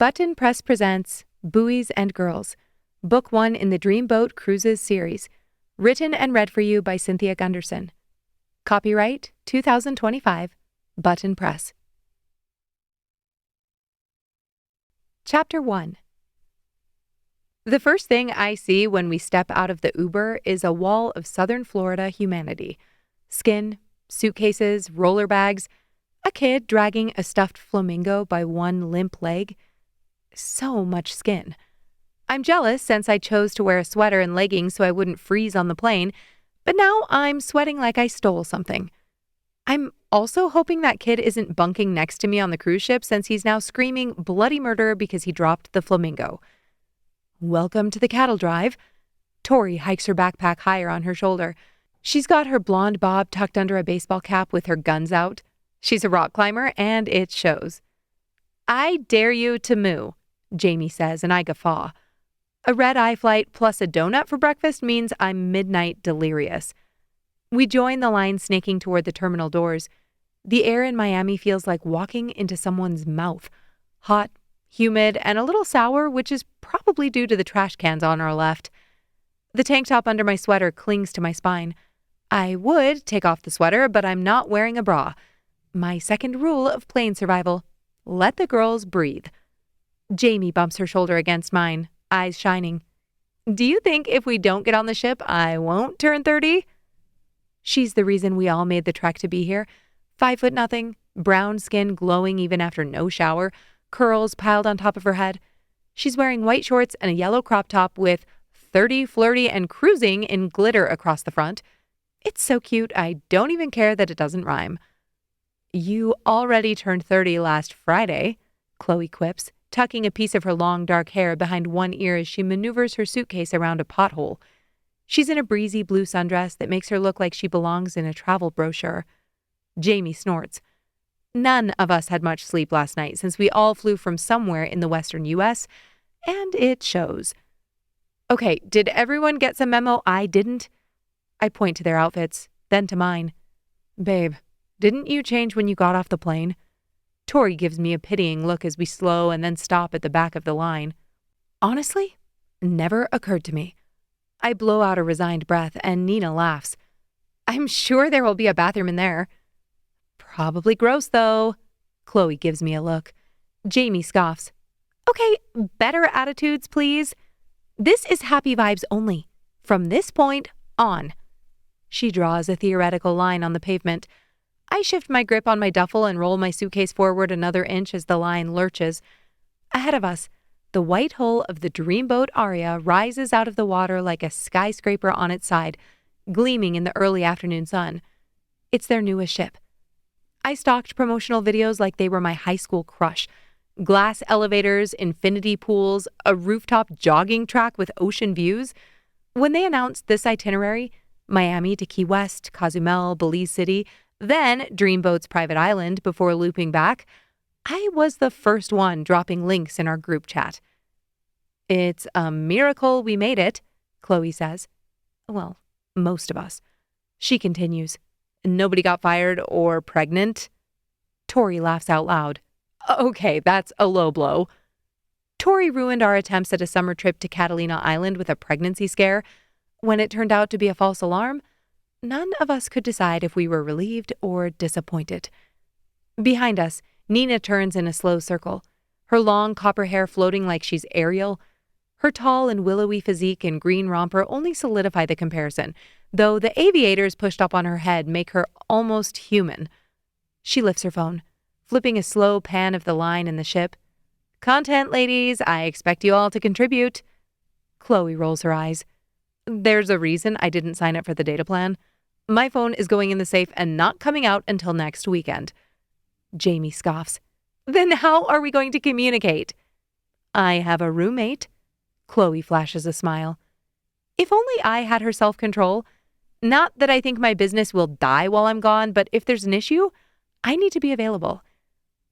Button Press presents Buoys Girls, Book 1 in the Dreamboat Cruises series, written and read for you by Cynthia Gunderson. Copyright 2025, Button Press. Chapter 1. The first thing I see when we step out of the Uber is a wall of Southern Florida humanity. Skin, suitcases, roller bags, a kid dragging a stuffed flamingo by one limp leg. So much skin. I'm jealous since I chose to wear a sweater and leggings so I wouldn't freeze on the plane, but now I'm sweating like I stole something. I'm also hoping that kid isn't bunking next to me on the cruise ship since he's now screaming bloody murder because he dropped the flamingo. Welcome to the cattle drive. Tori hikes her backpack higher on her shoulder. She's got her blonde bob tucked under a baseball cap with her guns out. She's a rock climber, and it shows. I dare you to moo, Jamie says, and I guffaw. A red-eye flight plus a donut for breakfast means I'm midnight delirious. We join the line snaking toward the terminal doors. The air in Miami feels like walking into someone's mouth. Hot, humid, and a little sour, which is probably due to the trash cans on our left. The tank top under my sweater clings to my spine. I would take off the sweater, but I'm not wearing a bra. My second rule of plane survival: let the girls breathe. Jamie bumps her shoulder against mine, eyes shining. Do you think if we don't get on the ship, I won't turn 30? She's the reason we all made the trek to be here. 5'0", brown skin glowing even after no shower, curls piled on top of her head. She's wearing white shorts and a yellow crop top with 30, flirty, and cruising in glitter across the front. It's so cute, I don't even care that it doesn't rhyme. You already turned 30 last Friday, Chloe quips, tucking a piece of her long dark hair behind one ear as she maneuvers her suitcase around a pothole. She's in a breezy blue sundress that makes her look like she belongs in a travel brochure. Jamie snorts. None of us had much sleep last night since we all flew from somewhere in the western U.S., and it shows. Okay, did everyone get some memo I didn't? I point to their outfits, then to mine. Babe, didn't you change when you got off the plane? Tori gives me a pitying look as we slow and then stop at the back of the line. Honestly, never occurred to me. I blow out a resigned breath and Nina laughs. I'm sure there will be a bathroom in there. Probably gross, though. Chloe gives me a look. Jamie scoffs. Okay, better attitudes, please. This is happy vibes only. From this point on. She draws a theoretical line on the pavement. I shift my grip on my duffel and roll my suitcase forward another inch as the line lurches. Ahead of us, the white hull of the Dreamboat Aria rises out of the water like a skyscraper on its side, gleaming in the early afternoon sun. It's their newest ship. I stalked promotional videos like they were my high school crush. Glass elevators, infinity pools, a rooftop jogging track with ocean views. When they announced this itinerary, Miami to Key West, Cozumel, Belize City, then Dreamboat's private island before looping back, I was the first one dropping links in our group chat. It's a miracle we made it, Chloe says. Well, most of us. She continues. Nobody got fired or pregnant? Tori laughs out loud. Okay, that's a low blow. Tori ruined our attempts at a summer trip to Catalina Island with a pregnancy scare. When it turned out to be a false alarm, none of us could decide if we were relieved or disappointed. Behind us, Nina turns in a slow circle, her long copper hair floating like she's Ariel. Her tall and willowy physique and green romper only solidify the comparison, though the aviators pushed up on her head make her almost human. She lifts her phone, flipping a slow pan of the line in the ship. Content, ladies, I expect you all to contribute. Chloe rolls her eyes. There's a reason I didn't sign up for the data plan. My phone is going in the safe and not coming out until next weekend. Jamie scoffs. Then how are we going to communicate? I have a roommate. Chloe flashes a smile. If only I had her self-control. Not that I think my business will die while I'm gone, but if there's an issue, I need to be available.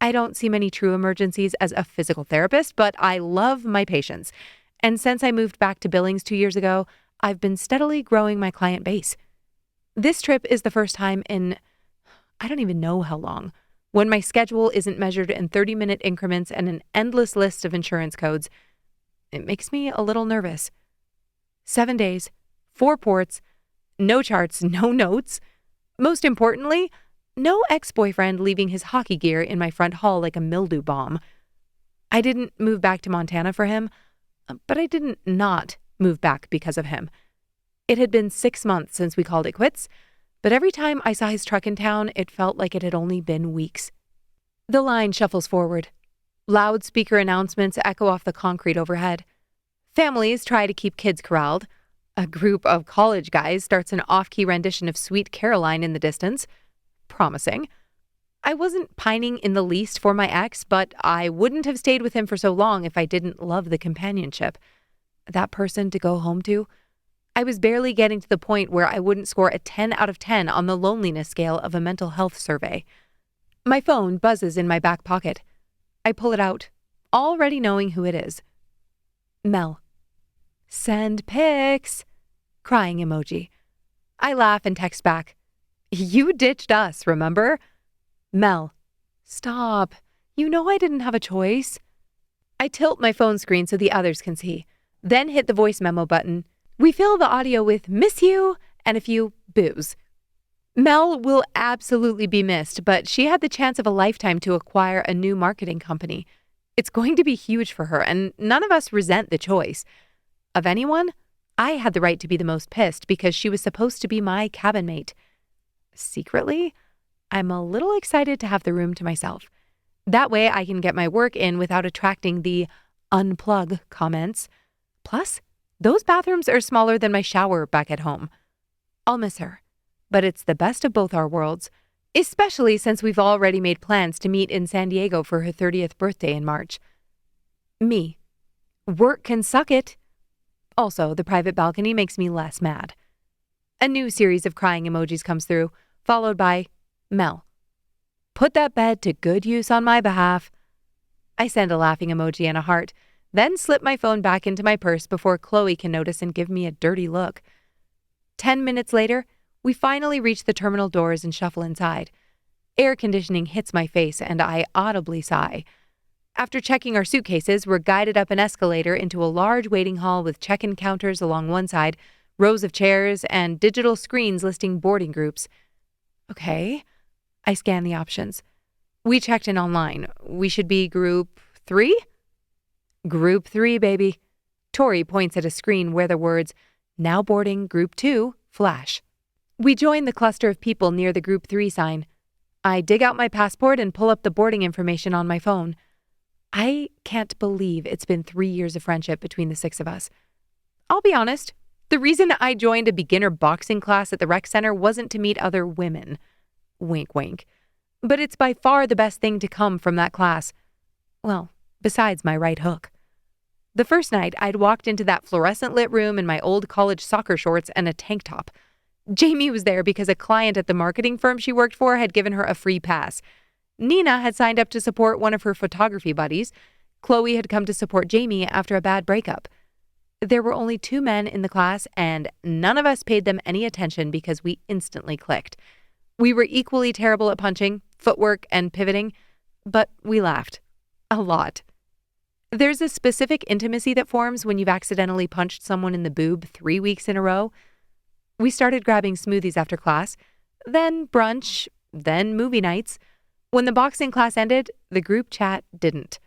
I don't see many true emergencies as a physical therapist, but I love my patients. And since I moved back to Billings 2 years ago, I've been steadily growing my client base. This trip is the first time in, I don't even know how long. When my schedule isn't measured in 30-minute increments and an endless list of insurance codes, it makes me a little nervous. 7 days, 4 ports, no charts, no notes. Most importantly, no ex-boyfriend leaving his hockey gear in my front hall like a mildew bomb. I didn't move back to Montana for him, but I didn't not move back because of him. It had been 6 months since we called it quits, but every time I saw his truck in town, it felt like it had only been weeks. The line shuffles forward. Loudspeaker announcements echo off the concrete overhead. Families try to keep kids corralled. A group of college guys starts an off-key rendition of Sweet Caroline in the distance. Promising. I wasn't pining in the least for my ex, but I wouldn't have stayed with him for so long if I didn't love the companionship. That person to go home to? I was barely getting to the point where I wouldn't score a 10 out of 10 on the loneliness scale of a mental health survey. My phone buzzes in my back pocket. I pull it out, already knowing who it is. Mel. Send pics. Crying emoji. I laugh and text back. You ditched us, remember? Mel. Stop. You know I didn't have a choice. I tilt my phone screen so the others can see, then hit the voice memo button. We fill the audio with miss you and a few boos. Mel will absolutely be missed, but she had the chance of a lifetime to acquire a new marketing company. It's going to be huge for her, and none of us resent the choice. Of anyone, I had the right to be the most pissed because she was supposed to be my cabin mate. Secretly, I'm a little excited to have the room to myself. That way I can get my work in without attracting the unplug comments. Plus, those bathrooms are smaller than my shower back at home. I'll miss her, but it's the best of both our worlds, especially since we've already made plans to meet in San Diego for her 30th birthday in March. Me. Work can suck it. Also, the private balcony makes me less mad. A new series of crying emojis comes through, followed by Mel. Put that bed to good use on my behalf. I send a laughing emoji and a heart, then slip my phone back into my purse before Chloe can notice and give me a dirty look. 10 minutes later, we finally reach the terminal doors and shuffle inside. Air conditioning hits my face and I audibly sigh. After checking our suitcases, we're guided up an escalator into a large waiting hall with check-in counters along one side, rows of chairs, and digital screens listing boarding groups. Okay. I scan the options. We checked in online. We should be group 3? Group 3, baby. Tori points at a screen where the words, now boarding group 2, flash. We join the cluster of people near the group 3 sign. I dig out my passport and pull up the boarding information on my phone. I can't believe it's been 3 years of friendship between the 6 of us. I'll be honest, the reason I joined a beginner boxing class at the rec center wasn't to meet other women. Wink, wink. But it's by far the best thing to come from that class. Well, besides my right hook. The first night, I'd walked into that fluorescent-lit room in my old college soccer shorts and a tank top. Jamie was there because a client at the marketing firm she worked for had given her a free pass. Nina had signed up to support one of her photography buddies. Chloe had come to support Jamie after a bad breakup. There were only 2 men in the class, and none of us paid them any attention because we instantly clicked. We were equally terrible at punching, footwork, and pivoting, but we laughed. A lot. There's a specific intimacy that forms when you've accidentally punched someone in the boob 3 weeks in a row. We started grabbing smoothies after class, then brunch, then movie nights. When the boxing class ended, the group chat didn't.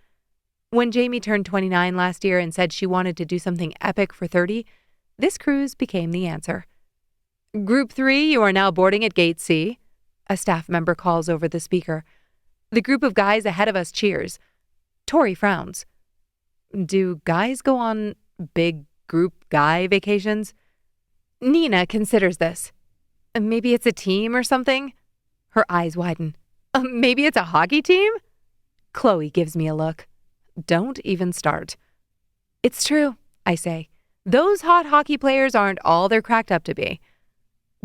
When Jamie turned 29 last year and said she wanted to do something epic for 30, this cruise became the answer. Group 3, you are now boarding at Gate C, a staff member calls over the speaker. The group of guys ahead of us cheers. Tori frowns. Do guys go on big group guy vacations? Nina considers this. Maybe it's a team or something? Her eyes widen. Maybe it's a hockey team? Chloe gives me a look. Don't even start. It's true, I say. Those hot hockey players aren't all they're cracked up to be.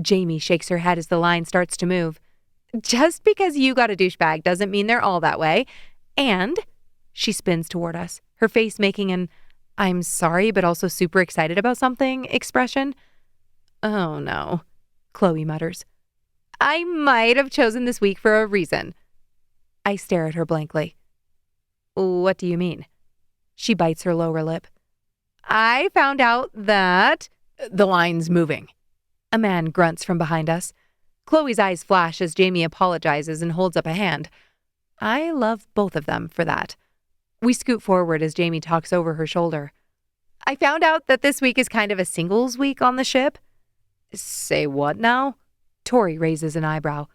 Jamie shakes her head as the line starts to move. Just because you got a douchebag doesn't mean they're all that way. And she spins toward us, her face making an I'm sorry but also super excited about something expression. Oh no, Chloe mutters. I might have chosen this week for a reason. I stare at her blankly. What do you mean? She bites her lower lip. I found out that the line's moving. A man grunts from behind us. Chloe's eyes flash as Jamie apologizes and holds up a hand. I love both of them for that. We scoot forward as Jamie talks over her shoulder. I found out that this week is kind of a singles week on the ship. Say what now? Tori raises an eyebrow.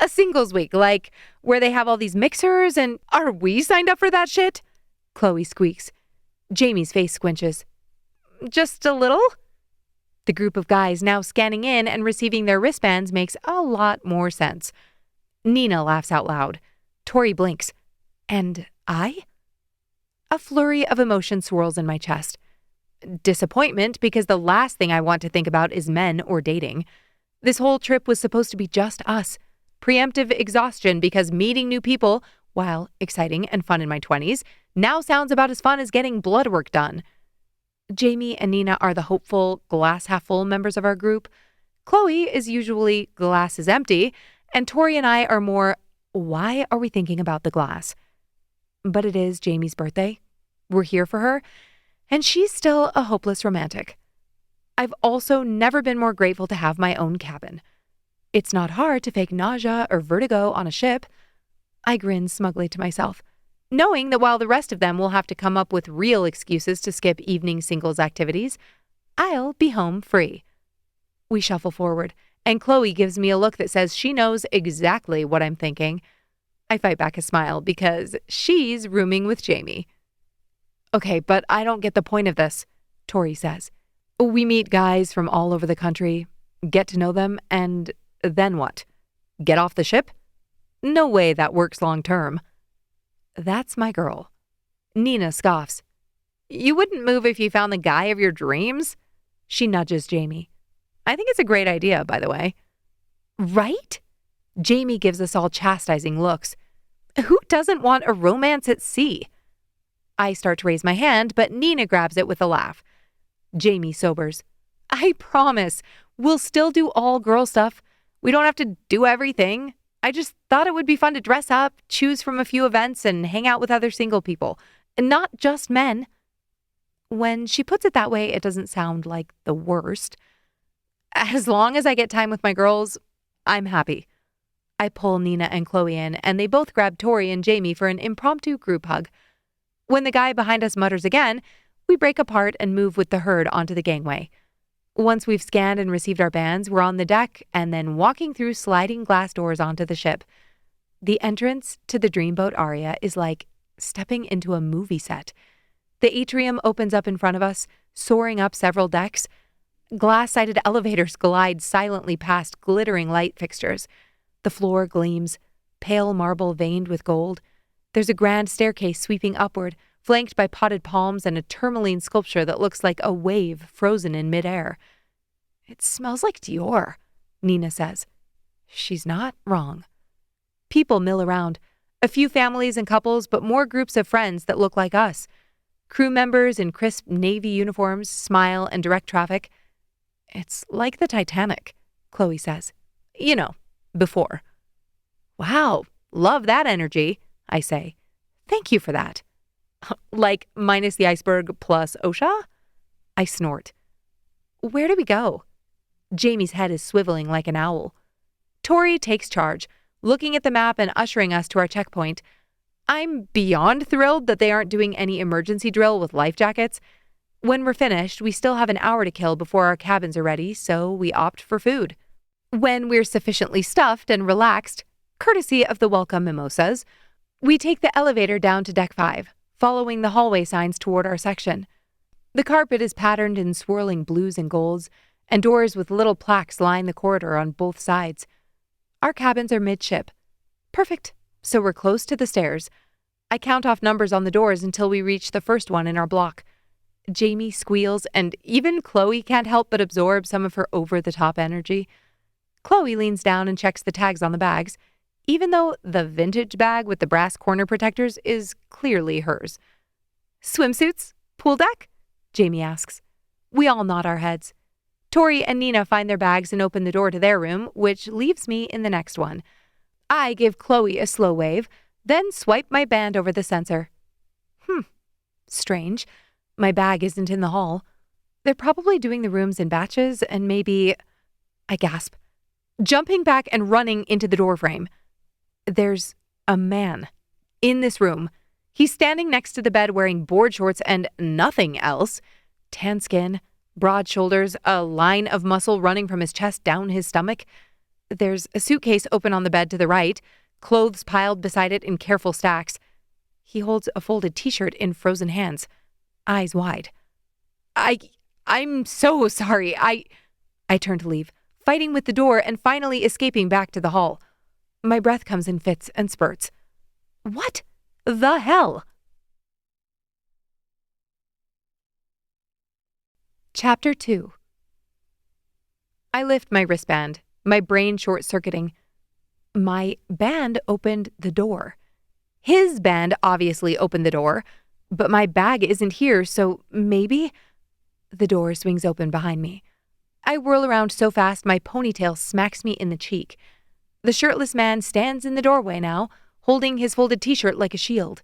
A singles week, like where they have all these mixers and are we signed up for that shit? Chloe squeaks. Jamie's face squinches. Just a little? The group of guys now scanning in and receiving their wristbands makes a lot more sense. Nina laughs out loud. Tori blinks. And I? A flurry of emotion swirls in my chest. Disappointment, because the last thing I want to think about is men or dating. This whole trip was supposed to be just us. Preemptive exhaustion because meeting new people, while exciting and fun in my 20s, now sounds about as fun as getting blood work done. Jamie and Nina are the hopeful, glass-half-full members of our group. Chloe is usually glass is empty, and Tori and I are more, why are we thinking about the glass? But it is Jamie's birthday. We're here for her, and she's still a hopeless romantic. I've also never been more grateful to have my own cabin. It's not hard to fake nausea or vertigo on a ship. I grin smugly to myself, knowing that while the rest of them will have to come up with real excuses to skip evening singles activities, I'll be home free. We shuffle forward, and Chloe gives me a look that says she knows exactly what I'm thinking. I fight back a smile because she's rooming with Jamie. Okay, but I don't get the point of this, Tori says. We meet guys from all over the country, get to know them, and then what? Get off the ship? No way that works long term. That's my girl. Nina scoffs. You wouldn't move if you found the guy of your dreams? She nudges Jamie. I think it's a great idea, by the way. Right? Jamie gives us all chastising looks. Who doesn't want a romance at sea? I start to raise my hand, but Nina grabs it with a laugh. Jamie sobers. I promise, we'll still do all girl stuff. We don't have to do everything. I just thought it would be fun to dress up, choose from a few events, and hang out with other single people. And not just men. When she puts it that way, it doesn't sound like the worst. As long as I get time with my girls, I'm happy. I pull Nina and Chloe in, and they both grab Tori and Jamie for an impromptu group hug. When the guy behind us mutters again, we break apart and move with the herd onto the gangway. Once we've scanned and received our bands, we're on the deck and then walking through sliding glass doors onto the ship. The entrance to the Dreamboat Aria is like stepping into a movie set. The atrium opens up in front of us, soaring up several decks. Glass-sided elevators glide silently past glittering light fixtures. The floor gleams, pale marble veined with gold. There's a grand staircase sweeping upward, flanked by potted palms and a tourmaline sculpture that looks like a wave frozen in midair. It smells like Dior, Nina says. She's not wrong. People mill around. A few families and couples, but more groups of friends that look like us. Crew members in crisp navy uniforms smile and direct traffic. It's like the Titanic, Chloe says. You know, before. Wow, love that energy, I say. Thank you for that. Like minus the iceberg plus OSHA? I snort. Where do we go? Jamie's head is swiveling like an owl. Tori takes charge, looking at the map and ushering us to our checkpoint. I'm beyond thrilled that they aren't doing any emergency drill with life jackets. When we're finished, we still have an hour to kill before our cabins are ready, so we opt for food. When we're sufficiently stuffed and relaxed, courtesy of the welcome mimosas, we take the elevator down to Deck 5, following the hallway signs toward our section. The carpet is patterned in swirling blues and golds, and doors with little plaques line the corridor on both sides. Our cabins are midship. Perfect, so we're close to the stairs. I count off numbers on the doors until we reach the first one in our block. Jamie squeals, and even Chloe can't help but absorb some of her over-the-top energy. Chloe leans down and checks the tags on the bags, even though the vintage bag with the brass corner protectors is clearly hers. Swimsuits? Pool deck? Jamie asks. We all nod our heads. Tori and Nina find their bags and open the door to their room, which leaves me in the next one. I give Chloe a slow wave, then swipe my band over the sensor. Strange. My bag isn't in the hall. They're probably doing the rooms in batches and maybe... I gasp, jumping back and running into the doorframe. There's a man in this room. He's standing next to the bed wearing board shorts and nothing else. Tan skin, broad shoulders, a line of muscle running from his chest down his stomach. There's a suitcase open on the bed to the right, clothes piled beside it in careful stacks. He holds a folded t-shirt in frozen hands, eyes wide. I'm so sorry. I turn to leave, fighting with the door and finally escaping back to the hall. My breath comes in fits and spurts. What the hell? Chapter 2. I lift my wristband, my brain short-circuiting. My band opened the door. His band obviously opened the door, but my bag isn't here, so maybe... The door swings open behind me. I whirl around so fast my ponytail smacks me in the cheek. The shirtless man stands in the doorway now, holding his folded t-shirt like a shield.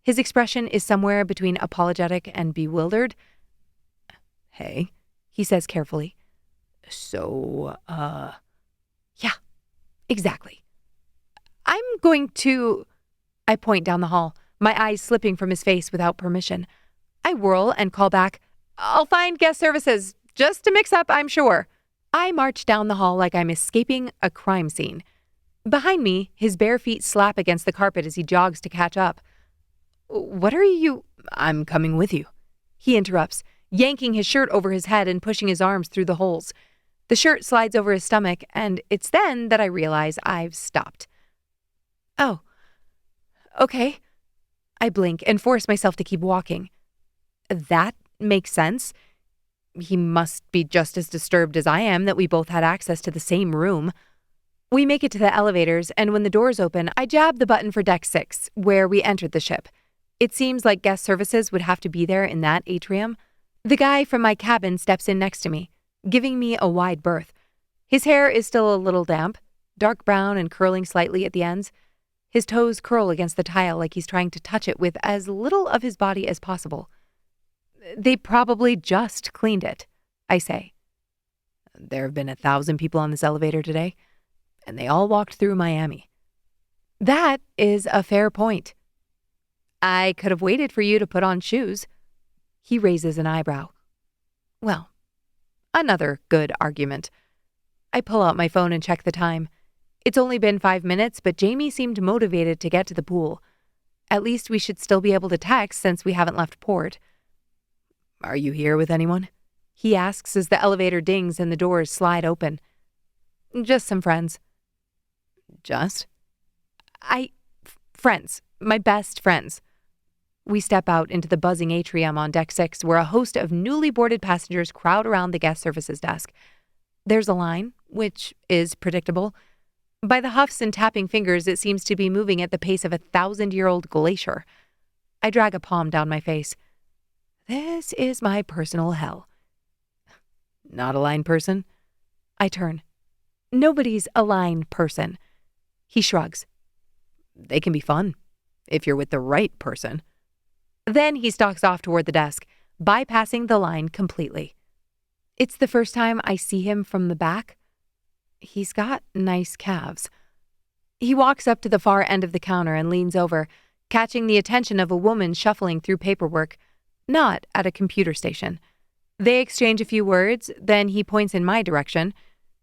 His expression is somewhere between apologetic and bewildered. "Hey," he says carefully. "So, Yeah, exactly. I'm going to... I point down the hall, my eyes slipping from his face without permission. I whirl and call back, "I'll find guest services, just to mix up, I'm sure." I march down the hall like I'm escaping a crime scene. Behind me, his bare feet slap against the carpet as he jogs to catch up. "What are you—" "I'm coming with you," he interrupts, yanking his shirt over his head and pushing his arms through the holes. The shirt slides over his stomach, and it's then that I realize I've stopped. "Oh, okay." I blink and force myself to keep walking. That makes sense. He must be just as disturbed as I am that we both had access to the same room. We make it to the elevators, and when the doors open, I jab the button for Deck 6, where we entered the ship. It seems like guest services would have to be there in that atrium. The guy from my cabin steps in next to me, giving me a wide berth. His hair is still a little damp, dark brown and curling slightly at the ends. His toes curl against the tile like he's trying to touch it with as little of his body as possible. "They probably just cleaned it," I say. "There have been 1,000 people on this elevator today, and they all walked through Miami." That is a fair point. "I could have waited for you to put on shoes." He raises an eyebrow. Well, another good argument. I pull out my phone and check the time. It's only been 5 minutes, but Jamie seemed motivated to get to the pool. At least we should still be able to text since we haven't left port. "Are you here with anyone?" he asks as the elevator dings and the doors slide open. "Just some friends." "Just?" Friends. My best friends." We step out into the buzzing atrium on Deck 6 where a host of newly boarded passengers crowd around the guest services desk. There's a line, which is predictable. By the huffs and tapping fingers, it seems to be moving at the pace of a 1,000-year-old glacier. I drag a palm down my face. This is my personal hell. "Not a line person?" I turn. Nobody's a line person. He shrugs. "They can be fun, if you're with the right person." Then he stalks off toward the desk, bypassing the line completely. It's the first time I see him from the back. He's got nice calves. He walks up to the far end of the counter and leans over, catching the attention of a woman shuffling through paperwork, not at a computer station. They exchange a few words, then he points in my direction.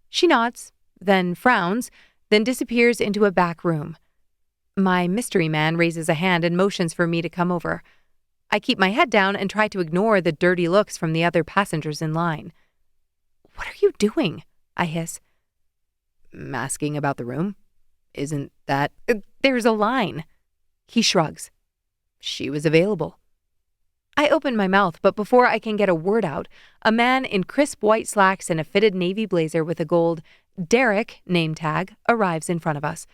She nods, then frowns, then disappears into a back room. My mystery man raises a hand and motions for me to come over. I keep my head down and try to ignore the dirty looks from the other passengers in line. "What are you doing?" I hiss. "Asking about the room. Isn't that—" "There's a line." He shrugs. "She was available." I open my mouth, but before I can get a word out, a man in crisp white slacks and a fitted navy blazer with a gold Derek name tag arrives in front of us.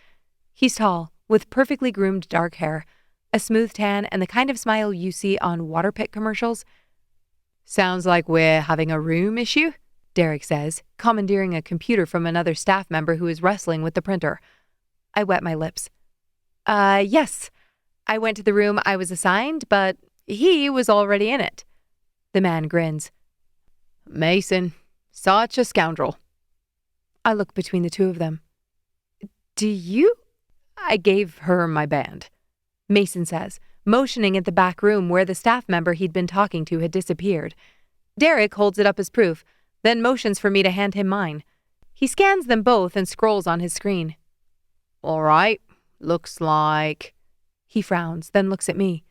He's tall, with perfectly groomed dark hair, a smooth tan, and the kind of smile you see on water pit commercials. "Sounds like we're having a room issue," Derek says, commandeering a computer from another staff member who is wrestling with the printer. I wet my lips. Yes. I went to the room I was assigned, but he was already in it. The man grins. Mason, such a scoundrel. I look between the two of them. Do you? I gave her my band, Mason says, motioning at the back room where the staff member he'd been talking to had disappeared. Derek holds it up as proof, then motions for me to hand him mine. He scans them both and scrolls on his screen. All right, looks like... He frowns, then looks at me.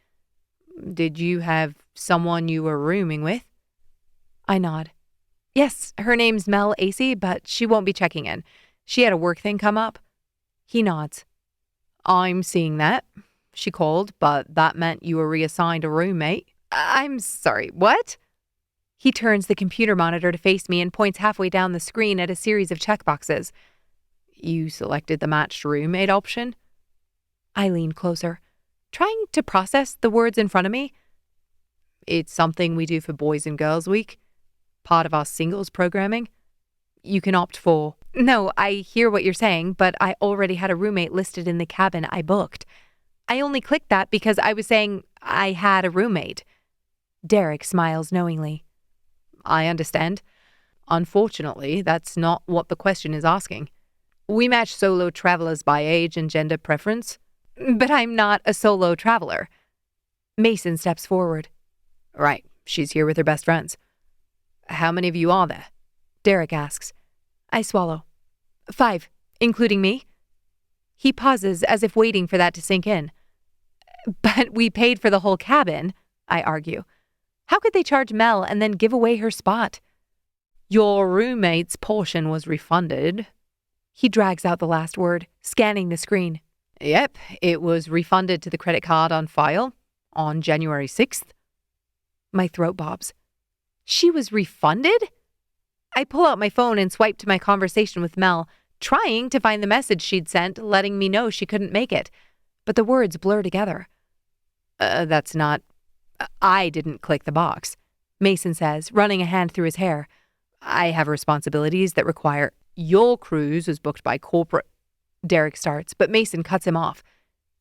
Did you have someone you were rooming with? I nod. Yes, her name's Mel Acey, but she won't be checking in. She had a work thing come up. He nods. I'm seeing that. She called, but that meant you were reassigned a roommate. I'm sorry, what? He turns the computer monitor to face me and points halfway down the screen at a series of checkboxes. You selected the matched roommate option? I lean closer, trying to process the words in front of me. It's something we do for Boys and Girls Week, part of our singles programming. You can opt for... No, I hear what you're saying, but I already had a roommate listed in the cabin I booked. I only clicked that because I was saying I had a roommate. Derek smiles knowingly. I understand. Unfortunately, that's not what the question is asking. We match solo travelers by age and gender preference. But I'm not a solo traveler. Mason steps forward. Right, she's here with her best friends. How many of you are there? Derek asks. I swallow. 5, including me. He pauses as if waiting for that to sink in. But we paid for the whole cabin, I argue. How could they charge Mel and then give away her spot? Your roommate's portion was refunded. He drags out the last word, scanning the screen. Yep, it was refunded to the credit card on file on January 6th. My throat bobs. She was refunded? I pull out my phone and swipe to my conversation with Mel, trying to find the message she'd sent letting me know she couldn't make it. But the words blur together. That's not... I didn't click the box, Mason says, running a hand through his hair. I have responsibilities that require... Your cruise is booked by corporate... Derek starts, but Mason cuts him off.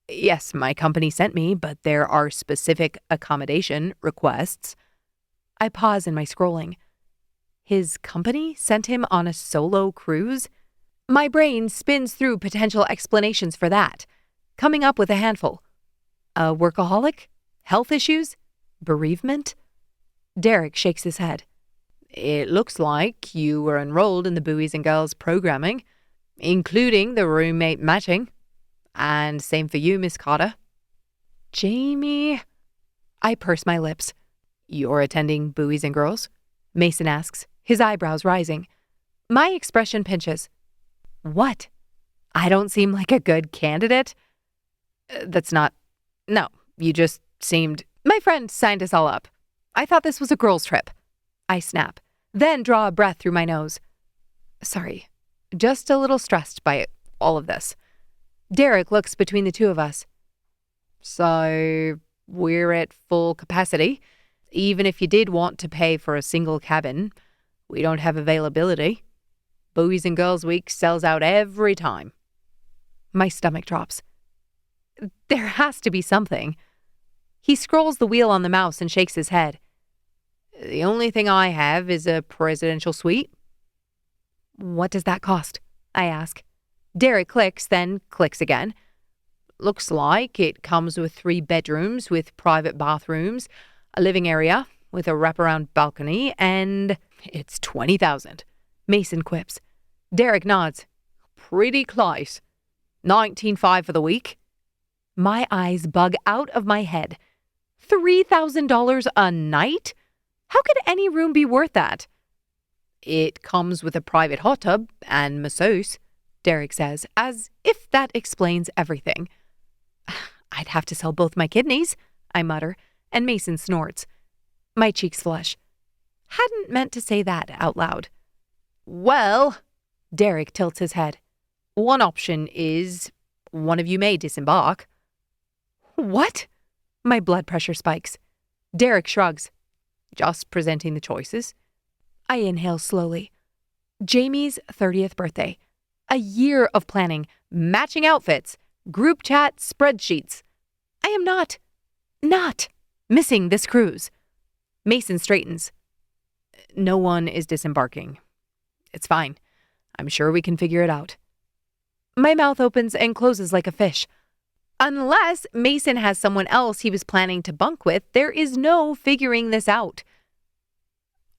Yes, my company sent me, but there are specific accommodation requests. I pause in my scrolling. His company sent him on a solo cruise? My brain spins through potential explanations for that, coming up with a handful. A workaholic? Health issues? Bereavement? Derek shakes his head. It looks like you were enrolled in the Buoys and Girls programming, including the roommate matching. And same for you, Miss Carter. Jamie? I purse my lips. You're attending Buoys and Girls? Mason asks, his eyebrows rising. My expression pinches. What? I don't seem like a good candidate? That's not... No, you just seemed... My friend signed us all up. I thought this was a girls' trip. I snap, then draw a breath through my nose. Sorry, just a little stressed by all of this. Derek looks between the two of us. So, we're at full capacity. Even if you did want to pay for a single cabin, we don't have availability. Boys and Girls Week sells out every time. My stomach drops. There has to be something. He scrolls the wheel on the mouse and shakes his head. The only thing I have is a presidential suite. What does that cost? I ask. Derek clicks, then clicks again. Looks like it comes with 3 bedrooms with private bathrooms, a living area with a wraparound balcony, and it's $20,000. Mason quips. Derek nods. Pretty close. $19,500 for the week. My eyes bug out of my head. $3,000 a night? How could any room be worth that? It comes with a private hot tub and masseuse, Derek says, as if that explains everything. I'd have to sell both my kidneys, I mutter, and Mason snorts. My cheeks flush. Hadn't meant to say that out loud. Well, Derek tilts his head. One option is one of you may disembark. What? My blood pressure spikes. Derek shrugs. Just presenting the choices. I inhale slowly. Jamie's 30th birthday. A year of planning, matching outfits, Group chat spreadsheets. I am not missing this cruise. Mason straightens. No one is disembarking. It's fine. I'm sure we can figure it out. My mouth opens and closes like a fish. Unless Mason has someone else he was planning to bunk with, there is no figuring this out.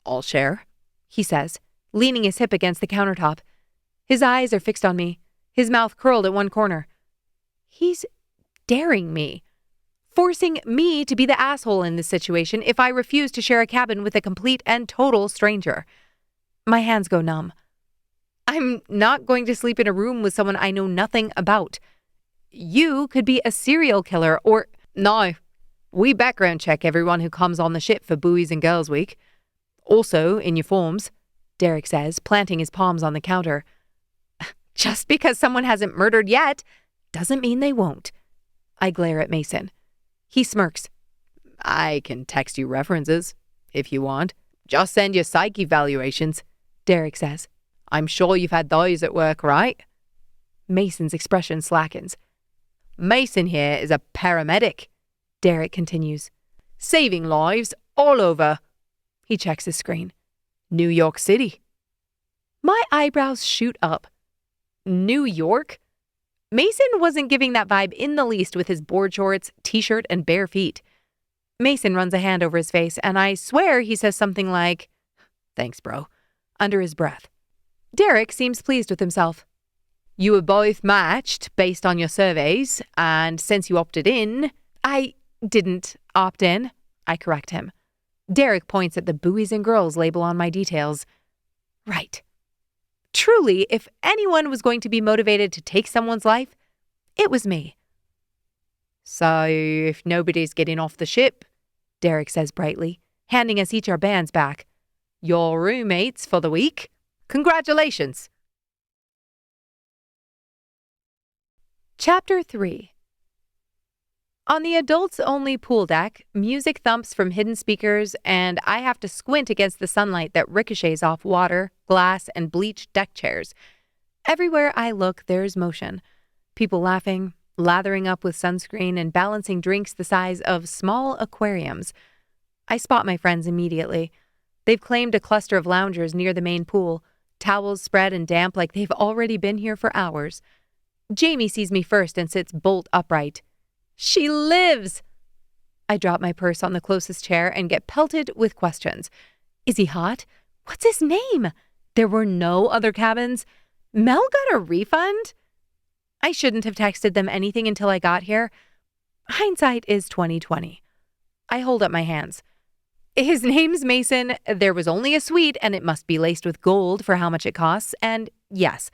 I'll share, he says, leaning his hip against the countertop. His eyes are fixed on me, his mouth curled at one corner. He's daring me, forcing me to be the asshole in this situation if I refuse to share a cabin with a complete and total stranger. My hands go numb. I'm not going to sleep in a room with someone I know nothing about. You could be a serial killer or... No, we background check everyone who comes on the ship for Buoys and Girls Week. Also, in your forms, Derek says, planting his palms on the counter. Just because someone hasn't murdered yet doesn't mean they won't. I glare at Mason. He smirks. I can text you references, if you want. Just send your psych evaluations, Derek says. I'm sure you've had those at work, right? Mason's expression slackens. Mason here is a paramedic, Derek continues. Saving lives all over. He checks his screen. New York City. My eyebrows shoot up. New York? Mason wasn't giving that vibe in the least with his board shorts, t-shirt, and bare feet. Mason runs a hand over his face, and I swear he says something like, "Thanks, bro," under his breath. Derek seems pleased with himself. You were both matched based on your surveys, and since you opted in... I didn't opt in, I correct him. Derek points at the Buoys and Girls label on my details. Right. Truly, if anyone was going to be motivated to take someone's life, it was me. So, if nobody's getting off the ship, Derek says brightly, handing us each our bands back, your roommates for the week? Congratulations! Chapter 3. On the adults-only pool deck, music thumps from hidden speakers, and I have to squint against the sunlight that ricochets off water, glass, and bleached deck chairs. Everywhere I look, there's motion. People laughing, lathering up with sunscreen, and balancing drinks the size of small aquariums. I spot my friends immediately. They've claimed a cluster of loungers near the main pool, towels spread and damp like they've already been here for hours. Jamie sees me first and sits bolt upright. She lives! I drop my purse on the closest chair and get pelted with questions. Is he hot? What's his name? There were no other cabins? Mel got a refund? I shouldn't have texted them anything until I got here. Hindsight is 20/20. I hold up my hands. His name's Mason. There was only a suite, and it must be laced with gold for how much it costs. And yes,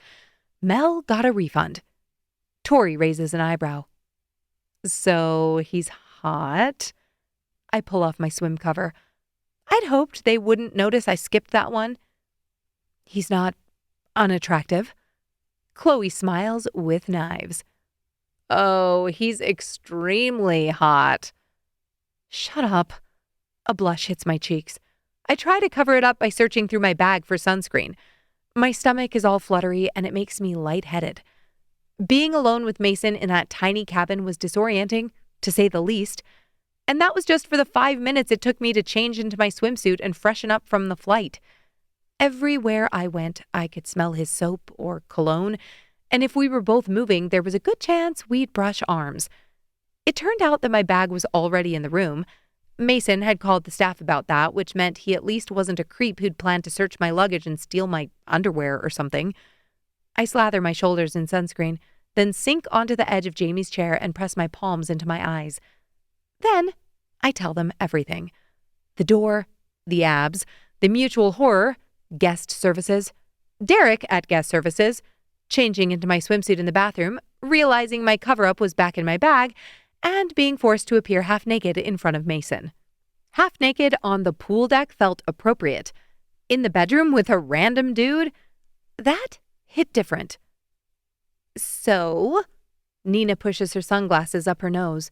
Mel got a refund. Tori raises an eyebrow. So he's hot? I pull off my swim cover. I'd hoped they wouldn't notice I skipped that one. He's not unattractive. Chloe smiles with knives. Oh, he's extremely hot. Shut up. A blush hits my cheeks. I try to cover it up by searching through my bag for sunscreen. My stomach is all fluttery and it makes me lightheaded. Being alone with Mason in that tiny cabin was disorienting, to say the least. And that was just for the 5 minutes it took me to change into my swimsuit and freshen up from the flight. Everywhere I went, I could smell his soap or cologne, and if we were both moving, there was a good chance we'd brush arms. It turned out that my bag was already in the room. Mason had called the staff about that, which meant he at least wasn't a creep who'd planned to search my luggage and steal my underwear or something. I slather my shoulders in sunscreen, then sink onto the edge of Jamie's chair and press my palms into my eyes. Then I tell them everything. The door, the abs, the mutual horror, guest services, Derek at guest services, changing into my swimsuit in the bathroom, realizing my cover-up was back in my bag, and being forced to appear half naked in front of Mason. Half naked on the pool deck felt appropriate. In the bedroom with a random dude? That hit different. So, Nina pushes her sunglasses up her nose.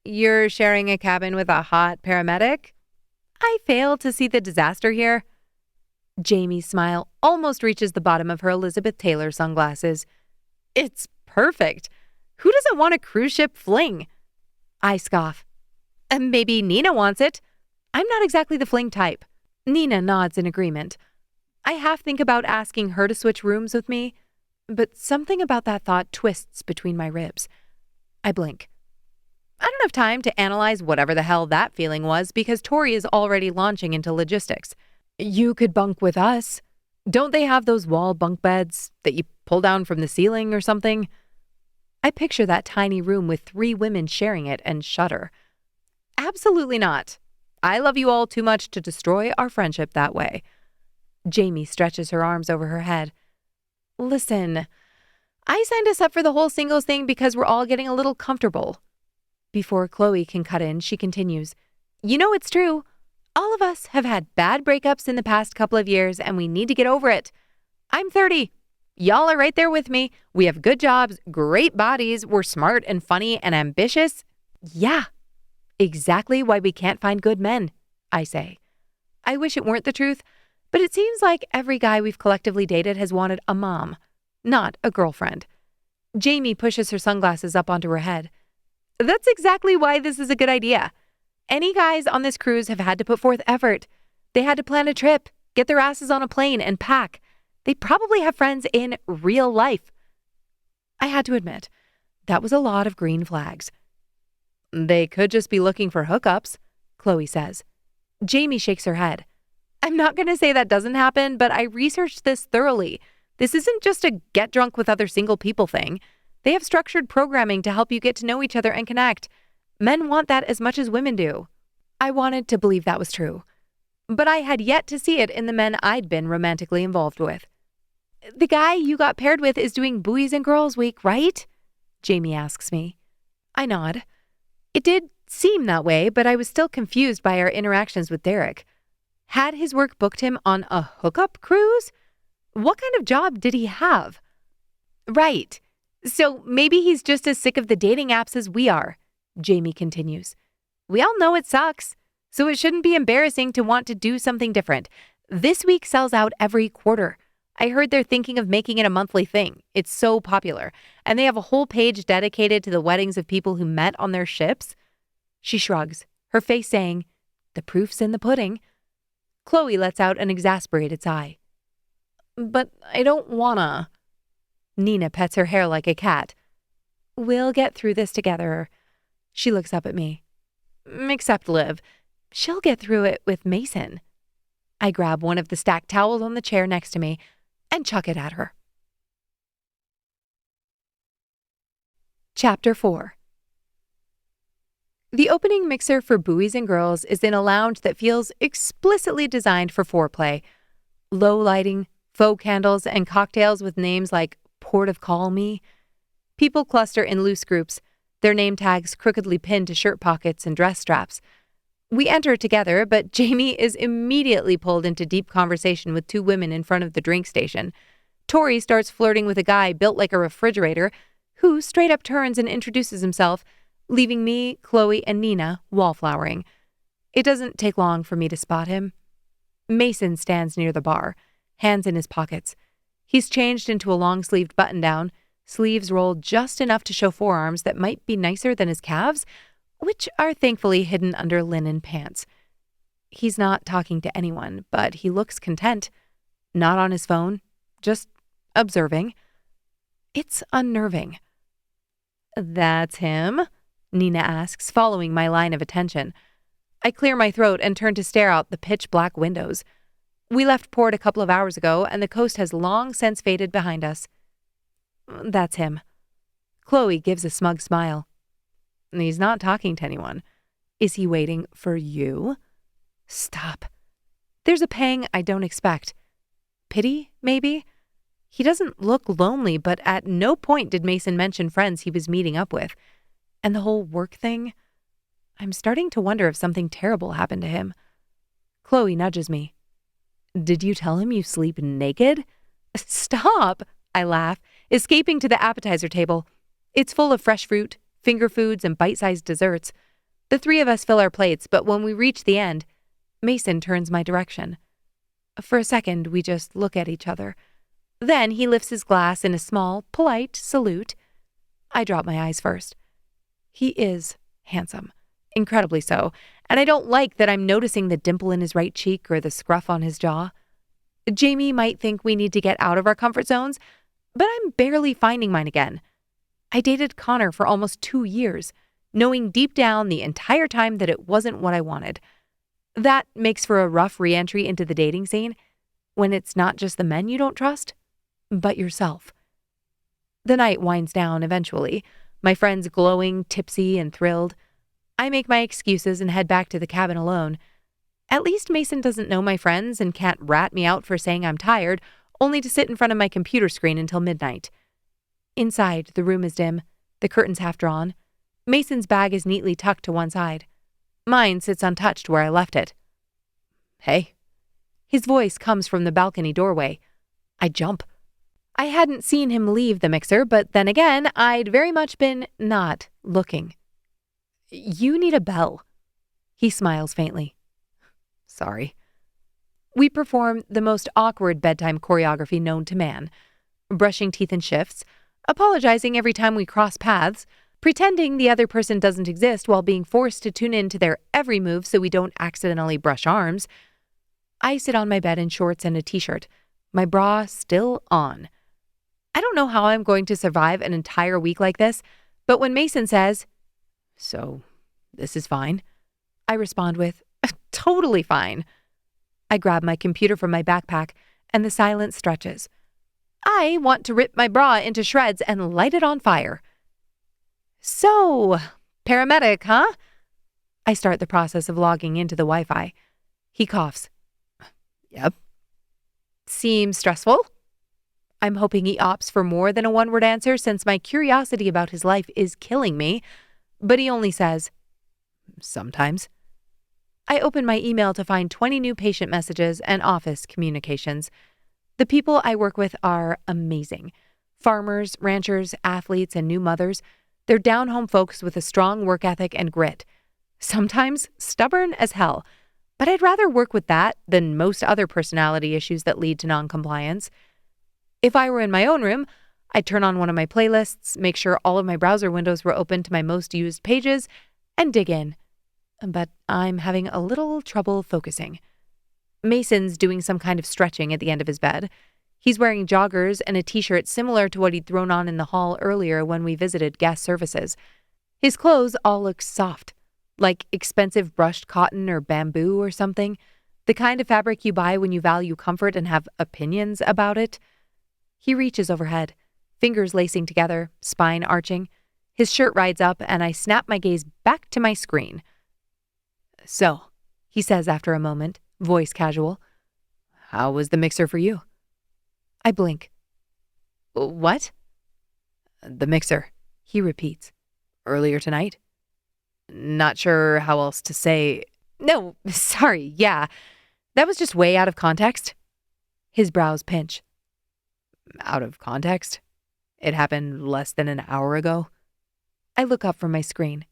You're sharing a cabin with a hot paramedic? I fail to see the disaster here. Jamie's smile almost reaches the bottom of her Elizabeth Taylor sunglasses. It's perfect. Who doesn't want a cruise ship fling? I scoff. And maybe Nina wants it. I'm not exactly the fling type. Nina nods in agreement. I half think about asking her to switch rooms with me, but something about that thought twists between my ribs. I blink. I don't have time to analyze whatever the hell that feeling was because Tori is already launching into logistics. You could bunk with us. Don't they have those wall bunk beds that you pull down from the ceiling or something? I picture that tiny room with 3 women sharing it and shudder. Absolutely not. I love you all too much to destroy our friendship that way. Jamie stretches her arms over her head. Listen, I signed us up for the whole singles thing because we're all getting a little comfortable. Before Chloe can cut in, she continues, You know it's true. All of us have had bad breakups in the past couple of years and we need to get over it. I'm 30. Y'all are right there with me. We have good jobs, great bodies, we're smart and funny and ambitious. Yeah, exactly why we can't find good men, I say. I wish it weren't the truth, but it seems like every guy we've collectively dated has wanted a mom, not a girlfriend. Jamie pushes her sunglasses up onto her head. That's exactly why this is a good idea. Any guys on this cruise have had to put forth effort. They had to plan a trip, get their asses on a plane, and pack. They probably have friends in real life. I had to admit, that was a lot of green flags. They could just be looking for hookups, Chloe says. Jamie shakes her head. I'm not going to say that doesn't happen, but I researched this thoroughly. This isn't just a get drunk with other single people thing. They have structured programming to help you get to know each other and connect. Men want that as much as women do. I wanted to believe that was true, but I had yet to see it in the men I'd been romantically involved with. The guy you got paired with is doing Buoys Girls week, right? Jamie asks me. I nod. It did seem that way, but I was still confused by our interactions with Derek. Had his work booked him on a hookup cruise? What kind of job did he have? Right. So maybe he's just as sick of the dating apps as we are, Jamie continues. We all know it sucks, so it shouldn't be embarrassing to want to do something different. This week sells out every quarter. I heard they're thinking of making it a monthly thing. It's so popular. And they have a whole page dedicated to the weddings of people who met on their ships. She shrugs, her face saying, The proof's in the pudding. Chloe lets out an exasperated sigh. But I don't wanna. Nina pets her hair like a cat. We'll get through this together. She looks up at me. Except Liv. She'll get through it with Mason. I grab one of the stacked towels on the chair next to me and chuck it at her. Chapter 4. The opening mixer for Buoys and Girls is in a lounge that feels explicitly designed for foreplay. Low lighting, faux candles, and cocktails with names like Port of Call Me. People cluster in loose groups, their name tags crookedly pinned to shirt pockets and dress straps. We enter together, but Jamie is immediately pulled into deep conversation with 2 women in front of the drink station. Tori starts flirting with a guy built like a refrigerator, who straight up turns and introduces himself, leaving me, Chloe, and Nina wallflowering. It doesn't take long for me to spot him. Mason stands near the bar, hands in his pockets. He's changed into a long-sleeved button-down, sleeves rolled just enough to show forearms that might be nicer than his calves, which are thankfully hidden under linen pants. He's not talking to anyone, but he looks content. Not on his phone, just observing. It's unnerving. That's him? Nina asks, following my line of attention. I clear my throat and turn to stare out the pitch-black windows. We left port a couple of hours ago, and the coast has long since faded behind us. That's him. Chloe gives a smug smile. He's not talking to anyone. Is he waiting for you? Stop. There's a pang I don't expect. Pity, maybe? He doesn't look lonely, but at no point did Mason mention friends he was meeting up with. And the whole work thing? I'm starting to wonder if something terrible happened to him. Chloe nudges me. Did you tell him you sleep naked? Stop, I laugh, escaping to the appetizer table. It's full of fresh fruit, finger foods, and bite-sized desserts. The 3 of us fill our plates, but when we reach the end, Mason turns my direction. For a second, we just look at each other. Then he lifts his glass in a small, polite salute. I drop my eyes first. He is handsome, incredibly so, and I don't like that I'm noticing the dimple in his right cheek or the scruff on his jaw. Jamie might think we need to get out of our comfort zones, but I'm barely finding mine again. I dated Connor for almost 2 years, knowing deep down the entire time that it wasn't what I wanted. That makes for a rough re-entry into the dating scene when it's not just the men you don't trust, but yourself. The night winds down eventually, my friends glowing, tipsy, and thrilled. I make my excuses and head back to the cabin alone. At least Mason doesn't know my friends and can't rat me out for saying I'm tired, only to sit in front of my computer screen until midnight. Inside, the room is dim, the curtains half drawn. Mason's bag is neatly tucked to one side. Mine sits untouched where I left it. "Hey." His voice comes from the balcony doorway. I jump. I hadn't seen him leave the mixer, but then again, I'd very much been not looking. "You need a bell." He smiles faintly. "Sorry." We perform the most awkward bedtime choreography known to man, brushing teeth in shifts, apologizing every time we cross paths, pretending the other person doesn't exist while being forced to tune in to their every move so we don't accidentally brush arms. I sit on my bed in shorts and a t-shirt, my bra still on. I don't know how I'm going to survive an entire week like this, but when Mason says, "So, this is fine," I respond with, "Totally fine." I grab my computer from my backpack, and the silence stretches. I want to rip my bra into shreds and light it on fire. "So, paramedic, huh?" I start the process of logging into the Wi-Fi. He coughs. "Yep." "Seems stressful?" I'm hoping he opts for more than a one-word answer since my curiosity about his life is killing me, but he only says, "Sometimes." I open my email to find 20 new patient messages and office communications. The people I work with are amazing. Farmers, ranchers, athletes, and new mothers. They're down-home folks with a strong work ethic and grit. Sometimes stubborn as hell, but I'd rather work with that than most other personality issues that lead to noncompliance. If I were in my own room, I'd turn on one of my playlists, make sure all of my browser windows were open to my most used pages, and dig in. But I'm having a little trouble focusing. Mason's doing some kind of stretching at the end of his bed. He's wearing joggers and a t-shirt similar to what he'd thrown on in the hall earlier when we visited guest services. His clothes all look soft, like expensive brushed cotton or bamboo or something, the kind of fabric you buy when you value comfort and have opinions about it. He reaches overhead, fingers lacing together, spine arching. His shirt rides up, and I snap my gaze back to my screen. "So," he says after a moment, voice casual, "how was the mixer for you?" I blink. "What?" "The mixer," he repeats. "Earlier tonight?" Not sure how else to say. "No, sorry, yeah. That was just way out of context." His brows pinch. "Out of context? It happened less than an hour ago?" I look up from my screen.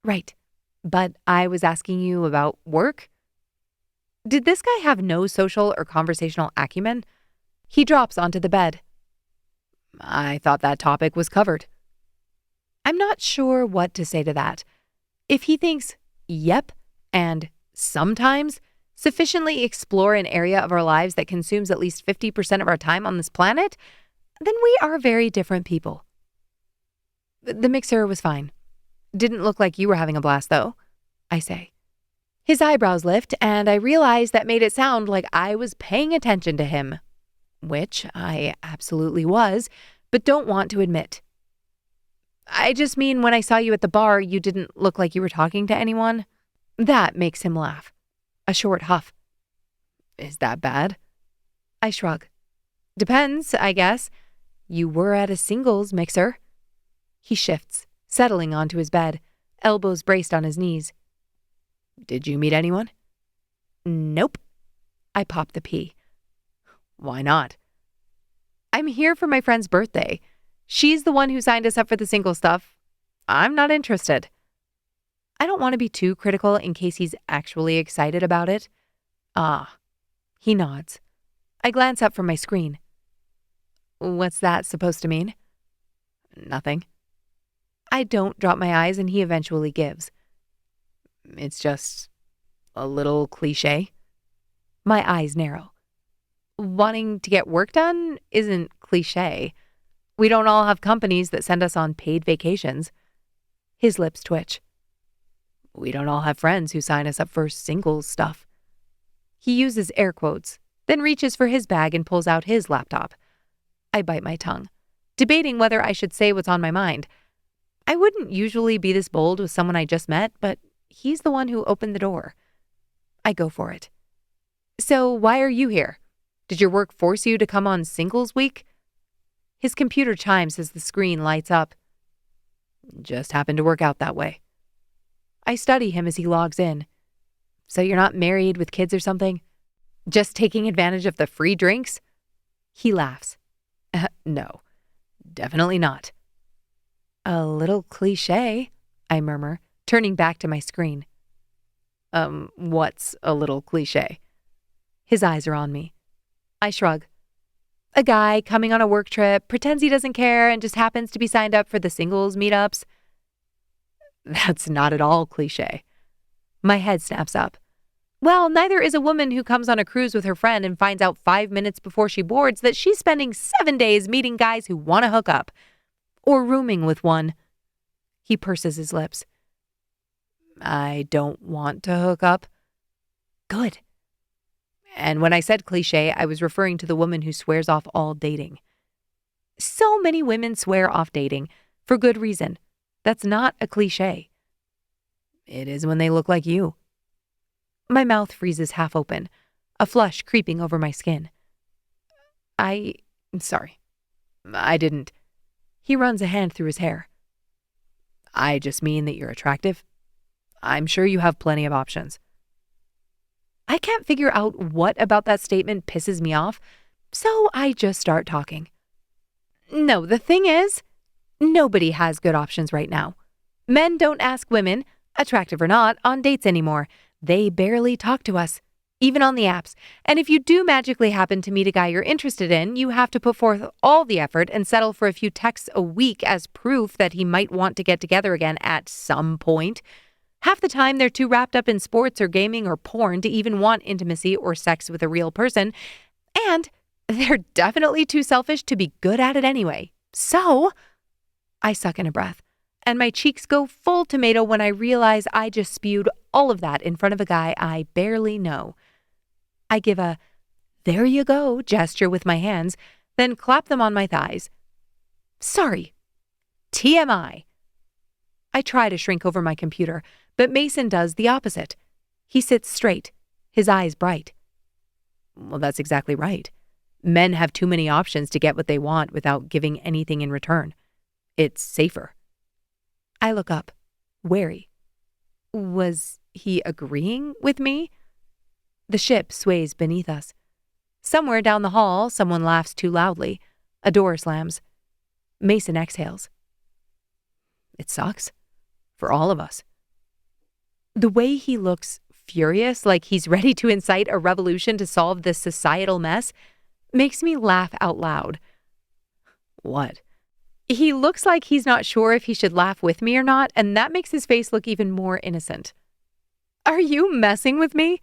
"Right. But I was asking you about work?" Did this guy have no social or conversational acumen? He drops onto the bed. "I thought that topic was covered." I'm not sure what to say to that. If he thinks, "Yep," and "sometimes," sufficiently explore an area of our lives that consumes at least 50% of our time on this planet, then we are very different people. "The mixer was fine. Didn't look like you were having a blast, though," I say. His eyebrows lift, and I realize that made it sound like I was paying attention to him, which I absolutely was, but don't want to admit. "I just mean when I saw you at the bar, you didn't look like you were talking to anyone." That makes him laugh. A short huff. "Is that bad?" I shrug. "Depends, I guess. You were at a singles mixer." He shifts, settling onto his bed, elbows braced on his knees. "Did you meet anyone?" "Nope." I pop the pea. "Why not?" "I'm here for my friend's birthday. She's the one who signed us up for the single stuff. I'm not interested." I don't want to be too critical in case he's actually excited about it. "Ah." He nods. I glance up from my screen. "What's that supposed to mean?" "Nothing." I don't drop my eyes and he eventually gives. It's just a little cliche. My eyes narrow. Wanting to get work done isn't cliche. We don't all have companies that send us on paid vacations. His lips twitch. We don't all have friends who sign us up for singles stuff. He uses air quotes, then reaches for his bag and pulls out his laptop. I bite my tongue, debating whether I should say what's on my mind. I wouldn't usually be this bold with someone I just met, but he's the one who opened the door. I go for it. So why are you here? Did your work force you to come on singles week? His computer chimes as the screen lights up. Just happened to work out that way. I study him as he logs in. So you're not married with kids or something? Just taking advantage of the free drinks? He laughs. No, definitely not. A little cliche, I murmur, turning back to my screen. What's a little cliche? His eyes are on me. I shrug. A guy coming on a work trip, pretends he doesn't care and just happens to be signed up for the singles meetups. That's not at all cliche. My head snaps up. Well, neither is a woman who comes on a cruise with her friend and finds out 5 minutes before she boards that she's spending 7 days meeting guys who want to hook up. Or rooming with one. He purses his lips. I don't want to hook up. Good. And when I said cliche, I was referring to the woman who swears off all dating. So many women swear off dating, for good reason. That's not a cliche. It is when they look like you. My mouth freezes half open, a flush creeping over my skin. Sorry. I didn't. He runs a hand through his hair. I just mean that you're attractive. I'm sure you have plenty of options. I can't figure out what about that statement pisses me off, so I just start talking. No, the thing is, nobody has good options right now. Men don't ask women, attractive or not, on dates anymore. They barely talk to us, even on the apps. And if you do magically happen to meet a guy you're interested in, you have to put forth all the effort and settle for a few texts a week as proof that he might want to get together again at some point. Half the time, they're too wrapped up in sports or gaming or porn to even want intimacy or sex with a real person. And they're definitely too selfish to be good at it anyway. So, I suck in a breath, and my cheeks go full tomato when I realize I just spewed all of that in front of a guy I barely know. I give a, there you go, gesture with my hands, then clap them on my thighs. Sorry. TMI. I try to shrink over my computer, but Mason does the opposite. He sits straight, his eyes bright. Well, that's exactly right. Men have too many options to get what they want without giving anything in return. It's safer. I look up, wary. Was he agreeing with me? The ship sways beneath us. Somewhere down the hall, someone laughs too loudly. A door slams. Mason exhales. It sucks. For all of us. The way he looks furious, like he's ready to incite a revolution to solve this societal mess, makes me laugh out loud. What? He looks like he's not sure if he should laugh with me or not, and that makes his face look even more innocent. Are you messing with me?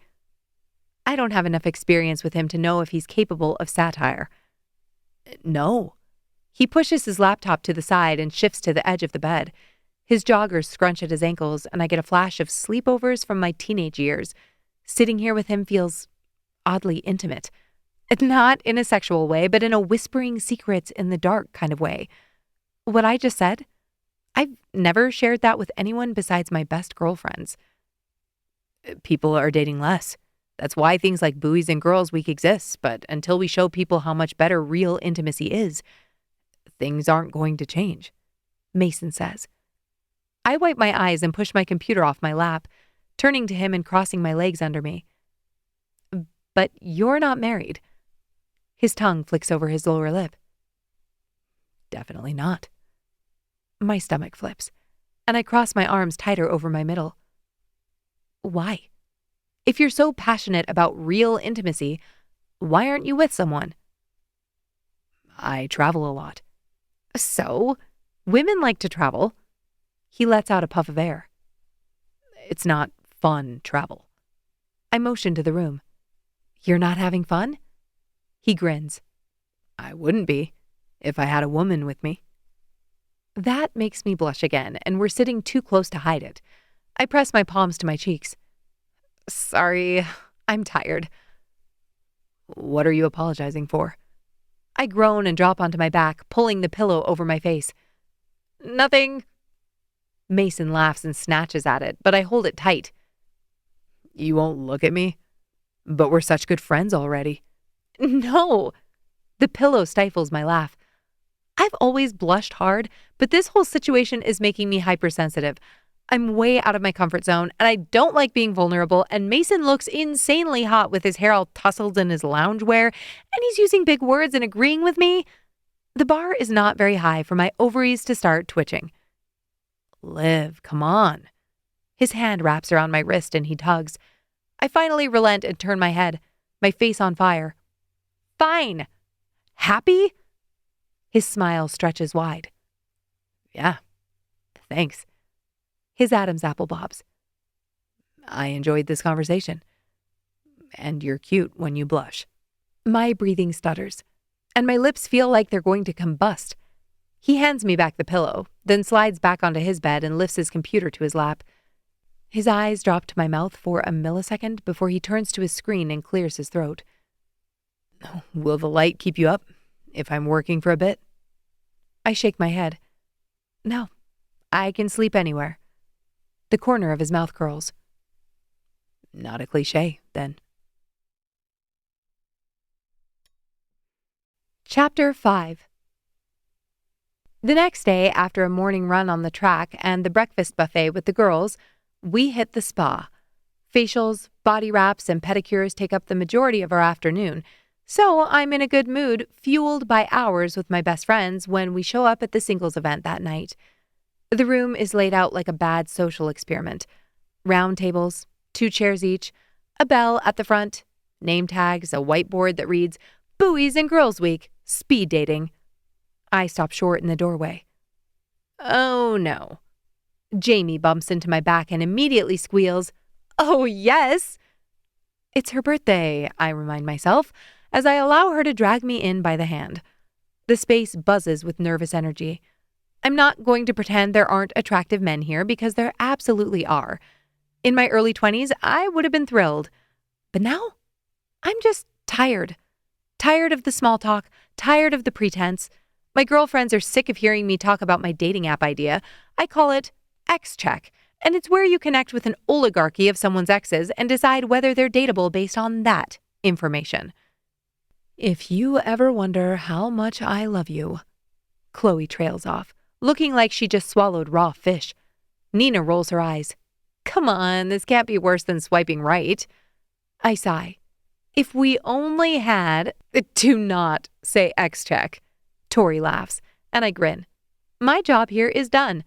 I don't have enough experience with him to know if he's capable of satire. No. He pushes his laptop to the side and shifts to the edge of the bed. His joggers scrunch at his ankles, and I get a flash of sleepovers from my teenage years. Sitting here with him feels oddly intimate. Not in a sexual way, but in a whispering secrets in the dark kind of way. What I just said, I've never shared that with anyone besides my best girlfriends. People are dating less. That's why things like Buoys and Girls Week exists, but until we show people how much better real intimacy is, things aren't going to change, Mason says. I wipe my eyes and push my computer off my lap, turning to him and crossing my legs under me. But you're not married. His tongue flicks over his lower lip. Definitely not. My stomach flips, and I cross my arms tighter over my middle. Why? If you're so passionate about real intimacy, why aren't you with someone? I travel a lot. So, women like to travel. He lets out a puff of air. It's not fun travel. I motion to the room. You're not having fun? He grins. I wouldn't be if I had a woman with me. That makes me blush again, and we're sitting too close to hide it. I press my palms to my cheeks. Sorry, I'm tired. What are you apologizing for? I groan and drop onto my back, pulling the pillow over my face. Nothing. Mason laughs and snatches at it, but I hold it tight. You won't look at me? But we're such good friends already. No. The pillow stifles my laugh. I've always blushed hard, but this whole situation is making me hypersensitive. I'm way out of my comfort zone, and I don't like being vulnerable, and Mason looks insanely hot with his hair all tousled in his loungewear, and he's using big words and agreeing with me. The bar is not very high for my ovaries to start twitching. Liv, come on. His hand wraps around my wrist and he tugs. I finally relent and turn my head, my face on fire. Fine. Happy? His smile stretches wide. Yeah, thanks. His Adam's apple bobs. I enjoyed this conversation. And you're cute when you blush. My breathing stutters, and my lips feel like they're going to combust. He hands me back the pillow, then slides back onto his bed and lifts his computer to his lap. His eyes drop to my mouth for a millisecond before he turns to his screen and clears his throat. Will the light keep you up if I'm working for a bit? I shake my head. No, I can sleep anywhere. The corner of his mouth curls. Not a cliché, then. Chapter 5. The next day, after a morning run on the track and the breakfast buffet with the girls, we hit the spa. Facials, body wraps, and pedicures take up the majority of our afternoon, so I'm in a good mood, fueled by hours with my best friends when we show up at the singles event that night. The room is laid out like a bad social experiment. Round tables, 2 chairs each, a bell at the front, name tags, a whiteboard that reads, Buoys and Girls Week, speed dating. I stop short in the doorway. Oh no. Jamie bumps into my back and immediately squeals, Oh yes! It's her birthday, I remind myself, as I allow her to drag me in by the hand. The space buzzes with nervous energy. I'm not going to pretend there aren't attractive men here because there absolutely are. In my early 20s, I would have been thrilled. But now, I'm just tired. Tired of the small talk, tired of the pretense. My girlfriends are sick of hearing me talk about my dating app idea. I call it X-Check, and it's where you connect with an oligarchy of someone's exes and decide whether they're dateable based on that information. If you ever wonder how much I love you, Chloe trails off, looking like she just swallowed raw fish. Nina rolls her eyes. Come on, this can't be worse than swiping right. I sigh. If we only had... Do not say X-Check. Tori laughs, and I grin. My job here is done.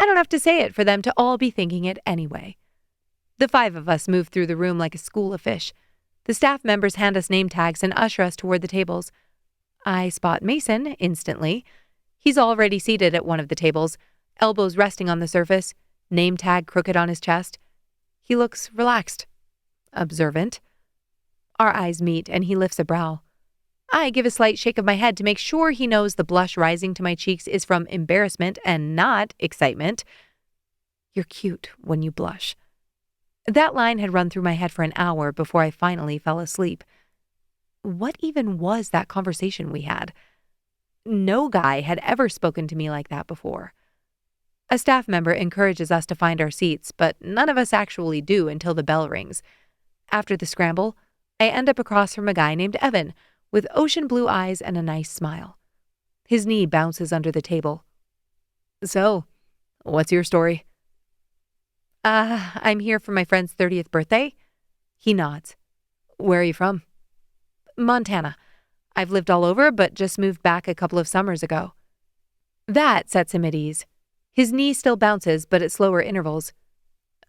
I don't have to say it for them to all be thinking it anyway. The 5 of us move through the room like a school of fish. The staff members hand us name tags and usher us toward the tables. I spot Mason instantly. He's already seated at one of the tables, elbows resting on the surface, name tag crooked on his chest. He looks relaxed, observant. Our eyes meet and he lifts a brow. I give a slight shake of my head to make sure he knows the blush rising to my cheeks is from embarrassment and not excitement. You're cute when you blush. That line had run through my head for an hour before I finally fell asleep. What even was that conversation we had? No guy had ever spoken to me like that before. A staff member encourages us to find our seats, but none of us actually do until the bell rings. After the scramble, I end up across from a guy named Evan, with ocean blue eyes and a nice smile. His knee bounces under the table. So, what's your story? I'm here for my friend's 30th birthday. He nods. Where are you from? Montana. I've lived all over, but just moved back a couple of summers ago. That sets him at ease. His knee still bounces, but at slower intervals.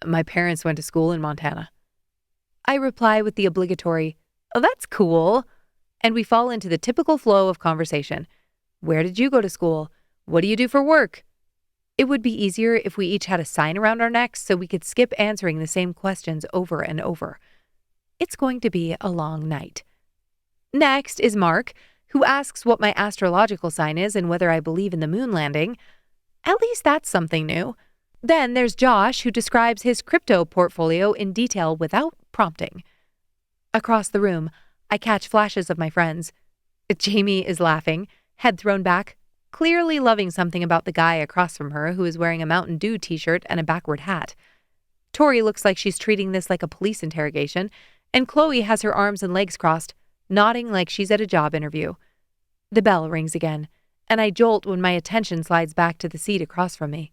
My parents went to school in Montana. I reply with the obligatory, Oh, that's cool. And we fall into the typical flow of conversation. Where did you go to school? What do you do for work? It would be easier if we each had a sign around our necks so we could skip answering the same questions over and over. It's going to be a long night. Next is Mark, who asks what my astrological sign is and whether I believe in the moon landing. At least that's something new. Then there's Josh, who describes his crypto portfolio in detail without prompting. Across the room, I catch flashes of my friends. Jamie is laughing, head thrown back, clearly loving something about the guy across from her who is wearing a Mountain Dew t-shirt and a backward hat. Tori looks like she's treating this like a police interrogation, and Chloe has her arms and legs crossed, nodding like she's at a job interview. The bell rings again, and I jolt when my attention slides back to the seat across from me.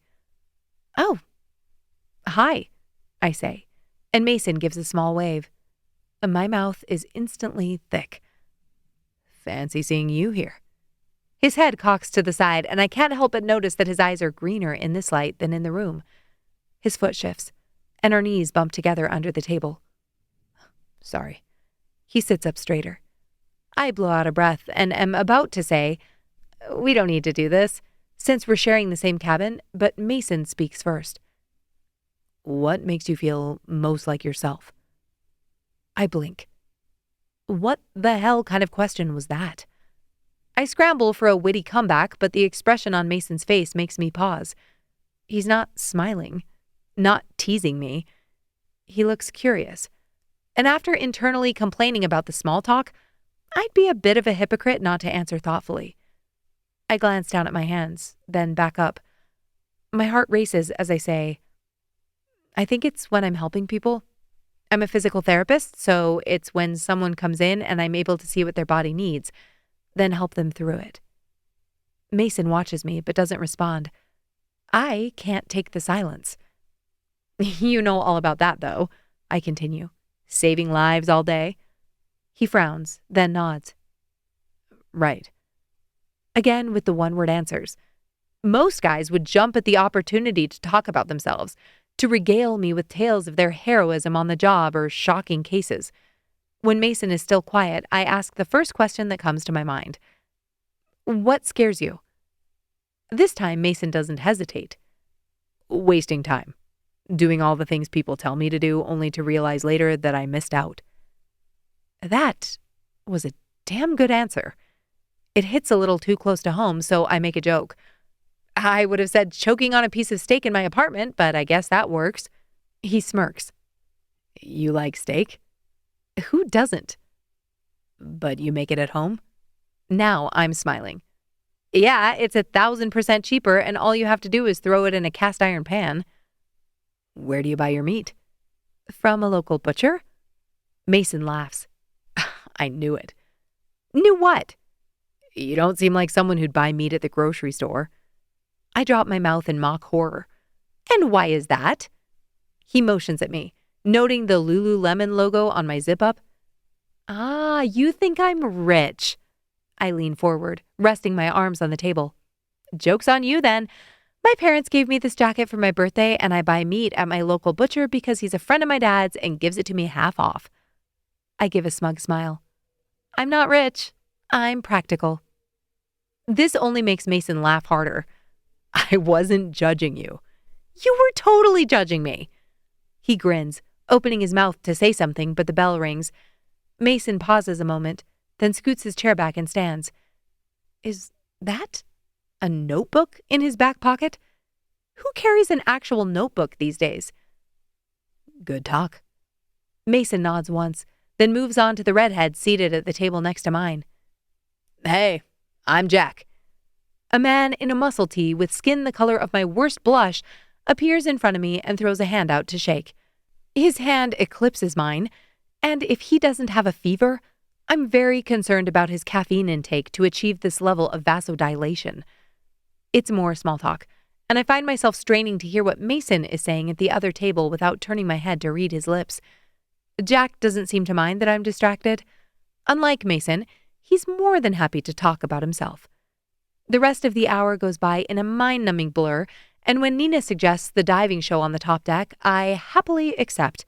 "Oh, hi," I say, and Mason gives a small wave. My mouth is instantly thick. "Fancy seeing you here." His head cocks to the side, and I can't help but notice that his eyes are greener in this light than in the room. His foot shifts, and our knees bump together under the table. "Sorry." He sits up straighter. I blow out a breath and am about to say, "We don't need to do this," since we're sharing the same cabin, but Mason speaks first. "What makes you feel most like yourself?" I blink. What the hell kind of question was that? I scramble for a witty comeback, but the expression on Mason's face makes me pause. He's not smiling, not teasing me. He looks curious. And after internally complaining about the small talk, I'd be a bit of a hypocrite not to answer thoughtfully. I glance down at my hands, then back up. My heart races as I say, "I think it's when I'm helping people. I'm a physical therapist, so it's when someone comes in and I'm able to see what their body needs, then help them through it." Mason watches me but doesn't respond. I can't take the silence. "You know all about that, though," I continue. "Saving lives all day." He frowns, then nods. "Right." Again with the one-word answers. Most guys would jump at the opportunity to talk about themselves, to regale me with tales of their heroism on the job or shocking cases. When Mason is still quiet, I ask the first question that comes to my mind. "What scares you?" This time, Mason doesn't hesitate. "Wasting time. Doing all the things people tell me to do, only to realize later that I missed out." That was a damn good answer. It hits a little too close to home, so I make a joke. I would have said choking on a piece of steak in my apartment, but I guess that works. He smirks. "You like steak?" Who doesn't? "But you make it at home?" Now I'm smiling. "Yeah, it's 1,000% cheaper, and all you have to do is throw it in a cast iron pan." "Where do you buy your meat?" "From a local butcher." Mason laughs. I knew it. "Knew what?" "You don't seem like someone who'd buy meat at the grocery store." I drop my mouth in mock horror. "And why is that?" He motions at me, noting the Lululemon logo on my zip-up. "Ah, you think I'm rich." I lean forward, resting my arms on the table. "Joke's on you, then. My parents gave me this jacket for my birthday, and I buy meat at my local butcher because he's a friend of my dad's and gives it to me half off." I give a smug smile. "I'm not rich. I'm practical." This only makes Mason laugh harder. "I wasn't judging you." "You were totally judging me." He grins, opening his mouth to say something, but the bell rings. Mason pauses a moment, then scoots his chair back and stands. Is that a notebook in his back pocket? Who carries an actual notebook these days? "Good talk." Mason nods once, then moves on to the redhead seated at the table next to mine. "Hey, I'm Jack." A man in a muscle tee with skin the color of my worst blush appears in front of me and throws a hand out to shake. His hand eclipses mine, and if he doesn't have a fever, I'm very concerned about his caffeine intake to achieve this level of vasodilation. It's more small talk, and I find myself straining to hear what Mason is saying at the other table without turning my head to read his lips. Jack doesn't seem to mind that I'm distracted. Unlike Mason, he's more than happy to talk about himself. The rest of the hour goes by in a mind-numbing blur, and when Nina suggests the diving show on the top deck, I happily accept.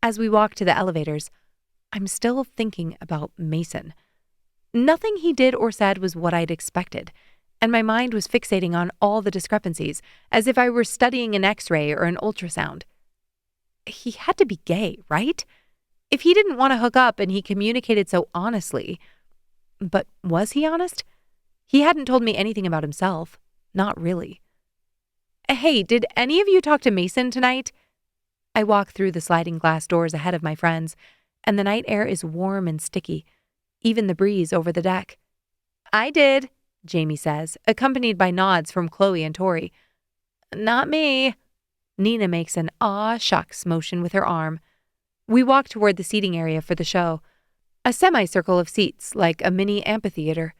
As we walk to the elevators, I'm still thinking about Mason. Nothing he did or said was what I'd expected, and my mind was fixating on all the discrepancies, as if I were studying an X-ray or an ultrasound. He had to be gay, right? If he didn't want to hook up and he communicated so honestly. But was he honest? He hadn't told me anything about himself. Not really. Hey, did any of you talk to Mason tonight? I walk through the sliding glass doors ahead of my friends, and the night air is warm and sticky, even the breeze over the deck. I did, Jamie says, accompanied by nods from Chloe and Tori. Not me. Nina makes an aw shucks motion with her arm. We walk toward the seating area for the show, a semicircle of seats like a mini amphitheater.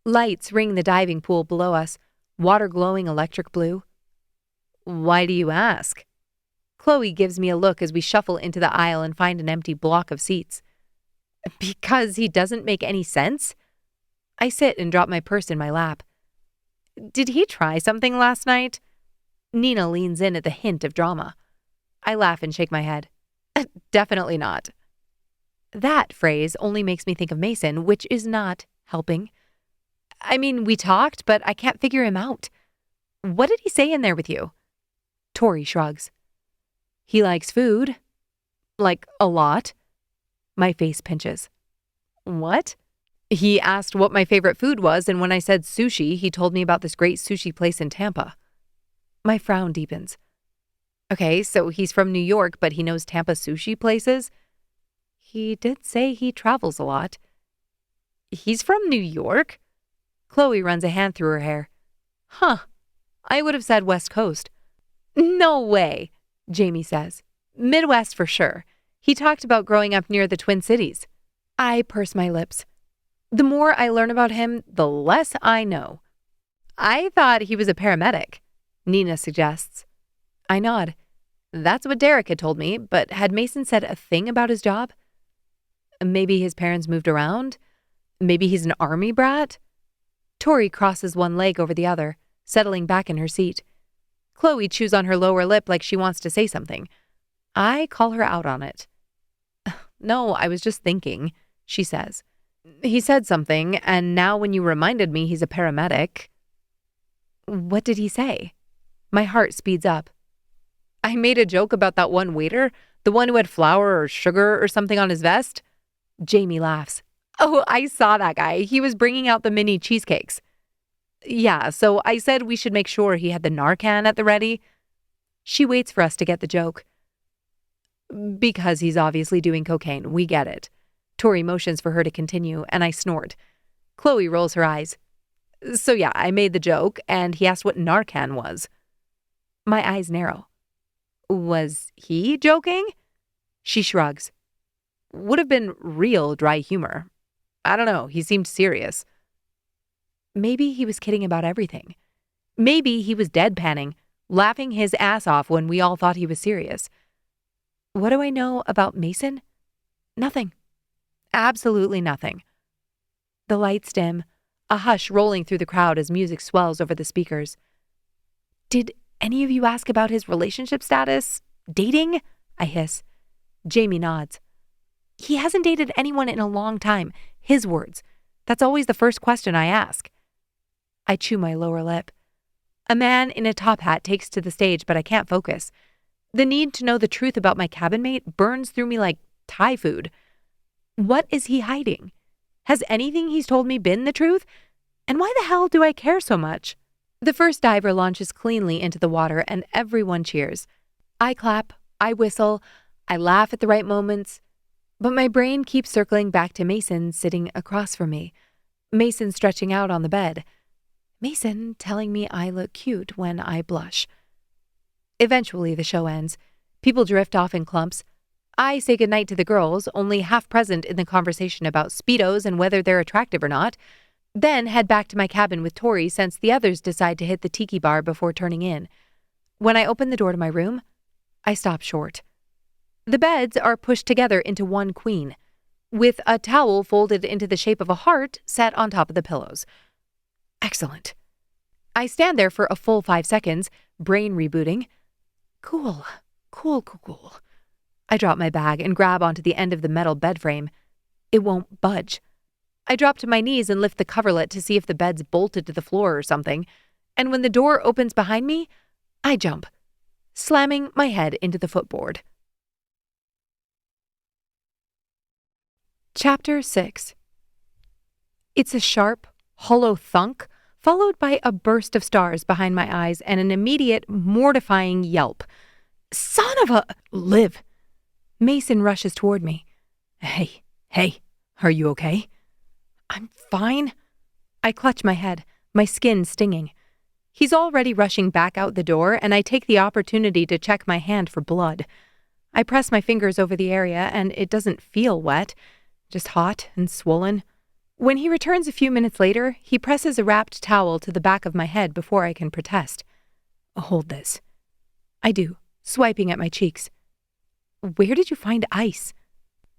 Lights ring the diving pool below us, water glowing electric blue. Why do you ask? Chloe gives me a look as we shuffle into the aisle and find an empty block of seats. Because he doesn't make any sense? I sit and drop my purse in my lap. Did he try something last night? Nina leans in at the hint of drama. I laugh and shake my head. Definitely not. That phrase only makes me think of Mason, which is not helping. I mean, we talked, but I can't figure him out. What did he say in there with you? Tori shrugs. He likes food. Like, a lot. My face pinches. What? He asked what my favorite food was, and when I said sushi, he told me about this great sushi place in Tampa. My frown deepens. Okay, so he's from New York, but he knows Tampa sushi places? He did say he travels a lot. He's from New York? Chloe runs a hand through her hair. Huh. I would have said West Coast. No way, Jamie says. Midwest for sure. He talked about growing up near the Twin Cities. I purse my lips. The more I learn about him, the less I know. I thought he was a paramedic, Nina suggests. I nod. That's what Derek had told me, but had Mason said a thing about his job? Maybe his parents moved around? Maybe he's an army brat? Tori crosses one leg over the other, settling back in her seat. Chloe chews on her lower lip like she wants to say something. I call her out on it. No, I was just thinking, she says. He said something, and now when you reminded me he's a paramedic. What did he say? My heart speeds up. I made a joke about that one waiter, the one who had flour or sugar or something on his vest. Jamie laughs. Oh, I saw that guy. He was bringing out the mini cheesecakes. Yeah, so I said we should make sure he had the Narcan at the ready. She waits for us to get the joke. Because he's obviously doing cocaine, we get it. Tori motions for her to continue, and I snort. Chloe rolls her eyes. So yeah, I made the joke, and he asked what Narcan was. My eyes narrow. Was he joking? She shrugs. Would have been real dry humor. I don't know, he seemed serious. Maybe he was kidding about everything. Maybe he was deadpanning, laughing his ass off when we all thought he was serious. What do I know about Mason? Nothing. Absolutely nothing. The lights dim, a hush rolling through the crowd as music swells over the speakers. Did any of you ask about his relationship status? Dating? I hiss. Jamie nods. He hasn't dated anyone in a long time. His words. That's always the first question I ask. I chew my lower lip. A man in a top hat takes to the stage, but I can't focus. The need to know the truth about my cabin mate burns through me like Thai food. What is he hiding? Has anything he's told me been the truth? And why the hell do I care so much? The first diver launches cleanly into the water and everyone cheers. I clap, I whistle, I laugh at the right moments. But my brain keeps circling back to Mason sitting across from me. Mason stretching out on the bed. Mason telling me I look cute when I blush. Eventually the show ends. People drift off in clumps. I say goodnight to the girls, only half present in the conversation about Speedos and whether they're attractive or not, then head back to my cabin with Tori since the others decide to hit the tiki bar before turning in. When I open the door to my room, I stop short. The beds are pushed together into one queen, with a towel folded into the shape of a heart set on top of the pillows. Excellent. I stand there for a full 5 seconds, brain rebooting. Cool. I drop my bag and grab onto the end of the metal bed frame. It won't budge. I drop to my knees and lift the coverlet to see if the bed's bolted to the floor or something, and when the door opens behind me, I jump, slamming my head into the footboard. Chapter 6. It's a sharp, hollow thunk, followed by a burst of stars behind my eyes and an immediate, mortifying yelp. Son of a... Liv! Mason rushes toward me. Hey, are you okay? I'm fine. I clutch my head, my skin stinging. He's already rushing back out the door, and I take the opportunity to check my hand for blood. I press my fingers over the area, and it doesn't feel wet, just hot and swollen. When he returns a few minutes later, he presses a wrapped towel to the back of my head before I can protest. Hold this. I do, swiping at my cheeks. Where did you find ice?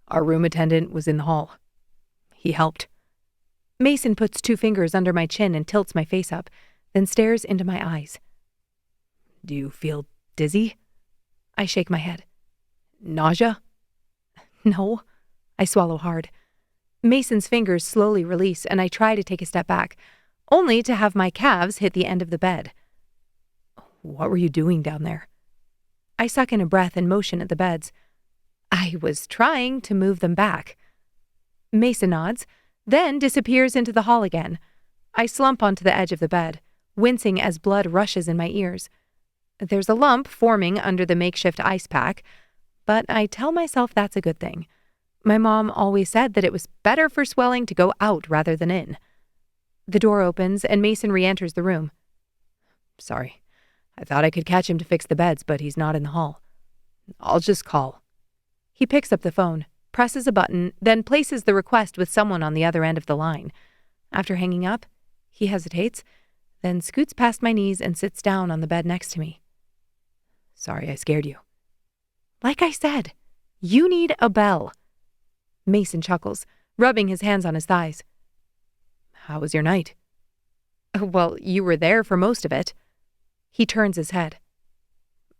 Our room attendant was in the hall. He helped. Mason puts 2 fingers under my chin and tilts my face up, then stares into my eyes. Do you feel dizzy? I shake my head. Nausea? No. I swallow hard. Mason's fingers slowly release, and I try to take a step back, only to have my calves hit the end of the bed. What were you doing down there? I suck in a breath and motion at the beds. I was trying to move them back. Mason nods, then disappears into the hall again. I slump onto the edge of the bed, wincing as blood rushes in my ears. There's a lump forming under the makeshift ice pack, but I tell myself that's a good thing. My mom always said that it was better for swelling to go out rather than in. The door opens and Mason re-enters the room. Sorry, I thought I could catch him to fix the beds, but he's not in the hall. I'll just call. He picks up the phone, presses a button, then places the request with someone on the other end of the line. After hanging up, he hesitates, then scoots past my knees and sits down on the bed next to me. Sorry I scared you. Like I said, you need a bell. Mason chuckles, rubbing his hands on his thighs. How was your night? Well, you were there for most of it. He turns his head.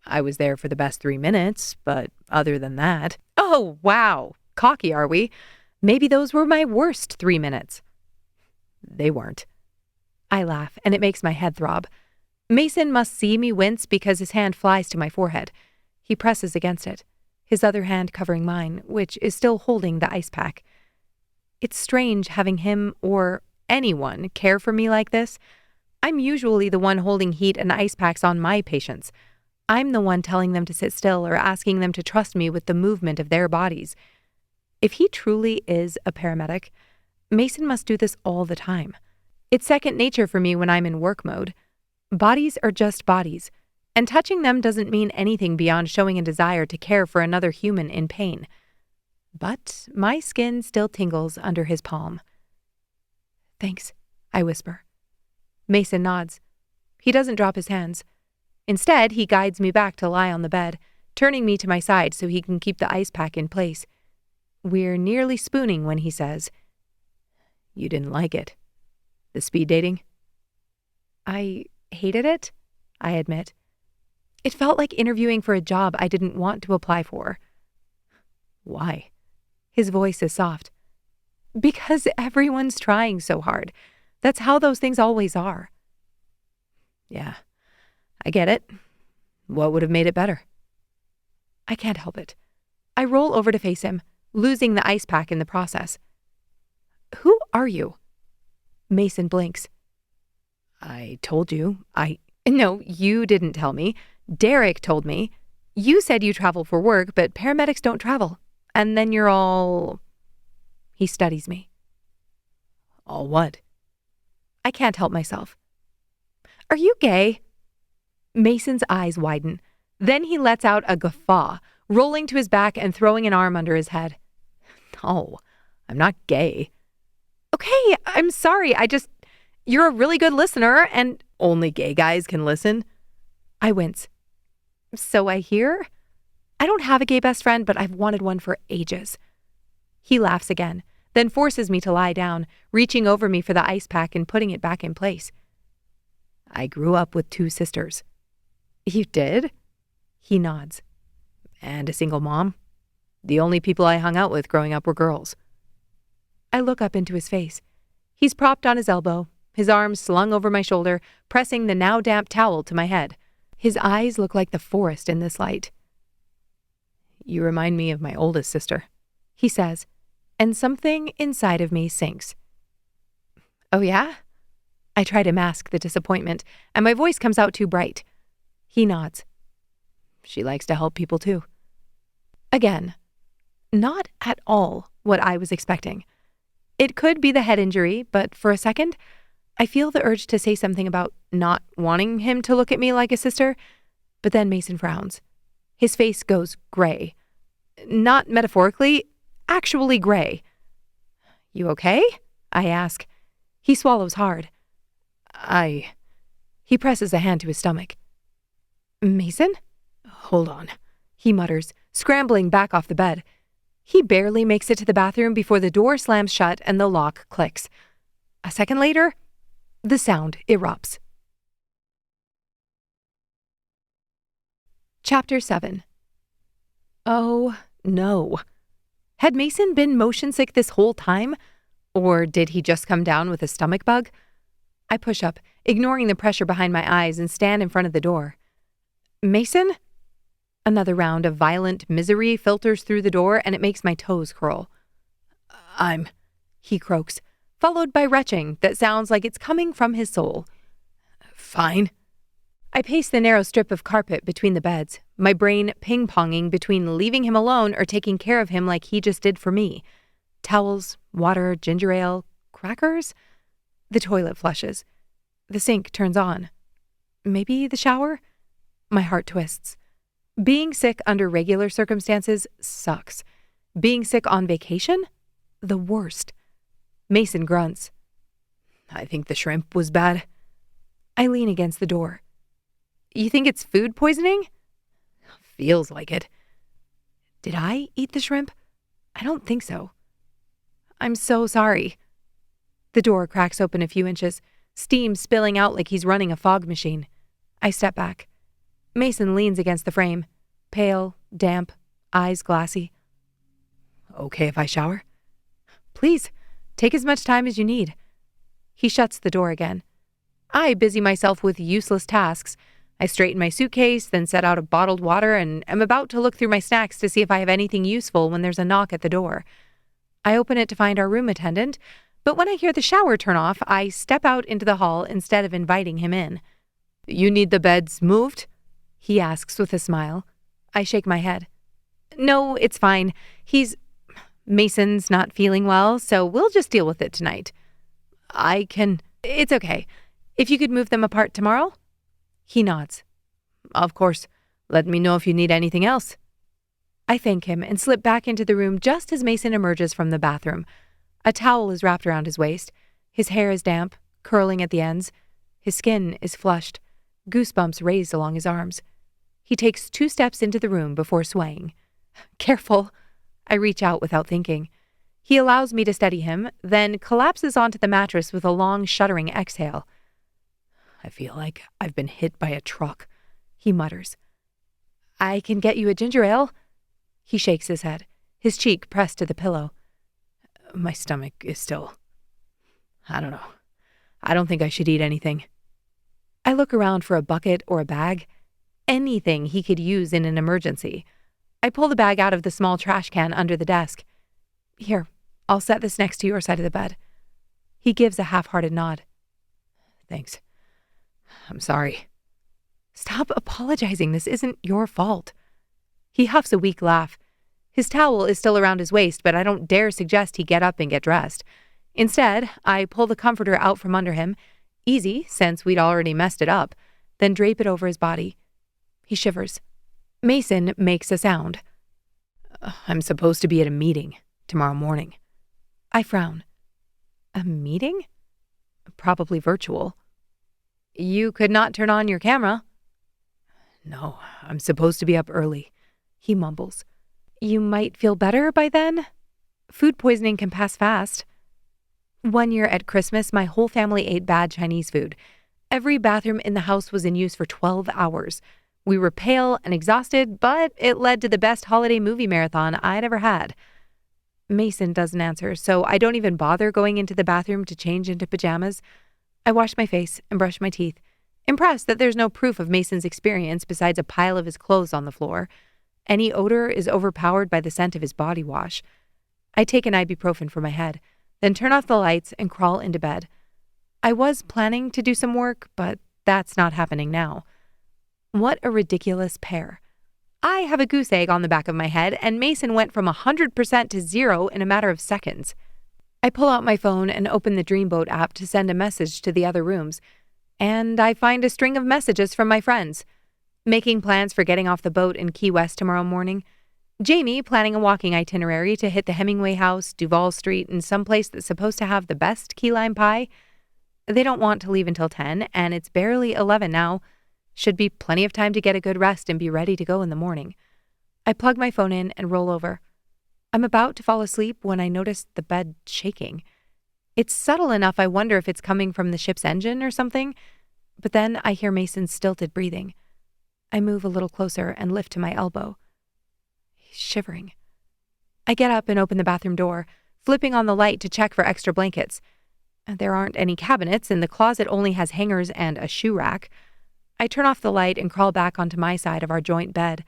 I was there for the best 3 minutes, but other than that... Oh, wow. Cocky, are we? Maybe those were my worst 3 minutes. They weren't. I laugh, and it makes my head throb. Mason must see me wince because his hand flies to my forehead. He presses against it, his other hand covering mine, which is still holding the ice pack. It's strange having him or anyone care for me like this. I'm usually the one holding heat and ice packs on my patients. I'm the one telling them to sit still or asking them to trust me with the movement of their bodies. If he truly is a paramedic, Mason must do this all the time. It's second nature for me when I'm in work mode. Bodies are just bodies, and touching them doesn't mean anything beyond showing a desire to care for another human in pain. But my skin still tingles under his palm. Thanks, I whisper. Mason nods. He doesn't drop his hands. Instead, he guides me back to lie on the bed, turning me to my side so he can keep the ice pack in place. We're nearly spooning when he says, You didn't like it. The speed dating? I hated it, I admit. It felt like interviewing for a job I didn't want to apply for. Why? His voice is soft. Because everyone's trying so hard. That's how those things always are. Yeah, I get it. What would have made it better? I can't help it. I roll over to face him, losing the ice pack in the process. Who are you? Mason blinks. I told you. No, you didn't tell me. Derek told me. You said you travel for work, but paramedics don't travel. And then you're all... He studies me. All what? I can't help myself. Are you gay? Mason's eyes widen. Then he lets out a guffaw, rolling to his back and throwing an arm under his head. No, I'm not gay. Okay, I'm sorry. You're a really good listener, and only gay guys can listen. I wince. So I hear? I don't have a gay best friend, but I've wanted one for ages. He laughs again, then forces me to lie down, reaching over me for the ice pack and putting it back in place. I grew up with 2 sisters. You did? He nods. And a single mom. The only people I hung out with growing up were girls. I look up into his face. He's propped on his elbow, his arms slung over my shoulder, pressing the now damp towel to my head. His eyes look like the forest in this light. "You remind me of my oldest sister," he says, and something inside of me sinks. "Oh yeah?" I try to mask the disappointment, and my voice comes out too bright. He nods. "She likes to help people too." Again, not at all what I was expecting. It could be the head injury, but for a second, I feel the urge to say something about not wanting him to look at me like a sister, but then Mason frowns. His face goes gray. Not metaphorically, actually gray. "You okay?" I ask. He swallows hard. He presses a hand to his stomach. "Mason?" "Hold on," he mutters, scrambling back off the bed. He barely makes it to the bathroom before the door slams shut and the lock clicks. A second later, the sound erupts. Chapter 7. Oh, no. Had Mason been motion sick this whole time? Or did he just come down with a stomach bug? I push up, ignoring the pressure behind my eyes, and stand in front of the door. "Mason?" Another round of violent misery filters through the door, and it makes my toes curl. He croaks, followed by retching that sounds like it's coming from his soul. "Fine." I pace the narrow strip of carpet between the beds, my brain ping-ponging between leaving him alone or taking care of him like he just did for me. Towels, water, ginger ale, crackers? The toilet flushes. The sink turns on. Maybe the shower? My heart twists. Being sick under regular circumstances sucks. Being sick on vacation? The worst. Mason grunts. "I think the shrimp was bad." I lean against the door. "You think it's food poisoning?" "Feels like it." Did I eat the shrimp? I don't think so. "I'm so sorry." The door cracks open a few inches, steam spilling out like he's running a fog machine. I step back. Mason leans against the frame, pale, damp, eyes glassy. "Okay if I shower?" "Please, take as much time as you need." He shuts the door again. I busy myself with useless tasks. I straighten my suitcase, then set out a bottled water, and am about to look through my snacks to see if I have anything useful when there's a knock at the door. I open it to find our room attendant, but when I hear the shower turn off, I step out into the hall instead of inviting him in. "You need the beds moved?" he asks with a smile. I shake my head. "No, it's fine. Mason's not feeling well, so we'll just deal with it tonight." It's okay. If you could move them apart tomorrow?" He nods. "Of course. Let me know if you need anything else." I thank him and slip back into the room just as Mason emerges from the bathroom. A towel is wrapped around his waist. His hair is damp, curling at the ends. His skin is flushed, goosebumps raised along his arms. He takes 2 steps into the room before swaying. "Careful." I reach out without thinking. He allows me to steady him, then collapses onto the mattress with a long, shuddering exhale. "I feel like I've been hit by a truck," he mutters. "I can get you a ginger ale." He shakes his head, his cheek pressed to the pillow. "My stomach is still... I don't know. I don't think I should eat anything." I look around for a bucket or a bag. Anything he could use in an emergency. I pull the bag out of the small trash can under the desk. "Here, I'll set this next to your side of the bed." He gives a half-hearted nod. "Thanks. I'm sorry." "Stop apologizing. This isn't your fault." He huffs a weak laugh. His towel is still around his waist, but I don't dare suggest he get up and get dressed. Instead, I pull the comforter out from under him, easy since we'd already messed it up, then drape it over his body. He shivers. Mason makes a sound. "I'm supposed to be at a meeting tomorrow morning." I frown. "A meeting?" "Probably virtual." "You could not turn on your camera." "No, I'm supposed to be up early," he mumbles. "You might feel better by then. Food poisoning can pass fast." One year at Christmas, my whole family ate bad Chinese food. Every bathroom in the house was in use for 12 hours. We were pale and exhausted, but it led to the best holiday movie marathon I'd ever had. Mason doesn't answer, so I don't even bother going into the bathroom to change into pajamas. I wash my face and brush my teeth, impressed that there's no proof of Mason's experience besides a pile of his clothes on the floor. Any odor is overpowered by the scent of his body wash. I take an ibuprofen for my head, then turn off the lights and crawl into bed. I was planning to do some work, but that's not happening now. What a ridiculous pair. I have a goose egg on the back of my head, and Mason went from 100% to 0 in a matter of seconds. I pull out my phone and open the Dreamboat app to send a message to the other rooms, and I find a string of messages from my friends. Making plans for getting off the boat in Key West tomorrow morning. Jamie planning a walking itinerary to hit the Hemingway House, Duval Street, and someplace that's supposed to have the best key lime pie. They don't want to leave until 10, and it's barely 11 now. Should be plenty of time to get a good rest and be ready to go in the morning. I plug my phone in and roll over. I'm about to fall asleep when I notice the bed shaking. It's subtle enough I wonder if it's coming from the ship's engine or something, but then I hear Mason's stilted breathing. I move a little closer and lift to my elbow. He's shivering. I get up and open the bathroom door, flipping on the light to check for extra blankets. There aren't any cabinets, and the closet only has hangers and a shoe rack. I turn off the light and crawl back onto my side of our joint bed.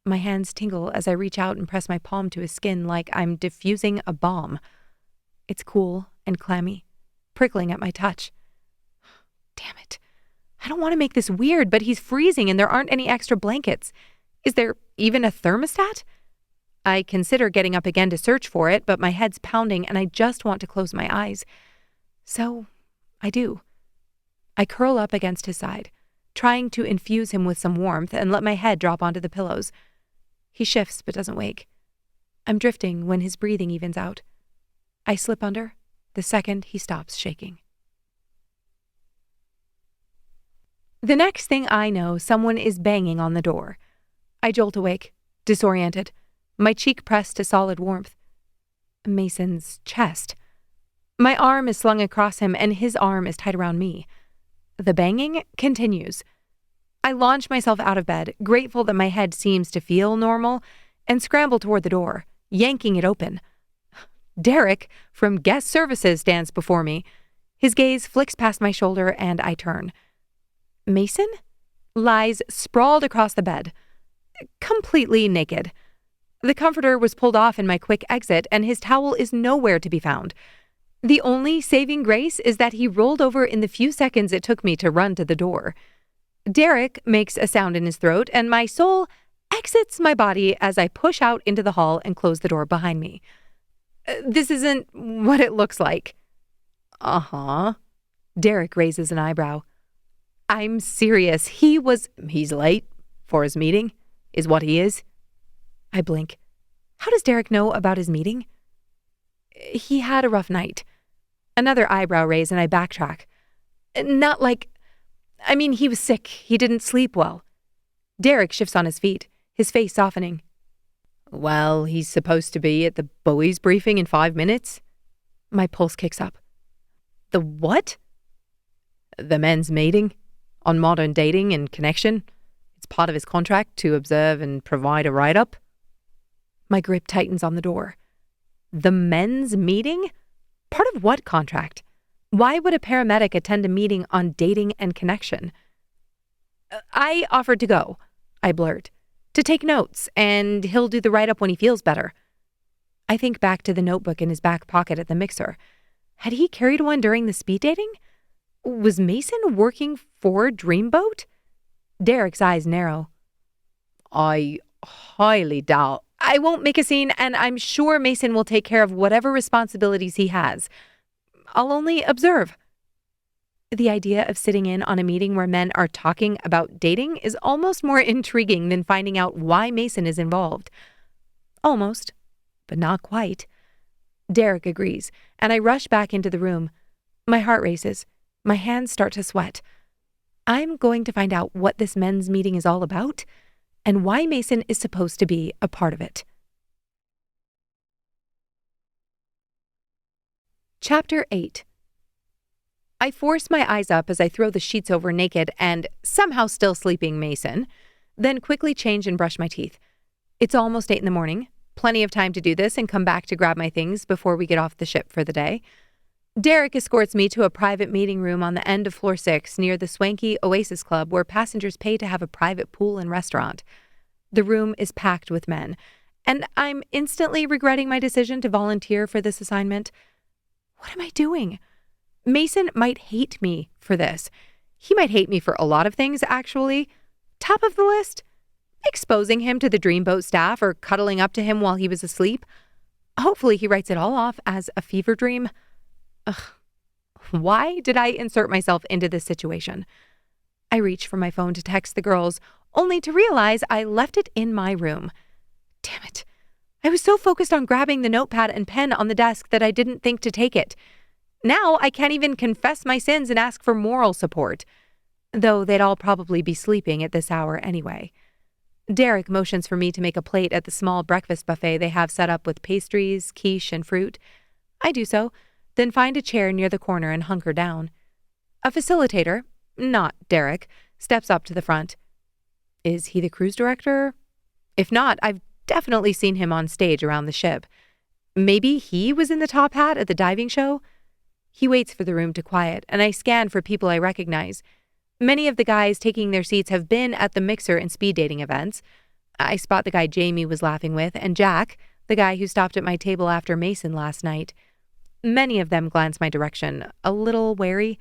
My hands tingle as I reach out and press my palm to his skin like I'm diffusing a bomb. It's cool and clammy, prickling at my touch. Damn it. I don't want to make this weird, but he's freezing and there aren't any extra blankets. Is there even a thermostat? I consider getting up again to search for it, but my head's pounding and I just want to close my eyes. So I do. I curl up against his side, trying to infuse him with some warmth and let my head drop onto the pillows. He shifts but doesn't wake. I'm drifting when his breathing evens out. I slip under the second he stops shaking. The next thing I know, someone is banging on the door. I jolt awake, disoriented, my cheek pressed to solid warmth. Mason's chest. My arm is slung across him and his arm is tied around me. The banging continues. I launch myself out of bed, grateful that my head seems to feel normal, and scramble toward the door, yanking it open. Derek from Guest Services stands before me. His gaze flicks past my shoulder and I turn. Mason lies sprawled across the bed, completely naked. The comforter was pulled off in my quick exit and his towel is nowhere to be found. The only saving grace is that he rolled over in the few seconds it took me to run to the door. Derek makes a sound in his throat and my soul exits my body as I push out into the hall and close the door behind me. This isn't what it looks like. Uh-huh. Derek raises an eyebrow. I'm serious. He's late for his meeting, is what he is. I blink. How does Derek know about his meeting? He had a rough night. Another eyebrow raise and I backtrack. He was sick. He didn't sleep well. Derek shifts on his feet, his face softening. Well, he's supposed to be at the Buoys briefing in 5 minutes. My pulse kicks up. The what? The men's meeting on modern dating and connection. It's part of his contract to observe and provide a write-up. My grip tightens on the door. The men's meeting? Part of what contract? Why would a paramedic attend a meeting on dating and connection? I offered to go, I blurt, to take notes, and he'll do the write-up when he feels better. I think back to the notebook in his back pocket at the mixer. Had he carried one during the speed dating? Was Mason working for Dreamboat? Derek's eyes narrow. I highly doubt. I won't make a scene, and I'm sure Mason will take care of whatever responsibilities he has. I'll only observe. The idea of sitting in on a meeting where men are talking about dating is almost more intriguing than finding out why Mason is involved. Almost, but not quite. Derek agrees, and I rush back into the room. My heart races. My hands start to sweat. I'm going to find out what this men's meeting is all about and why Mason is supposed to be a part of it. Chapter 8. I force my eyes up as I throw the sheets over naked and somehow still sleeping Mason, then quickly change and brush my teeth. It's almost 8 in the morning. plenty of time to do this and come back to grab my things before we get off the ship for the day. Derek escorts me to a private meeting room on the end of floor 6 near the swanky Oasis Club where passengers pay to have a private pool and restaurant. The room is packed with men, and I'm instantly regretting my decision to volunteer for this assignment. What am I doing? Mason might hate me for this. He might hate me for a lot of things, actually. Top of the list? Exposing him to the Dreamboat staff or cuddling up to him while he was asleep. Hopefully he writes it all off as a fever dream. Ugh. Why did I insert myself into this situation? I reach for my phone to text the girls, only to realize I left it in my room. Damn it. I was so focused on grabbing the notepad and pen on the desk that I didn't think to take it. Now I can't even confess my sins and ask for moral support, though they'd all probably be sleeping at this hour anyway. Derek motions for me to make a plate at the small breakfast buffet they have set up with pastries, quiche, and fruit. I do so, then find a chair near the corner and hunker down. A facilitator, not Derek, steps up to the front. Is he the cruise director? If not, I've definitely seen him on stage around the ship. Maybe he was in the top hat at the diving show? He waits for the room to quiet, and I scan for people I recognize. Many of the guys taking their seats have been at the mixer and speed dating events. I spot the guy Jamie was laughing with, and Jack, the guy who stopped at my table after Mason last night. Many of them glance my direction, a little wary.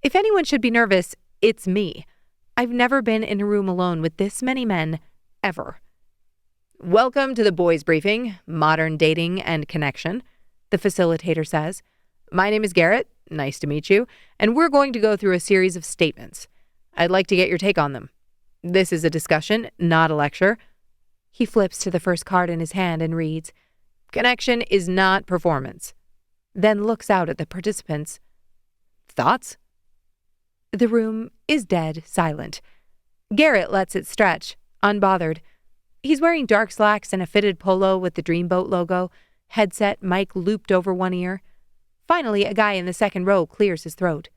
If anyone should be nervous, it's me. I've never been in a room alone with this many men, ever. Welcome to the boys' briefing, modern dating and connection, the facilitator says. My name is Garrett, nice to meet you, and we're going to go through a series of statements. I'd like to get your take on them. This is a discussion, not a lecture. He flips to the first card in his hand and reads, Connection is not performance. Then looks out at the participants. Thoughts? The room is dead silent. Garrett lets it stretch, unbothered. He's wearing dark slacks and a fitted polo with the Dreamboat logo, headset, mic looped over one ear. Finally, a guy in the second row clears his throat.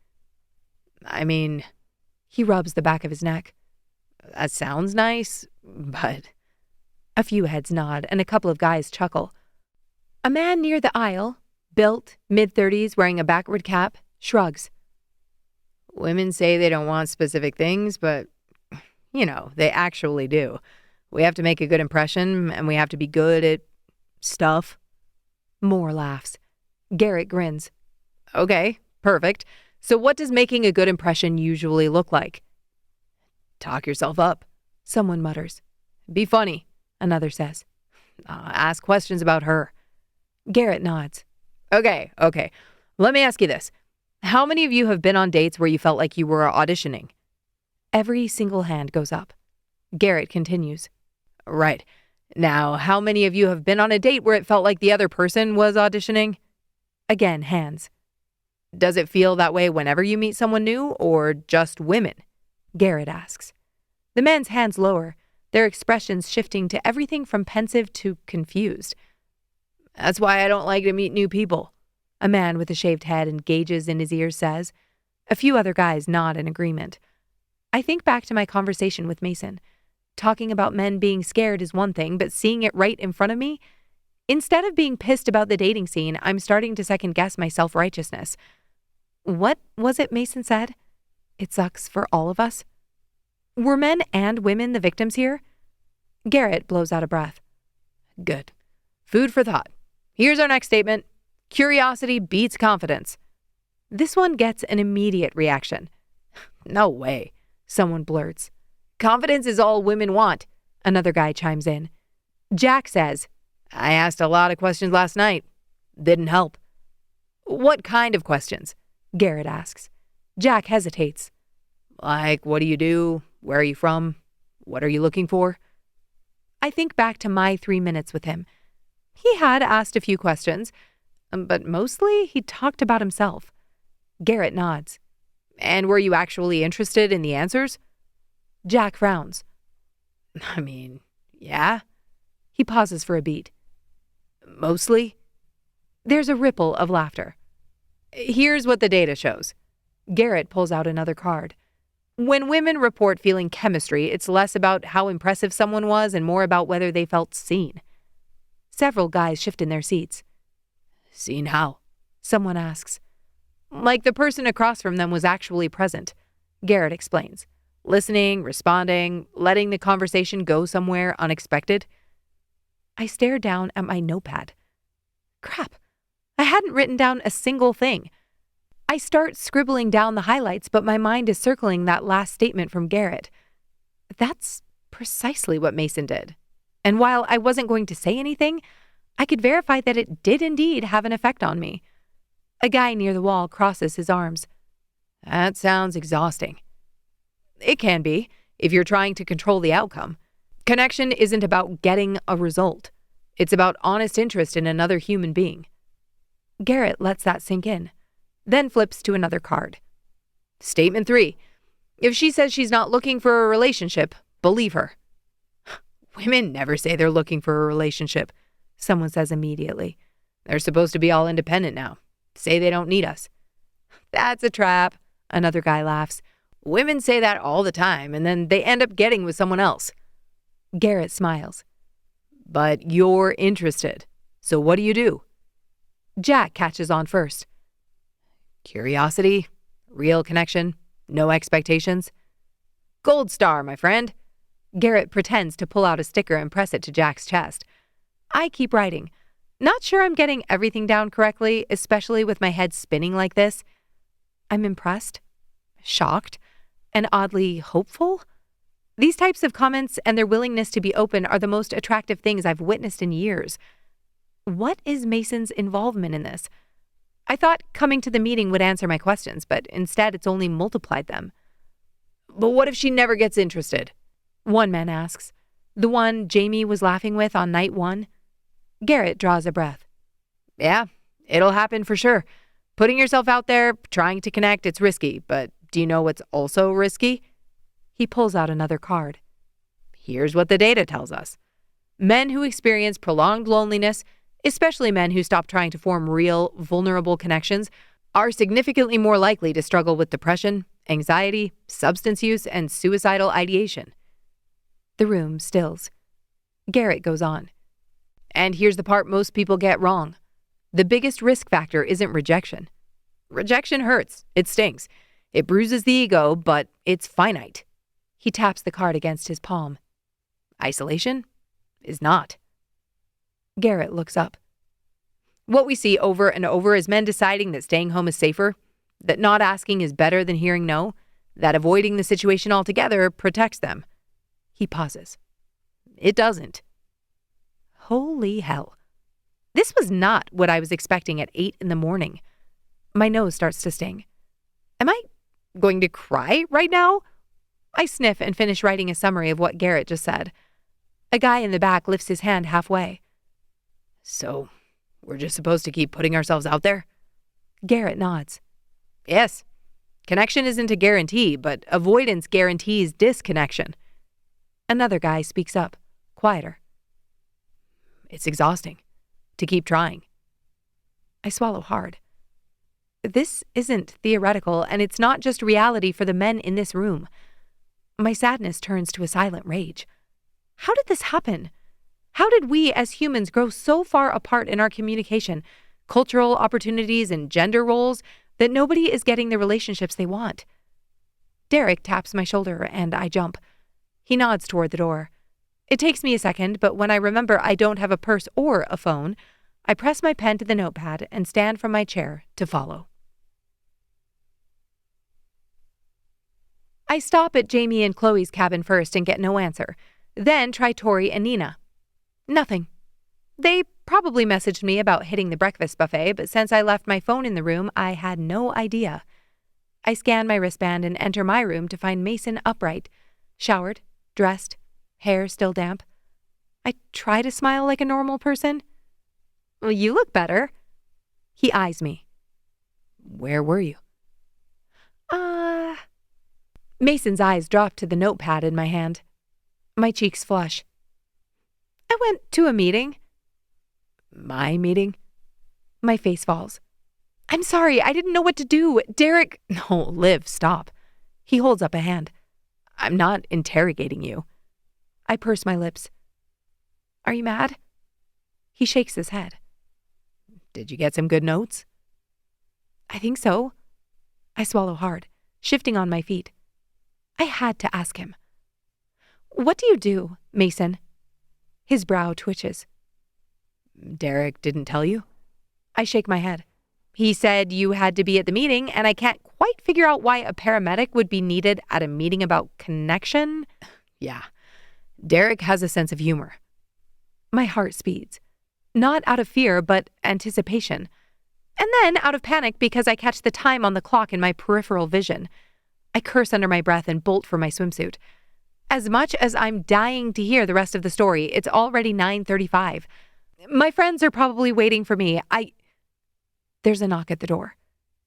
He rubs the back of his neck. That sounds nice, but... A few heads nod, and a couple of guys chuckle. A man near the aisle, built, mid-30s, wearing a backward cap, shrugs. Women say they don't want specific things, but, they actually do. We have to make a good impression, and we have to be good at stuff. More laughs. Garrett grins. Okay, perfect. So what does making a good impression usually look like? Talk yourself up, someone mutters. Be funny, another says. Ask questions about her. Garrett nods. Okay. Let me ask you this. How many of you have been on dates where you felt like you were auditioning? Every single hand goes up. Garrett continues. Right. Now, how many of you have been on a date where it felt like the other person was auditioning? Again, hands. Does it feel that way whenever you meet someone new, or just women? Garrett asks. The men's hands lower, their expressions shifting to everything from pensive to confused. That's why I don't like to meet new people, a man with a shaved head and gauges in his ears says. A few other guys nod in agreement. I think back to my conversation with Mason. Talking about men being scared is one thing, but seeing it right in front of me? Instead of being pissed about the dating scene, I'm starting to second-guess my self-righteousness. What was it Mason said? It sucks for all of us. Were men and women the victims here? Garrett blows out a breath. Good. Food for thought. Here's our next statement. Curiosity beats confidence. This one gets an immediate reaction. No way, someone blurts. Confidence is all women want, another guy chimes in. Jack says, I asked a lot of questions last night. Didn't help. What kind of questions? Garrett asks. Jack hesitates. Like, what do you do? Where are you from? What are you looking for? I think back to my 3 minutes with him. He had asked a few questions, but mostly he talked about himself. Garrett nods. And were you actually interested in the answers? Jack frowns. Yeah. He pauses for a beat. Mostly? There's a ripple of laughter. Here's what the data shows. Garrett pulls out another card. When women report feeling chemistry, it's less about how impressive someone was and more about whether they felt seen. Several guys shift in their seats. "Seen how?" someone asks. Like the person across from them was actually present, Garrett explains. Listening, responding, letting the conversation go somewhere unexpected. I stare down at my notepad. Crap, I hadn't written down a single thing. I start scribbling down the highlights, but my mind is circling that last statement from Garrett. That's precisely what Mason did. And while I wasn't going to say anything, I could verify that it did indeed have an effect on me. A guy near the wall crosses his arms. That sounds exhausting. It can be, if you're trying to control the outcome. Connection isn't about getting a result. It's about honest interest in another human being. Garrett lets that sink in, then flips to another card. Statement 3. If she says she's not looking for a relationship, believe her. Women never say they're looking for a relationship, someone says immediately. They're supposed to be all independent now. Say they don't need us. That's a trap, another guy laughs. Women say that all the time, and then they end up getting with someone else. Garrett smiles. But you're interested. So what do? Jack catches on first. Curiosity, real connection, no expectations. Gold star, my friend. Garrett pretends to pull out a sticker and press it to Jack's chest. I keep writing. Not sure I'm getting everything down correctly, especially with my head spinning like this. I'm impressed, shocked, and oddly hopeful. These types of comments and their willingness to be open are the most attractive things I've witnessed in years. What is Mason's involvement in this? I thought coming to the meeting would answer my questions, but instead it's only multiplied them. But what if she never gets interested? One man asks. The one Jamie was laughing with on night 1? Garrett draws a breath. Yeah, it'll happen for sure. Putting yourself out there, trying to connect, it's risky, but do you know what's also risky? He pulls out another card. Here's what the data tells us. Men who experience prolonged loneliness, especially men who stop trying to form real, vulnerable connections, are significantly more likely to struggle with depression, anxiety, substance use, and suicidal ideation. The room stills. Garrett goes on. And here's the part most people get wrong. The biggest risk factor isn't rejection. Rejection hurts. It stings. It bruises the ego, but it's finite. He taps the card against his palm. Isolation is not. Garrett looks up. What we see over and over is men deciding that staying home is safer, that not asking is better than hearing no, that avoiding the situation altogether protects them. He pauses. It doesn't. Holy hell. This was not what I was expecting at 8 a.m. My nose starts to sting. Am I going to cry right now? I sniff and finish writing a summary of what Garrett just said. A guy in the back lifts his hand halfway. So, we're just supposed to keep putting ourselves out there? Garrett nods. Yes. Connection isn't a guarantee, but avoidance guarantees disconnection. Another guy speaks up, quieter. It's exhausting to keep trying. I swallow hard. This isn't theoretical, and it's not just reality for the men in this room. My sadness turns to a silent rage. How did this happen? How did we as humans grow so far apart in our communication, cultural opportunities, and gender roles that nobody is getting the relationships they want? Derek taps my shoulder, and I jump. He nods toward the door. It takes me a second, but when I remember I don't have a purse or a phone, I press my pen to the notepad and stand from my chair to follow. I stop at Jamie and Chloe's cabin first and get no answer, then try Tori and Nina. Nothing. They probably messaged me about hitting the breakfast buffet, but since I left my phone in the room, I had no idea. I scan my wristband and enter my room to find Mason upright, showered, dressed, hair still damp. I try to smile like a normal person. Well, you look better. He eyes me. Where were you? Mason's eyes drop to the notepad in my hand. My cheeks flush. I went to a meeting. My meeting? My face falls. I'm sorry, I didn't know what to do. Derek... No, Liv, stop. He holds up a hand. I'm not interrogating you. I purse my lips. Are you mad? He shakes his head. Did you get some good notes? I think so. I swallow hard, shifting on my feet. I had to ask him. What do you do, Mason? His brow twitches. Derek didn't tell you? I shake my head. He said you had to be at the meeting, and I can't quite figure out why a paramedic would be needed at a meeting about connection. Yeah, Derek has a sense of humor. My heart speeds. Not out of fear, but anticipation. And then out of panic because I catch the time on the clock in my peripheral vision. I curse under my breath and bolt for my swimsuit. As much as I'm dying to hear the rest of the story, it's already 9:35. My friends are probably waiting for me. There's a knock at the door.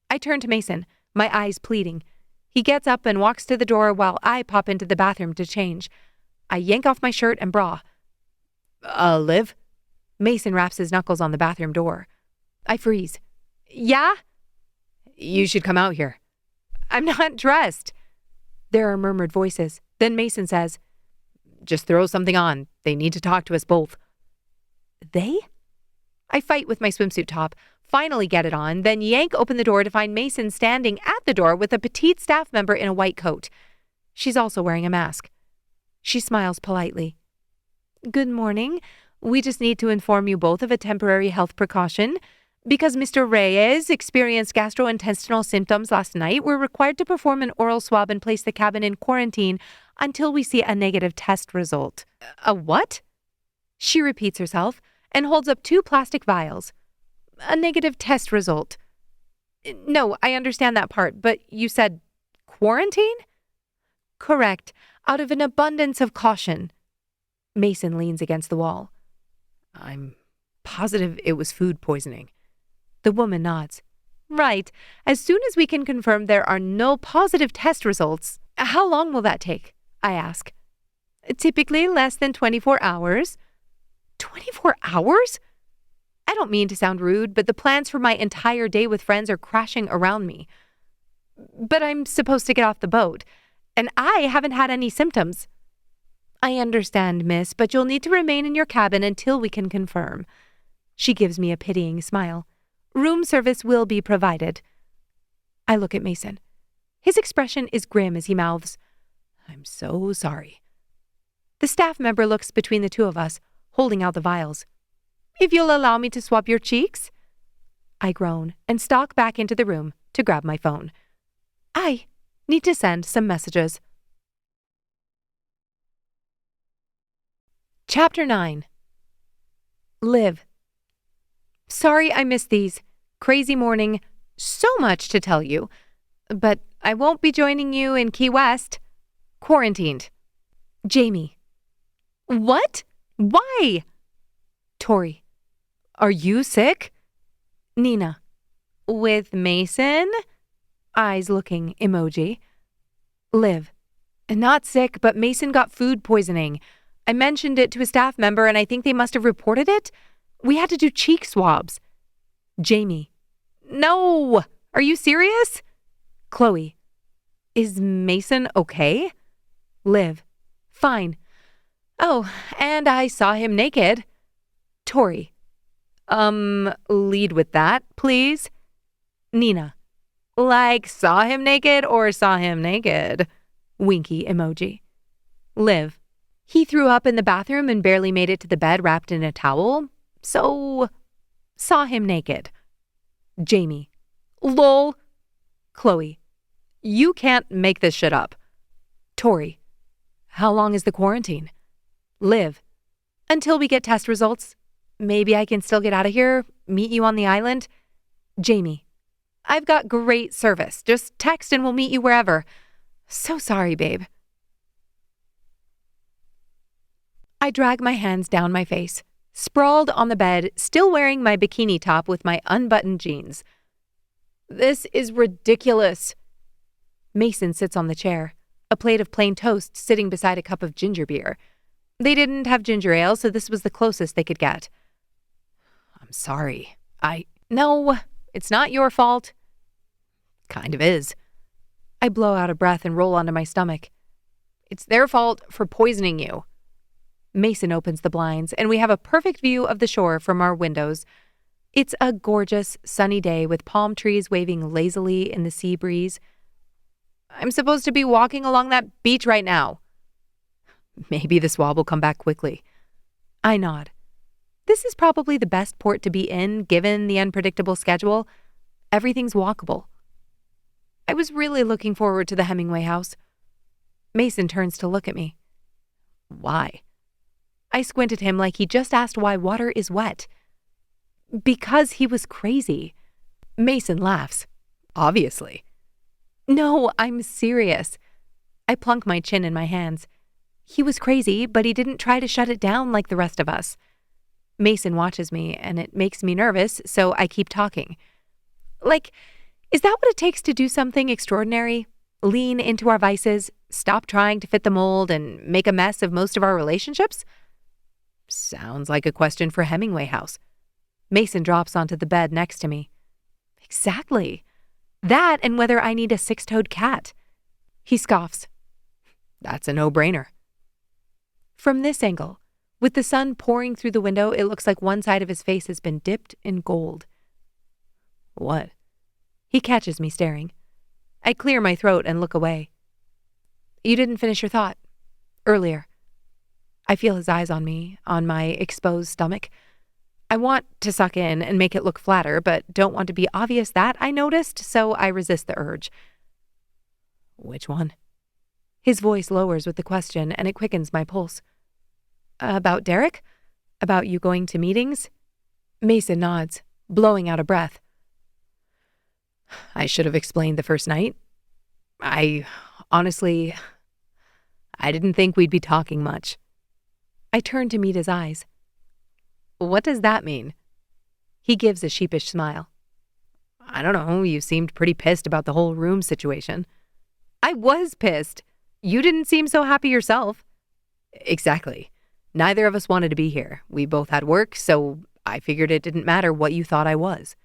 I turn to Mason, my eyes pleading. He gets up and walks to the door while I pop into the bathroom to change. I yank off my shirt and bra. Liv? Mason raps his knuckles on the bathroom door. I freeze. Yeah? You should come out here. I'm not dressed. There are murmured voices. Then Mason says, Just throw something on. They need to talk to us both. They? I fight with my swimsuit top, finally get it on, then yank open the door to find Mason standing at the door with a petite staff member in a white coat. She's also wearing a mask. She smiles politely. Good morning. We just need to inform you both of a temporary health precaution. Because Mr. Reyes experienced gastrointestinal symptoms last night, we're required to perform an oral swab and place the cabin in quarantine until we see a negative test result. A what? She repeats herself and holds up 2 plastic vials. A negative test result. No, I understand that part, but you said quarantine? Correct, out of an abundance of caution. Mason leans against the wall. I'm positive it was food poisoning. The woman nods. Right. As soon as we can confirm there are no positive test results. How long will that take? I ask. Typically less than 24 hours. 24 hours? I don't mean to sound rude, but the plans for my entire day with friends are crashing around me. But I'm supposed to get off the boat, and I haven't had any symptoms. I understand, miss, but you'll need to remain in your cabin until we can confirm. She gives me a pitying smile. Room service will be provided. I look at Mason. His expression is grim as he mouths, I'm so sorry. The staff member looks between the two of us, holding out the vials. If you'll allow me to swab your cheeks? I groan and stalk back into the room to grab my phone. I need to send some messages. Chapter 9. Liv. Sorry I missed these. Crazy morning. So much to tell you. But I won't be joining you in Key West. Quarantined. Jamie. What? Why? Tori. Are you sick? Nina. With Mason? Eyes looking emoji. Liv. Not sick, but Mason got food poisoning. I mentioned it to a staff member and I think they must have reported it. We had to do cheek swabs. Jamie. No! Are you serious? Chloe. Is Mason okay? Liv. Fine. Oh, and I saw him naked. Tori. Lead with that, please. Nina. Like saw him naked or saw him naked? Winky emoji. Liv. He threw up in the bathroom and barely made it to the bed wrapped in a towel. So, saw him naked. Jamie. Lol. Chloe. You can't make this shit up. Tori. How long is the quarantine? Liv. Until we get test results. Maybe I can still get out of here, meet you on the island. Jamie. I've got great service. Just text and we'll meet you wherever. So sorry, babe. I drag my hands down my face, sprawled on the bed, still wearing my bikini top with my unbuttoned jeans. This is ridiculous. Mason sits on the chair, a plate of plain toast sitting beside a cup of ginger beer. They didn't have ginger ale, so this was the closest they could get. I'm sorry. No, it's not your fault. Kind of is. I blow out a breath and roll onto my stomach. It's their fault for poisoning you. Mason opens the blinds, and we have a perfect view of the shore from our windows. It's a gorgeous, sunny day with palm trees waving lazily in the sea breeze. I'm supposed to be walking along that beach right now. Maybe the swab will come back quickly. I nod. This is probably the best port to be in, given the unpredictable schedule. Everything's walkable. I was really looking forward to the Hemingway house. Mason turns to look at me. Why? I squint at him like he just asked why water is wet. Because he was crazy. Mason laughs. Obviously. No, I'm serious. I plunk my chin in my hands. He was crazy, but he didn't try to shut it down like the rest of us. Mason watches me, and it makes me nervous, so I keep talking. Like, is that what it takes to do something extraordinary? Lean into our vices, stop trying to fit the mold, and make a mess of most of our relationships? Sounds like a question for Hemingway House. Mason drops onto the bed next to me. Exactly. That and whether I need a six-toed cat. He scoffs. That's a no-brainer. From this angle, with the sun pouring through the window, it looks like one side of his face has been dipped in gold. What? He catches me staring. I clear my throat and look away. You didn't finish your thought. Earlier. I feel his eyes on me, on my exposed stomach. I want to suck in and make it look flatter, but don't want to be obvious that I noticed, so I resist the urge. Which one? His voice lowers with the question, and it quickens my pulse. About Derek? About you going to meetings? Mason nods, blowing out a breath. I should have explained the first night. Honestly, I didn't think we'd be talking much. I turn to meet his eyes. What does that mean? He gives a sheepish smile. I don't know, you seemed pretty pissed about the whole room situation. I was pissed. You didn't seem so happy yourself. Exactly. Neither of us wanted to be here. We both had work, so I figured it didn't matter what you thought I was.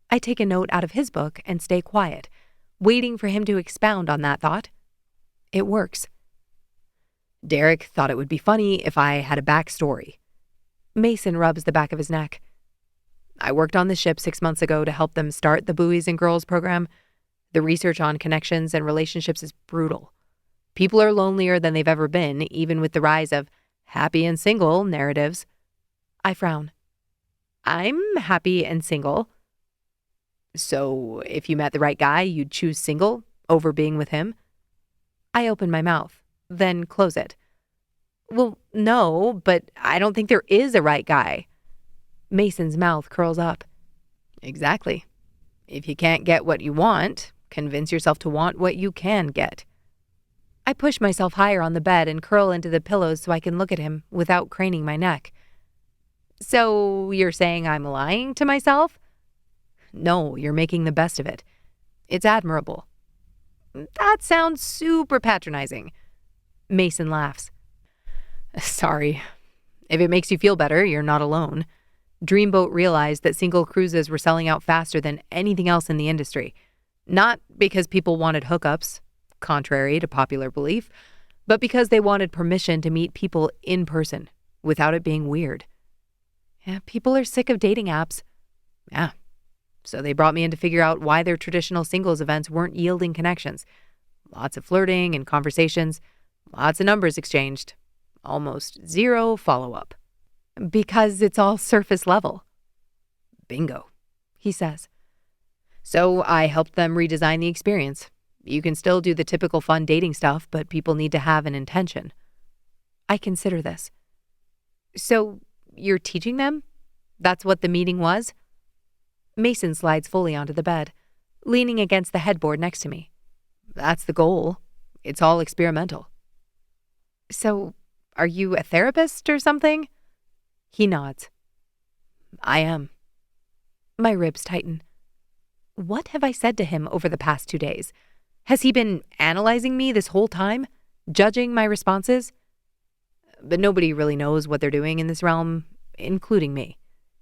I take a note out of his book and stay quiet, waiting for him to expound on that thought. It works. Derek thought it would be funny if I had a backstory. Mason rubs the back of his neck. I worked on the ship 6 months ago to help them start the Buoys Girls program. The research on connections and relationships is brutal. People are lonelier than they've ever been, even with the rise of happy and single narratives. I frown. I'm happy and single. So if you met the right guy, you'd choose single over being with him? I open my mouth, then close it. Well, no, but I don't think there is a right guy. Mason's mouth curls up. Exactly. If you can't get what you want, convince yourself to want what you can get. I push myself higher on the bed and curl into the pillows so I can look at him without craning my neck. So you're saying I'm lying to myself? No, you're making the best of it. It's admirable. That sounds super patronizing. Mason laughs. Sorry. If it makes you feel better, you're not alone. Dreamboat realized that single cruises were selling out faster than anything else in the industry. Not because people wanted hookups, contrary to popular belief, but because they wanted permission to meet people in person without it being weird. Yeah, people are sick of dating apps. Yeah. So they brought me in to figure out why their traditional singles events weren't yielding connections. Lots of flirting and conversations, lots of numbers exchanged, almost zero follow-up. Because it's all surface level. Bingo, he says. So I helped them redesign the experience. You can still do the typical fun dating stuff, but people need to have an intention. I consider this. So you're teaching them? That's what the meeting was? Mason slides fully onto the bed, leaning against the headboard next to me. That's the goal. It's all experimental. So, are you a therapist or something? He nods. I am. My ribs tighten. What have I said to him over the past 2 days? Has he been analyzing me this whole time? Judging my responses? But nobody really knows what they're doing in this realm, including me,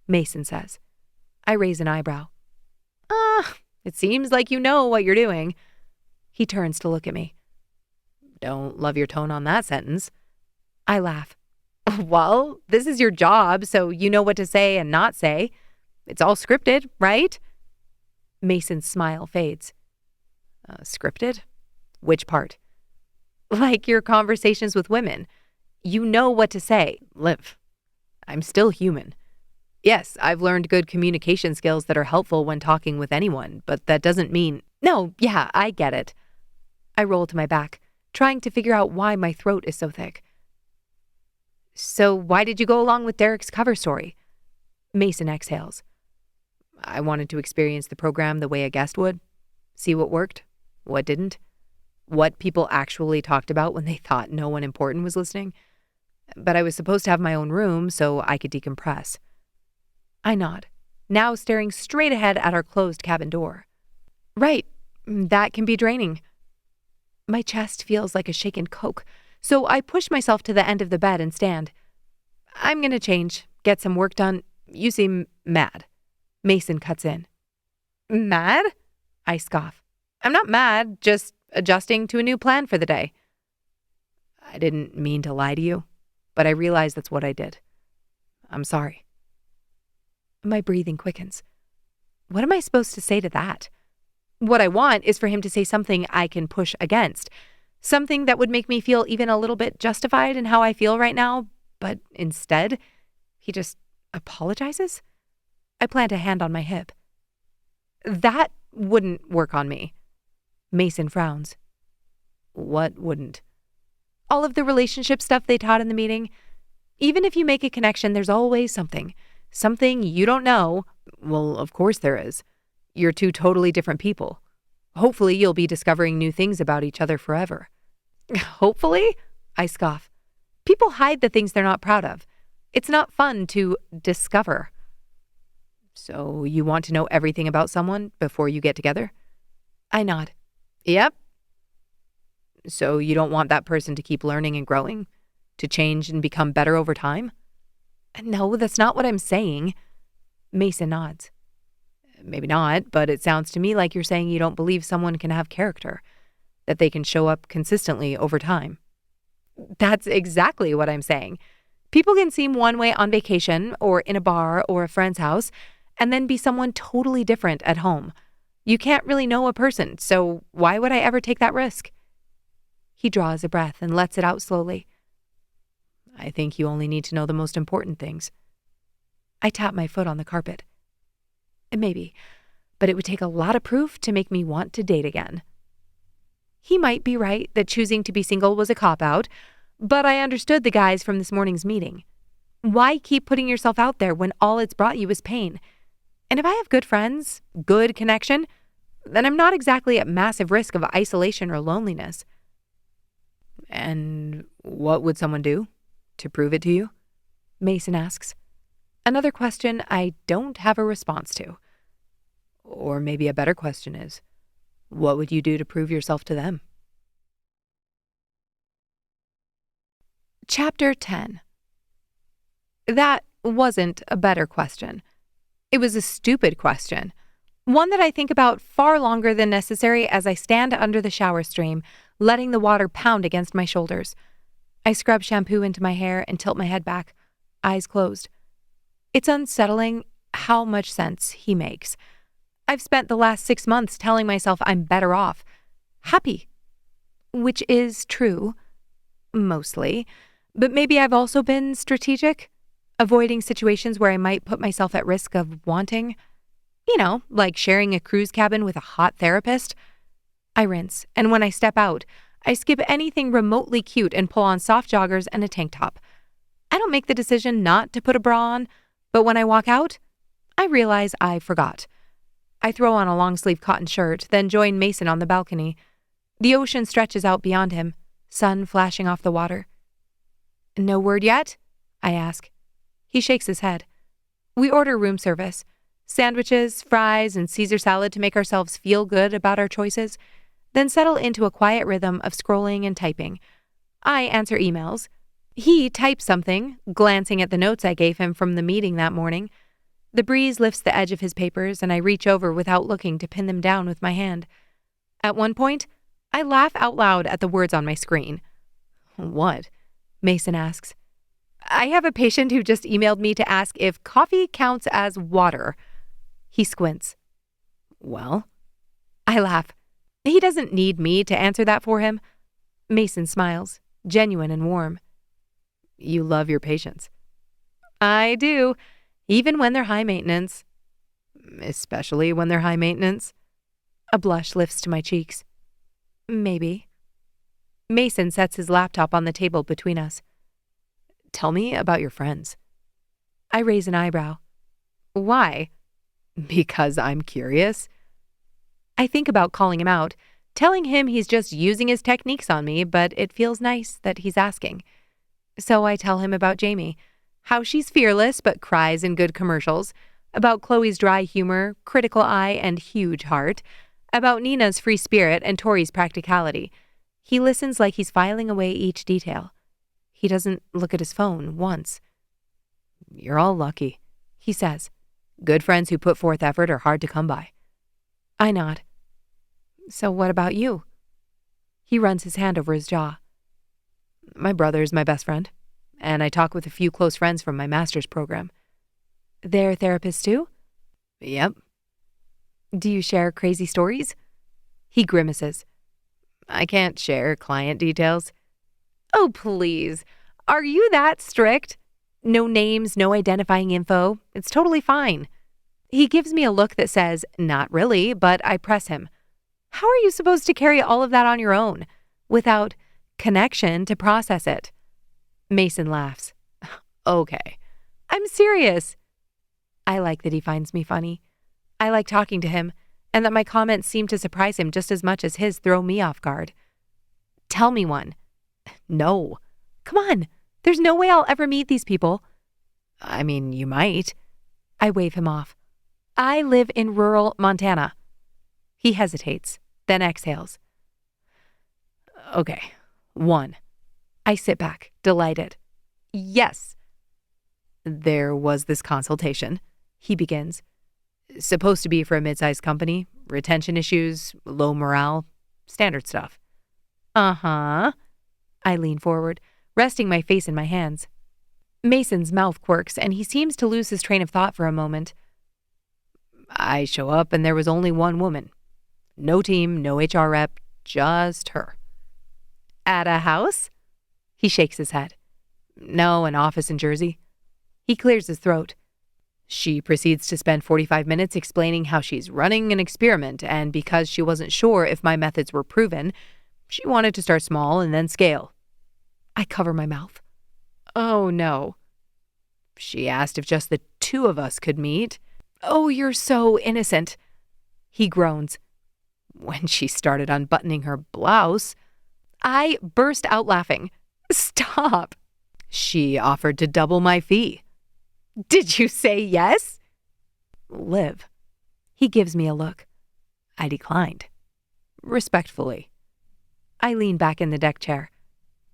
Mason says. I raise an eyebrow. It seems like you know what you're doing. He turns to look at me. Don't love your tone on that sentence. I laugh. Well, this is your job, so you know what to say and not say. It's all scripted, right? Mason's smile fades. Scripted? Which part? Like your conversations with women. You know what to say. Liv, I'm still human. Yes, I've learned good communication skills that are helpful when talking with anyone, but that doesn't mean... No, yeah, I get it. I roll to my back, trying to figure out why my throat is so thick. So why did you go along with Derek's cover story? Mason exhales. I wanted to experience the program the way a guest would. See what worked, what didn't. What people actually talked about when they thought no one important was listening. But I was supposed to have my own room so I could decompress. I nod, now staring straight ahead at our closed cabin door. Right, that can be draining. My chest feels like a shaken Coke, so I push myself to the end of the bed and stand. I'm gonna change, get some work done. You seem mad. Mason cuts in. Mad? I scoff. I'm not mad, just adjusting to a new plan for the day. I didn't mean to lie to you, but I realize that's what I did. I'm sorry. My breathing quickens. What am I supposed to say to that? What I want is for him to say something I can push against, something that would make me feel even a little bit justified in how I feel right now, but instead, he just apologizes? I plant a hand on my hip. That wouldn't work on me. Mason frowns. What wouldn't? All of the relationship stuff they taught in the meeting. Even if you make a connection, there's always something. Something you don't know. Well, of course there is. You're two totally different people. Hopefully you'll be discovering new things about each other forever. Hopefully? I scoff. People hide the things they're not proud of. It's not fun to discover. So you want to know everything about someone before you get together? I nod. Yep. So you don't want that person to keep learning and growing? To change and become better over time? No, that's not what I'm saying. Mason nods. Maybe not, but it sounds to me like you're saying you don't believe someone can have character, that they can show up consistently over time. That's exactly what I'm saying. People can seem one way on vacation or in a bar or a friend's house and then be someone totally different at home. You can't really know a person, so why would I ever take that risk? He draws a breath and lets it out slowly. I think you only need to know the most important things. I tap my foot on the carpet. Maybe, but it would take a lot of proof to make me want to date again. He might be right that choosing to be single was a cop-out, but I understood the guys from this morning's meeting. Why keep putting yourself out there when all it's brought you is pain? And if I have good friends, good connection, then I'm not exactly at massive risk of isolation or loneliness. And what would someone do to prove it to you? Mason asks. Another question I don't have a response to. Or maybe a better question is, what would you do to prove yourself to them? Chapter 10. That wasn't a better question. It was a stupid question. One that I think about far longer than necessary as I stand under the shower stream, letting the water pound against my shoulders. I scrub shampoo into my hair and tilt my head back, eyes closed. It's unsettling how much sense he makes. I've spent the last 6 months telling myself I'm better off, happy, which is true, mostly, but maybe I've also been strategic, avoiding situations where I might put myself at risk of wanting, like sharing a cruise cabin with a hot therapist. I rinse, and when I step out, I skip anything remotely cute and pull on soft joggers and a tank top. I don't make the decision not to put a bra on, but when I walk out, I realize I forgot. I throw on a long-sleeve cotton shirt, then join Mason on the balcony. The ocean stretches out beyond him, sun flashing off the water. No word yet? I ask. He shakes his head. We order room service, sandwiches, fries, and Caesar salad to make ourselves feel good about our choices, then settle into a quiet rhythm of scrolling and typing. I answer emails. He types something, glancing at the notes I gave him from the meeting that morning. The breeze lifts the edge of his papers, and I reach over without looking to pin them down with my hand. At one point, I laugh out loud at the words on my screen. What? Mason asks. I have a patient who just emailed me to ask if coffee counts as water. He squints. Well? I laugh. He doesn't need me to answer that for him. Mason smiles, genuine and warm. You love your patients. I do, even when they're high maintenance. Especially when they're high maintenance. A blush lifts to my cheeks. Maybe. Mason sets his laptop on the table between us. Tell me about your friends. I raise an eyebrow. Why? Because I'm curious. I think about calling him out, telling him he's just using his techniques on me, but it feels nice that he's asking. So I tell him about Jamie, how she's fearless but cries in good commercials, about Chloe's dry humor, critical eye, and huge heart, about Nina's free spirit and Tori's practicality. He listens like he's filing away each detail. He doesn't look at his phone once. You're all lucky, he says. Good friends who put forth effort are hard to come by. I nod. So what about you? He runs his hand over his jaw. My brother's my best friend, and I talk with a few close friends from my master's program. They're therapists too? Yep. Do you share crazy stories? He grimaces. I can't share client details. Oh, please. Are you that strict? No names, no identifying info. It's totally fine. He gives me a look that says, not really, but I press him. How are you supposed to carry all of that on your own, without connection to process it? Mason laughs. Okay. I'm serious. I like that he finds me funny. I like talking to him, and that my comments seem to surprise him just as much as his throw me off guard. Tell me one. No. Come on. There's no way I'll ever meet these people. I mean, you might. I wave him off. I live in rural Montana. He hesitates, then exhales. Okay. 1. I sit back, delighted. Yes. There was this consultation, he begins. Supposed to be for a mid-sized company, retention issues, low morale, standard stuff. Uh-huh. I lean forward, resting my face in my hands. Mason's mouth quirks, and he seems to lose his train of thought for a moment. I show up, and there was only one woman. No team, no HR rep, just her. At a house? He shakes his head. No, an office in Jersey. He clears his throat. She proceeds to spend 45 minutes explaining how she's running an experiment, and because she wasn't sure if my methods were proven, she wanted to start small and then scale. I cover my mouth. Oh, no. She asked if just the 2 of us could meet. Oh, you're so innocent. He groans. When she started unbuttoning her blouse, I burst out laughing. Stop. She offered to double my fee. Did you say yes? Liv. He gives me a look. I declined. Respectfully. I lean back in the deck chair.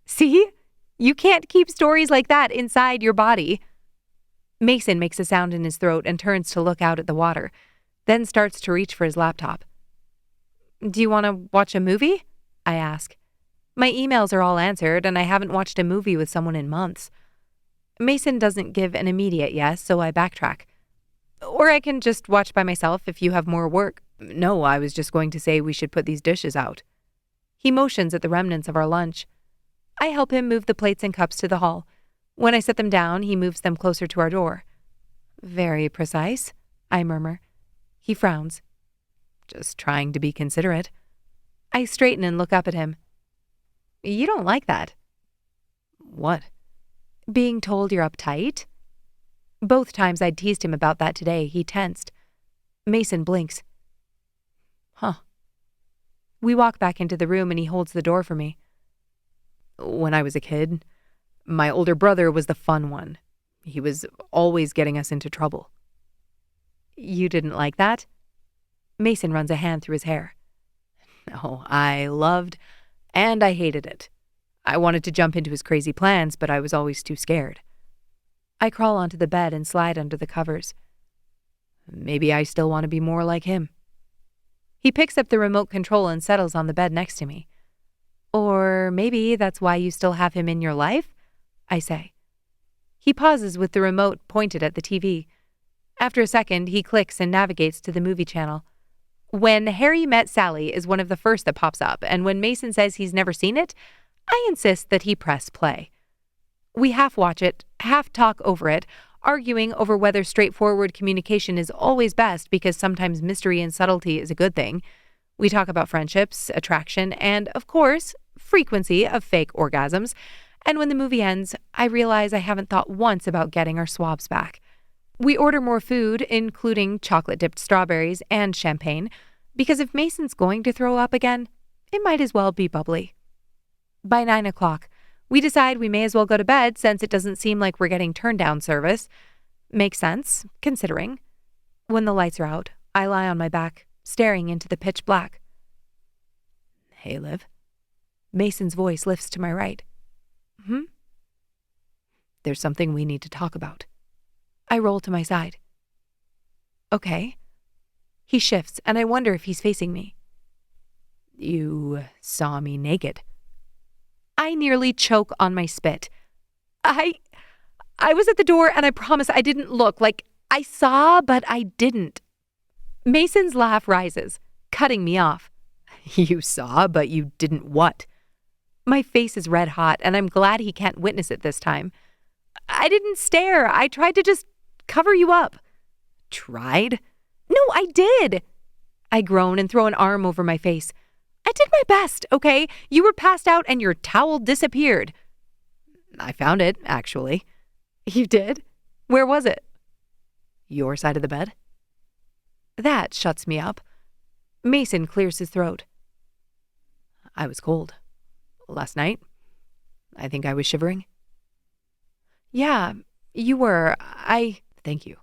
See? You can't keep stories like that inside your body. Mason makes a sound in his throat and turns to look out at the water, then starts to reach for his laptop. Do you want to watch a movie? I ask. My emails are all answered, and I haven't watched a movie with someone in months. Mason doesn't give an immediate yes, so I backtrack. Or I can just watch by myself if you have more work. No, I was just going to say we should put these dishes out. He motions at the remnants of our lunch. I help him move the plates and cups to the hall. When I set them down, he moves them closer to our door. Very precise, I murmur. He frowns. Just trying to be considerate. I straighten and look up at him. You don't like that. What? Being told you're uptight? Both times I'd teased him about that today, he tensed. Mason blinks. Huh. We walk back into the room and he holds the door for me. When I was a kid, my older brother was the fun one. He was always getting us into trouble. You didn't like that? Mason runs a hand through his hair. No, I loved and I hated it. I wanted to jump into his crazy plans, but I was always too scared. I crawl onto the bed and slide under the covers. Maybe I still want to be more like him. He picks up the remote control and settles on the bed next to me. Or maybe that's why you still have him in your life? I say. He pauses with the remote pointed at the TV. After a second, he clicks and navigates to the movie channel. When Harry Met Sally is one of the first that pops up, and when Mason says he's never seen it, I insist that he press play. We half watch it, half talk over it, arguing over whether straightforward communication is always best because sometimes mystery and subtlety is a good thing. We talk about friendships, attraction, and, of course, frequency of fake orgasms. And when the movie ends, I realize I haven't thought once about getting our swabs back. We order more food, including chocolate-dipped strawberries and champagne, because if Mason's going to throw up again, it might as well be bubbly. By 9 o'clock, we decide we may as well go to bed since it doesn't seem like we're getting turn-down service. Makes sense, considering. When the lights are out, I lie on my back, staring into the pitch black. Hey, Liv. Mason's voice lifts to my right. There's something we need to talk about. I roll to my side. Okay. He shifts, and I wonder if he's facing me. You saw me naked. I nearly choke on my spit. I was at the door, and I promise I didn't look. Like, I saw, but I didn't. Mason's laugh rises, cutting me off. You saw, but you didn't what? My face is red hot, and I'm glad he can't witness it this time. I didn't stare. I tried to just cover you up. Tried? No, I did. I groan and throw an arm over my face. I did my best, okay? You were passed out and your towel disappeared. I found it, actually. You did? Where was it? Your side of the bed. That shuts me up. Mason clears his throat. I was cold. Last night, I think I was shivering. Yeah, you were. Thank you.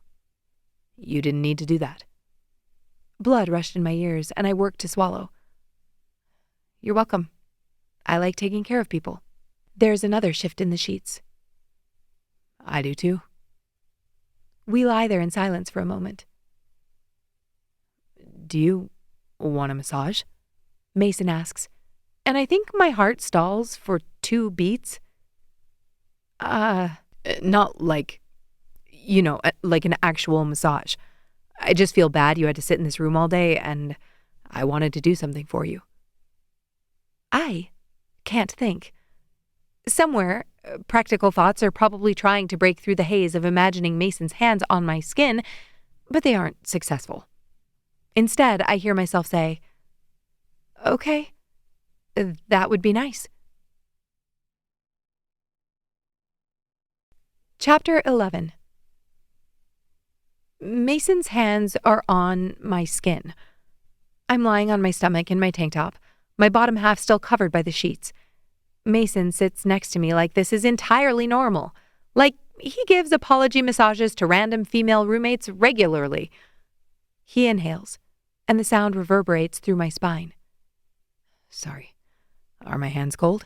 You didn't need to do that. Blood rushed in my ears, and I worked to swallow. You're welcome. I like taking care of people. There's another shift in the sheets. I do too. We lie there in silence for a moment. Do you want a massage? Mason asks, and I think my heart stalls for 2 beats. Not like, like an actual massage. I just feel bad you had to sit in this room all day, and I wanted to do something for you. I can't think. Somewhere, practical thoughts are probably trying to break through the haze of imagining Mason's hands on my skin, but they aren't successful. Instead, I hear myself say, okay, that would be nice. Chapter 11. Mason's hands are on my skin. I'm lying on my stomach in my tank top, my bottom half still covered by the sheets. Mason sits next to me like this is entirely normal, like he gives apology massages to random female roommates regularly. He inhales, and the sound reverberates through my spine. Sorry. Are my hands cold?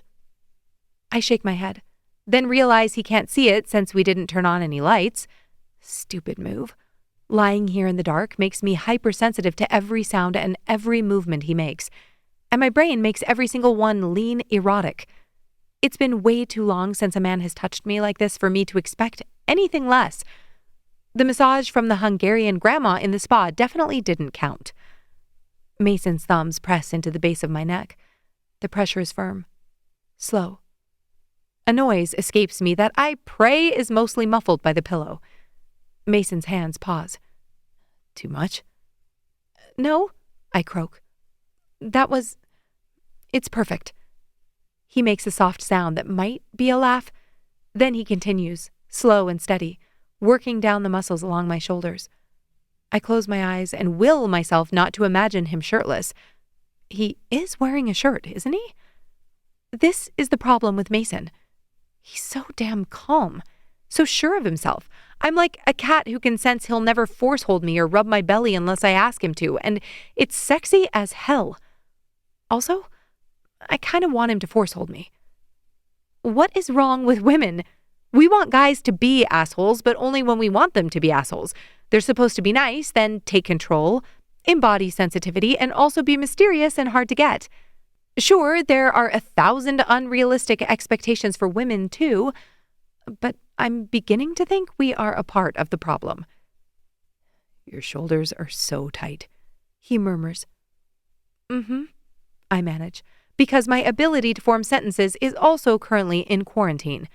I shake my head, then realize he can't see it since we didn't turn on any lights. Stupid move. Lying here in the dark makes me hypersensitive to every sound and every movement he makes, and my brain makes every single one lean erotic. It's been way too long since a man has touched me like this for me to expect anything less. The massage from the Hungarian grandma in the spa definitely didn't count. Mason's thumbs press into the base of my neck. The pressure is firm, slow. A noise escapes me that I pray is mostly muffled by the pillow. Mason's hands pause. Too much? No, I croak. It's perfect. He makes a soft sound that might be a laugh. Then he continues, slow and steady, working down the muscles along my shoulders. I close my eyes and will myself not to imagine him shirtless. He is wearing a shirt, isn't he? This is the problem with Mason. He's so damn calm, so sure of himself. I'm like a cat who can sense he'll never force hold me or rub my belly unless I ask him to, and it's sexy as hell. Also, I kind of want him to force hold me. What is wrong with women? We want guys to be assholes, but only when we want them to be assholes. They're supposed to be nice, then take control, embody sensitivity, and also be mysterious and hard to get. Sure, there are 1,000 unrealistic expectations for women, too, but I'm beginning to think we are a part of the problem. Your shoulders are so tight, he murmurs. I manage, because my ability to form sentences is also currently in quarantine.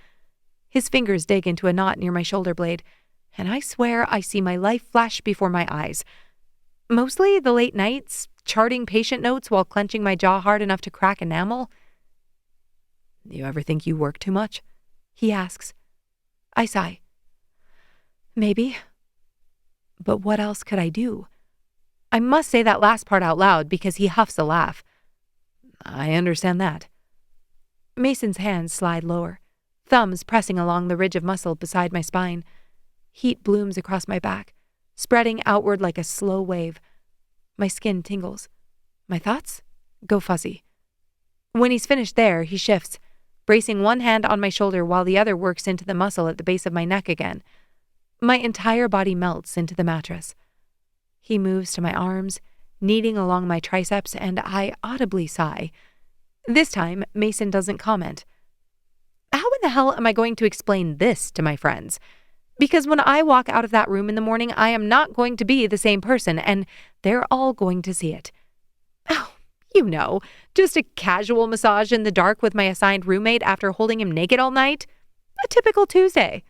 His fingers dig into a knot near my shoulder blade, and I swear I see my life flash before my eyes. Mostly the late nights, charting patient notes while clenching my jaw hard enough to crack enamel. You ever think you work too much? He asks. I sigh. Maybe. But what else could I do? I must say that last part out loud because he huffs a laugh. I understand that. Mason's hands slide lower, thumbs pressing along the ridge of muscle beside my spine. Heat blooms across my back, spreading outward like a slow wave. My skin tingles. My thoughts go fuzzy. When he's finished there, he shifts, bracing one hand on my shoulder while the other works into the muscle at the base of my neck again. My entire body melts into the mattress. He moves to my arms, kneading along my triceps, and I audibly sigh. This time, Mason doesn't comment. How in the hell am I going to explain this to my friends? Because when I walk out of that room in the morning, I am not going to be the same person, and they're all going to see it. Oh, just a casual massage in the dark with my assigned roommate after holding him naked all night. A typical Tuesday.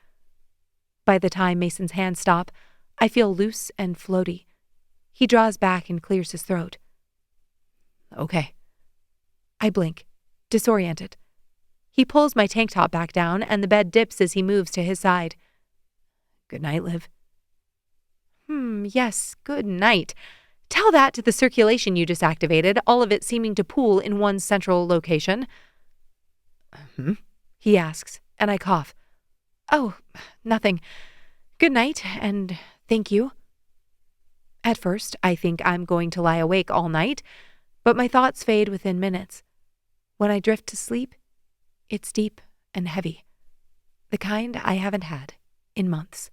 By the time Mason's hands stop, I feel loose and floaty. He draws back and clears his throat. Okay. I blink, disoriented. He pulls my tank top back down, and the bed dips as he moves to his side. Good night, Liv. Yes, good night. Tell that to the circulation you just activated, all of it seeming to pool in one central location. He asks, and I cough. Oh, nothing. Good night, and thank you. At first, I think I'm going to lie awake all night, but my thoughts fade within minutes. When I drift to sleep, it's deep and heavy. The kind I haven't had in months.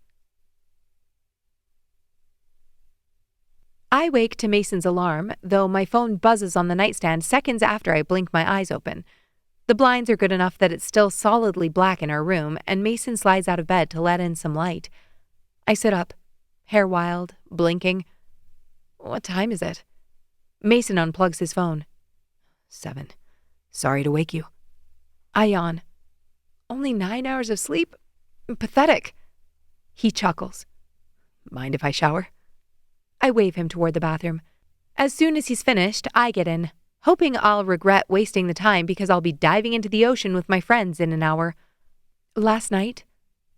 I wake to Mason's alarm, though my phone buzzes on the nightstand seconds after I blink my eyes open. The blinds are good enough that it's still solidly black in our room, and Mason slides out of bed to let in some light. I sit up, hair wild, blinking. What time is it? Mason unplugs his phone. 7. Sorry to wake you. I yawn. Only 9 hours of sleep? Pathetic. He chuckles. Mind if I shower? I wave him toward the bathroom. As soon as he's finished, I get in, hoping I'll regret wasting the time because I'll be diving into the ocean with my friends in an hour. Last night,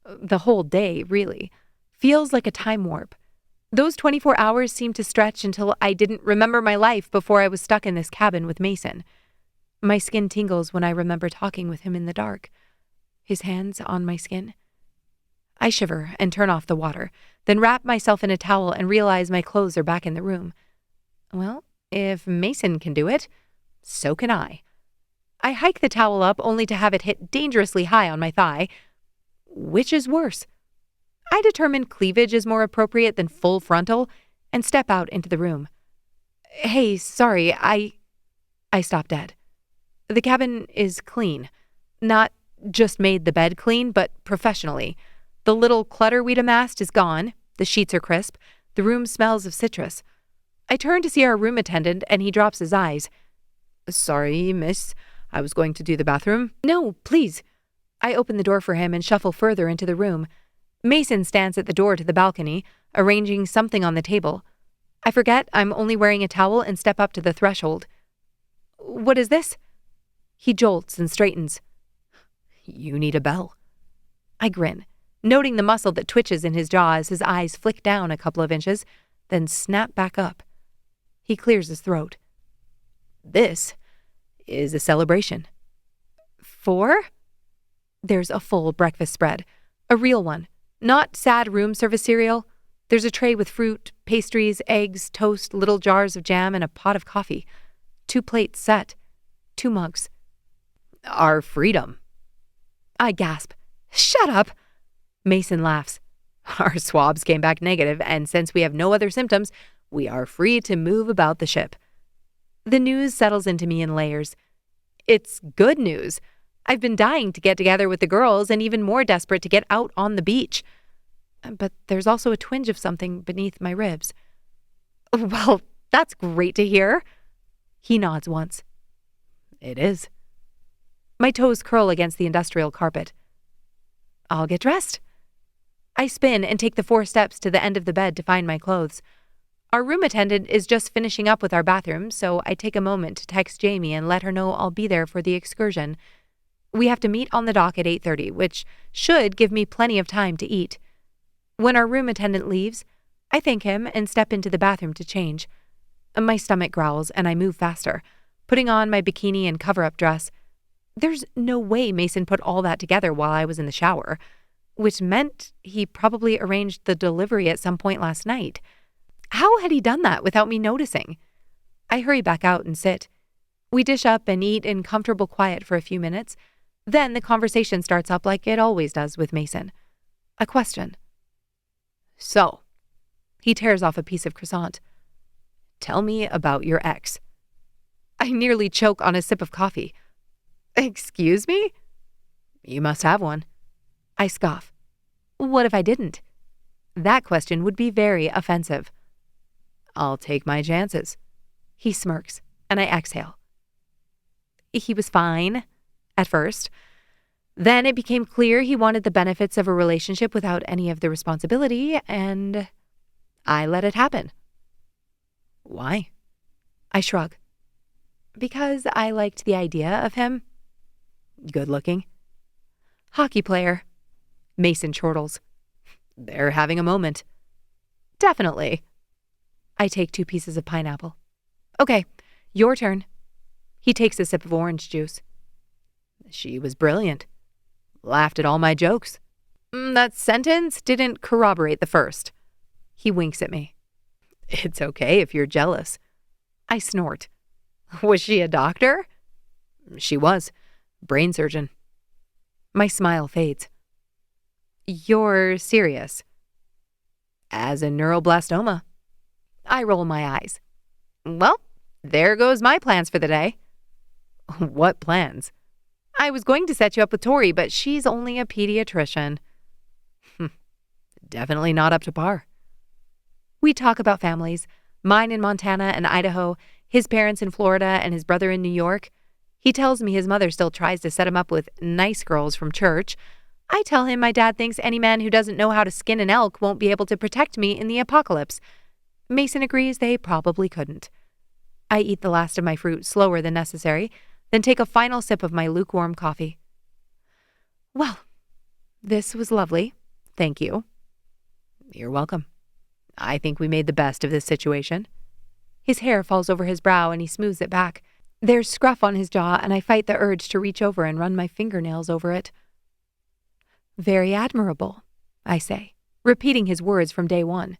the whole day, really, feels like a time warp. Those 24 hours seemed to stretch until I didn't remember my life before I was stuck in this cabin with Mason. My skin tingles when I remember talking with him in the dark, his hands on my skin. I shiver and turn off the water, then wrap myself in a towel and realize my clothes are back in the room. Well, if Mason can do it, so can I. I hike the towel up only to have it hit dangerously high on my thigh. Which is worse? I determine cleavage is more appropriate than full frontal and step out into the room. Hey, sorry, I stop dead. The cabin is clean. Not just made the bed clean, but professionally. The little clutter we'd amassed is gone. The sheets are crisp. The room smells of citrus. I turn to see our room attendant, and he drops his eyes. Sorry, miss. I was going to do the bathroom. No, please. I open the door for him and shuffle further into the room. Mason stands at the door to the balcony, arranging something on the table. I forget I'm only wearing a towel and step up to the threshold. What is this? He jolts and straightens. You need a bell. I grin, noting the muscle that twitches in his jaw as his eyes flick down a couple of inches, then snap back up. He clears his throat. This is a celebration. For? There's a full breakfast spread. A real one. Not sad room service cereal. There's a tray with fruit, pastries, eggs, toast, little jars of jam, and a pot of coffee. 2 plates set. 2 mugs. Our freedom. I gasp. Shut up! Mason laughs. Our swabs came back negative, and since we have no other symptoms, we are free to move about the ship. The news settles into me in layers. It's good news. I've been dying to get together with the girls and even more desperate to get out on the beach. But there's also a twinge of something beneath my ribs. Well, that's great to hear. He nods once. It is. My toes curl against the industrial carpet. I'll get dressed. I spin and take the 4 steps to the end of the bed to find my clothes. Our room attendant is just finishing up with our bathroom, so I take a moment to text Jamie and let her know I'll be there for the excursion. We have to meet on the dock at 8:30, which should give me plenty of time to eat. When our room attendant leaves, I thank him and step into the bathroom to change. My stomach growls and I move faster, putting on my bikini and cover-up dress. There's no way Mason put all that together while I was in the shower, which meant he probably arranged the delivery at some point last night. How had he done that without me noticing? I hurry back out and sit. We dish up and eat in comfortable quiet for a few minutes. Then the conversation starts up like it always does with Mason. A question. So, he tears off a piece of croissant. Tell me about your ex. I nearly choke on a sip of coffee. Excuse me? You must have one. I scoff. What if I didn't? That question would be very offensive. I'll take my chances. He smirks, and I exhale. He was fine, at first. Then it became clear he wanted the benefits of a relationship without any of the responsibility, and I let it happen. Why? I shrug. Because I liked the idea of him. Good looking. Hockey player. Mason chortles. They're having a moment. Definitely. I take 2 pieces of pineapple. Okay, your turn. He takes a sip of orange juice. She was brilliant. Laughed at all my jokes. That sentence didn't corroborate the first. He winks at me. It's okay if you're jealous. I snort. Was she a doctor? She was. Brain surgeon. My smile fades. You're serious? As a neuroblastoma. I roll my eyes. Well, there goes my plans for the day. What plans? I was going to set you up with Tori, but she's only a pediatrician. Definitely not up to par. We talk about families, mine in Montana and Idaho, his parents in Florida and his brother in New York. He tells me his mother still tries to set him up with nice girls from church. I tell him my dad thinks any man who doesn't know how to skin an elk won't be able to protect me in the apocalypse. Mason agrees they probably couldn't. I eat the last of my fruit slower than necessary, then take a final sip of my lukewarm coffee. Well, this was lovely. Thank you. You're welcome. I think we made the best of this situation. His hair falls over his brow and he smooths it back. There's scruff on his jaw and I fight the urge to reach over and run my fingernails over it. Very admirable, I say, repeating his words from day one.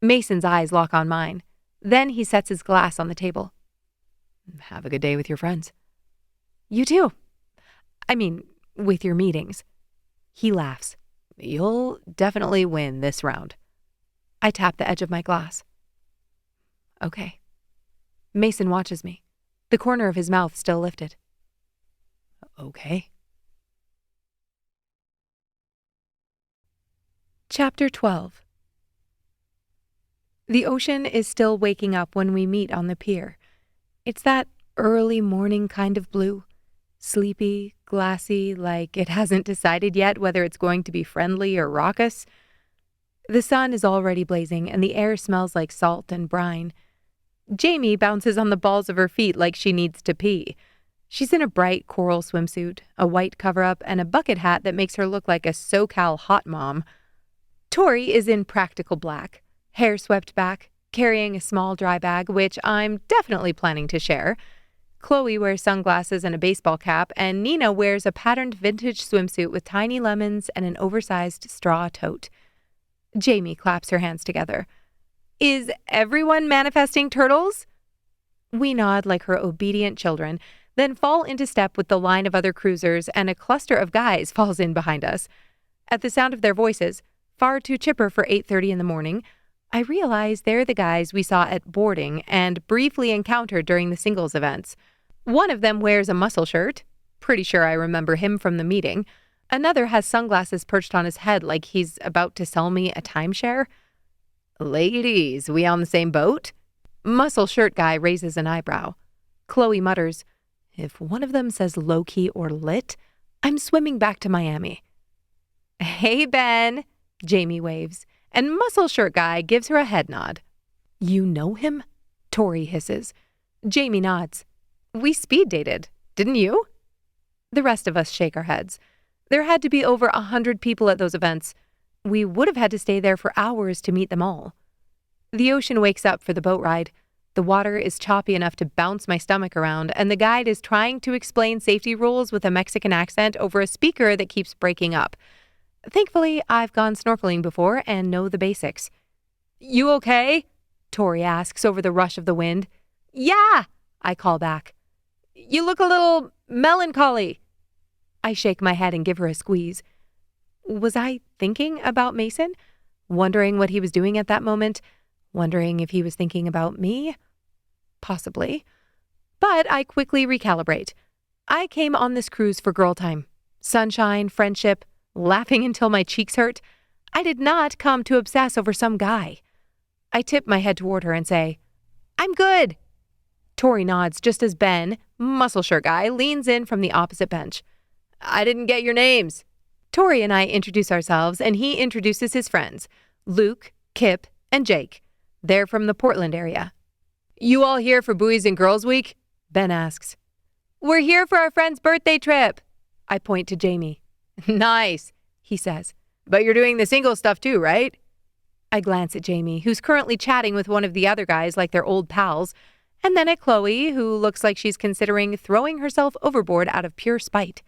Mason's eyes lock on mine. Then he sets his glass on the table. Have a good day with your friends. You too. I mean, with your meetings. He laughs. You'll definitely win this round. I tap the edge of my glass. Okay. Mason watches me, the corner of his mouth still lifted. Okay. Chapter 12. The ocean is still waking up when we meet on the pier. It's that early morning kind of blue. Sleepy, glassy, like it hasn't decided yet whether it's going to be friendly or raucous. The sun is already blazing and the air smells like salt and brine. Jamie bounces on the balls of her feet like she needs to pee. She's in a bright coral swimsuit, a white cover-up, and a bucket hat that makes her look like a SoCal hot mom. Tori is in practical black, hair swept back, carrying a small dry bag, which I'm definitely planning to share. Chloe wears sunglasses and a baseball cap, and Nina wears a patterned vintage swimsuit with tiny lemons and an oversized straw tote. Jamie claps her hands together. Is everyone manifesting turtles? We nod like her obedient children, then fall into step with the line of other cruisers, and a cluster of guys falls in behind us. At the sound of their voices, far too chipper for 8:30 in the morning, I realize they're the guys we saw at boarding and briefly encountered during the singles events. One of them wears a muscle shirt, Pretty sure I remember him from the meeting. Another has sunglasses perched on his head like he's about to sell me a timeshare. Ladies, we on the same boat? Muscle shirt guy raises an eyebrow. Chloe mutters, if one of them says low-key or lit, I'm swimming back to Miami. Hey, Ben, Jamie waves, and muscle shirt guy gives her a head nod. You know him? Tori hisses. Jamie nods. We speed dated, didn't you? The rest of us shake our heads. There had to be over 100 people at those events. We would have had to stay there for hours to meet them all. The ocean wakes up for the boat ride. The water is choppy enough to bounce my stomach around, and the guide is trying to explain safety rules with a Mexican accent over a speaker that keeps breaking up. Thankfully, I've gone snorkeling before and know the basics. You okay? Tori asks over the rush of the wind. Yeah, I call back. You look a little melancholy. I shake my head and give her a squeeze. Was I thinking about Mason? Wondering what he was doing at that moment? Wondering if he was thinking about me? Possibly. But I quickly recalibrate. I came on this cruise for girl time. Sunshine, friendship, laughing until my cheeks hurt. I did not come to obsess over some guy. I tip my head toward her and say, I'm good. Tori nods just as Ben, muscle shirt guy, leans in from the opposite bench. I didn't get your names. Tori and I introduce ourselves, and he introduces his friends, Luke, Kip, and Jake. They're from the Portland area. You all here for Buoys and Girls Week? Ben asks. We're here for our friend's birthday trip. I point to Jamie. Nice, he says. But you're doing the single stuff too, right? I glance at Jamie, who's currently chatting with one of the other guys like they're old pals, and then at Chloe, who looks like she's considering throwing herself overboard out of pure spite.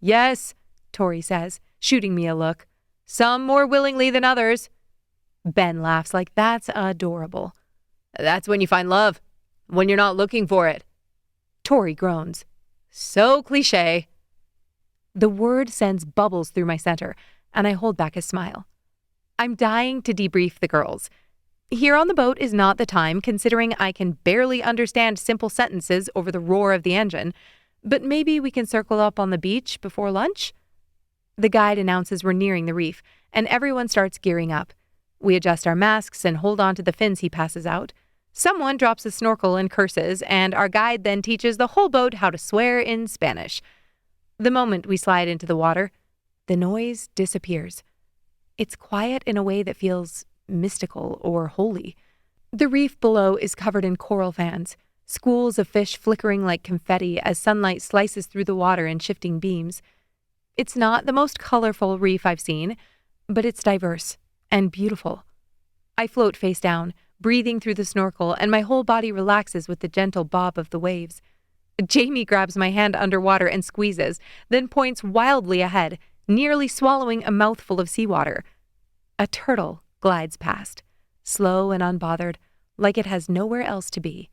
Yes, Tori says, shooting me a look. Some more willingly than others. Ben laughs like that's adorable. That's when you find love, when you're not looking for it. Tori groans. So cliché. The word sends bubbles through my center, and I hold back a smile. I'm dying to debrief the girls. Here on the boat is not the time, considering I can barely understand simple sentences over the roar of the engine, but maybe we can circle up on the beach before lunch? The guide announces we're nearing the reef, and everyone starts gearing up. We adjust our masks and hold on to the fins he passes out. Someone drops a snorkel and curses, and our guide then teaches the whole boat how to swear in Spanish. The moment we slide into the water, the noise disappears. It's quiet in a way that feels mystical or holy. The reef below is covered in coral fans, schools of fish flickering like confetti as sunlight slices through the water in shifting beams. It's not the most colorful reef I've seen, but it's diverse and beautiful. I float face down, breathing through the snorkel, and my whole body relaxes with the gentle bob of the waves. Jamie grabs my hand underwater and squeezes, then points wildly ahead, nearly swallowing a mouthful of seawater. A turtle glides past, slow and unbothered, like it has nowhere else to be.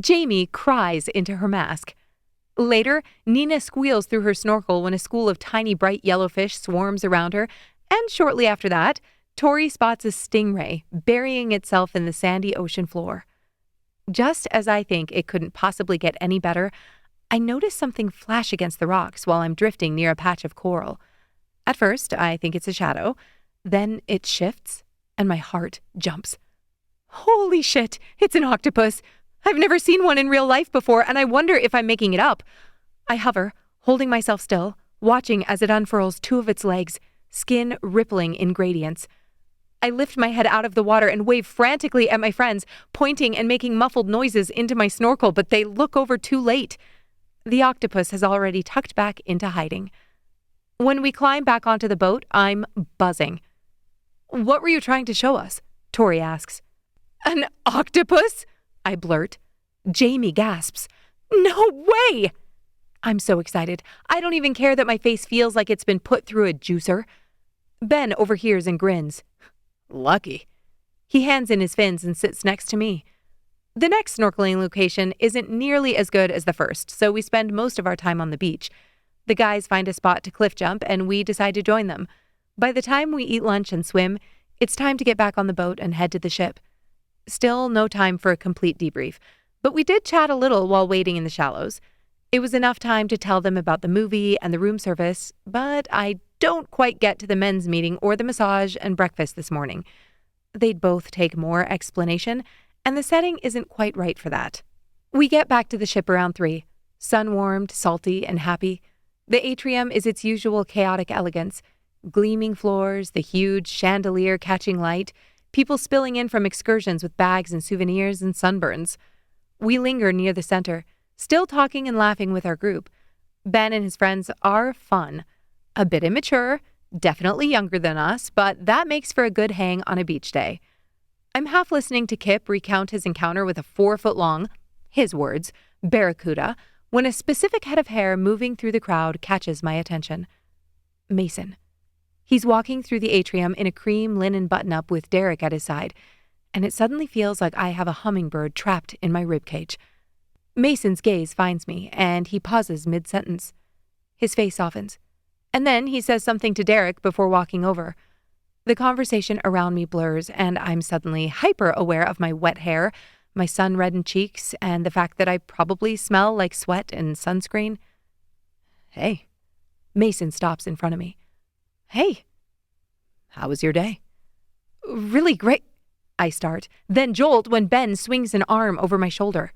Jamie cries into her mask. Later, Nina squeals through her snorkel when a school of tiny bright yellow fish swarms around her, and shortly after that, Tori spots a stingray burying itself in the sandy ocean floor. Just as I think it couldn't possibly get any better, I notice something flash against the rocks while I'm drifting near a patch of coral. At first, I think it's a shadow. Then it shifts, and my heart jumps. Holy shit, it's an octopus! I've never seen one in real life before, and I wonder if I'm making it up. I hover, holding myself still, watching as it unfurls two of its legs, skin rippling in gradients. I lift my head out of the water and wave frantically at my friends, pointing and making muffled noises into my snorkel, but they look over too late. The octopus has already tucked back into hiding. When we climb back onto the boat, I'm buzzing. What were you trying to show us? Tori asks. An octopus? I blurt. Jamie gasps. No way! I'm so excited. I don't even care that my face feels like it's been put through a juicer. Ben overhears and grins. Lucky. He hands in his fins and sits next to me. The next snorkeling location isn't nearly as good as the first, so we spend most of our time on the beach. The guys find a spot to cliff jump, and we decide to join them. By the time we eat lunch and swim, it's time to get back on the boat and head to the ship. Still no time for a complete debrief, but we did chat a little while waiting in the shallows. It was enough time to tell them about the movie and the room service, but I don't quite get to the men's meeting or the massage and breakfast this morning. They'd both take more explanation, and the setting isn't quite right for that. We get back to the ship around 3, sun-warmed, salty, and happy. The atrium is its usual chaotic elegance, gleaming floors, the huge chandelier catching light, people spilling in from excursions with bags and souvenirs and sunburns. We linger near the center, still talking and laughing with our group. Ben and his friends are fun. A bit immature, definitely younger than us, but that makes for a good hang on a beach day. I'm half listening to Kip recount his encounter with a 4-foot-long, his words, barracuda, when a specific head of hair moving through the crowd catches my attention. Mason. He's walking through the atrium in a cream linen button-up with Derek at his side, and it suddenly feels like I have a hummingbird trapped in my ribcage. Mason's gaze finds me, and he pauses mid-sentence. His face softens. And then he says something to Derek before walking over. The conversation around me blurs, and I'm suddenly hyper-aware of my wet hair, my sun-reddened cheeks, and the fact that I probably smell like sweat and sunscreen. Hey. Mason stops in front of me. Hey. How was your day? Really great, I start, then jolt when Ben swings an arm over my shoulder.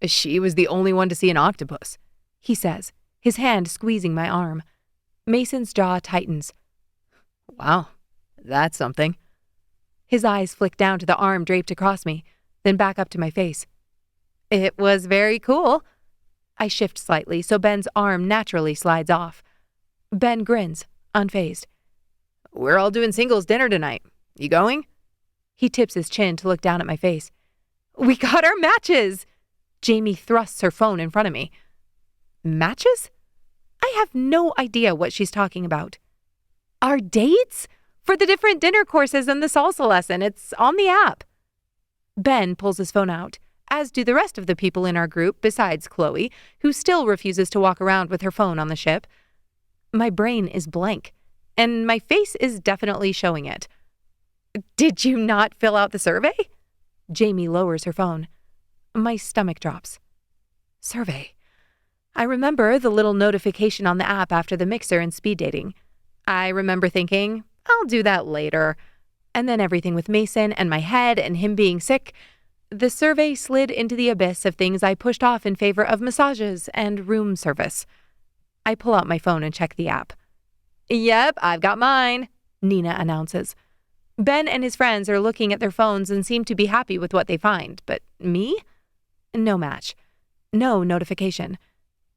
She was the only one to see an octopus, he says, his hand squeezing my arm. Mason's jaw tightens. Wow, that's something. His eyes flick down to the arm draped across me, then back up to my face. It was very cool. I shift slightly so Ben's arm naturally slides off. Ben grins, unfazed. We're all doing singles dinner tonight. You going? He tips his chin to look down at my face. We got our matches! Jamie thrusts her phone in front of me. Matches? I have no idea what she's talking about. Our dates? For the different dinner courses and the salsa lesson. It's on the app. Ben pulls his phone out, as do the rest of the people in our group besides Chloe, who still refuses to walk around with her phone on the ship. My brain is blank, and my face is definitely showing it. Did you not fill out the survey? Jamie lowers her phone. My stomach drops. Survey. I remember the little notification on the app after the mixer and speed dating. I remember thinking, I'll do that later. And then everything with Mason and my head and him being sick, the survey slid into the abyss of things I pushed off in favor of massages and room service. I pull out my phone and check the app. Yep, I've got mine, Nina announces. Ben and his friends are looking at their phones and seem to be happy with what they find, but me? No match. No notification.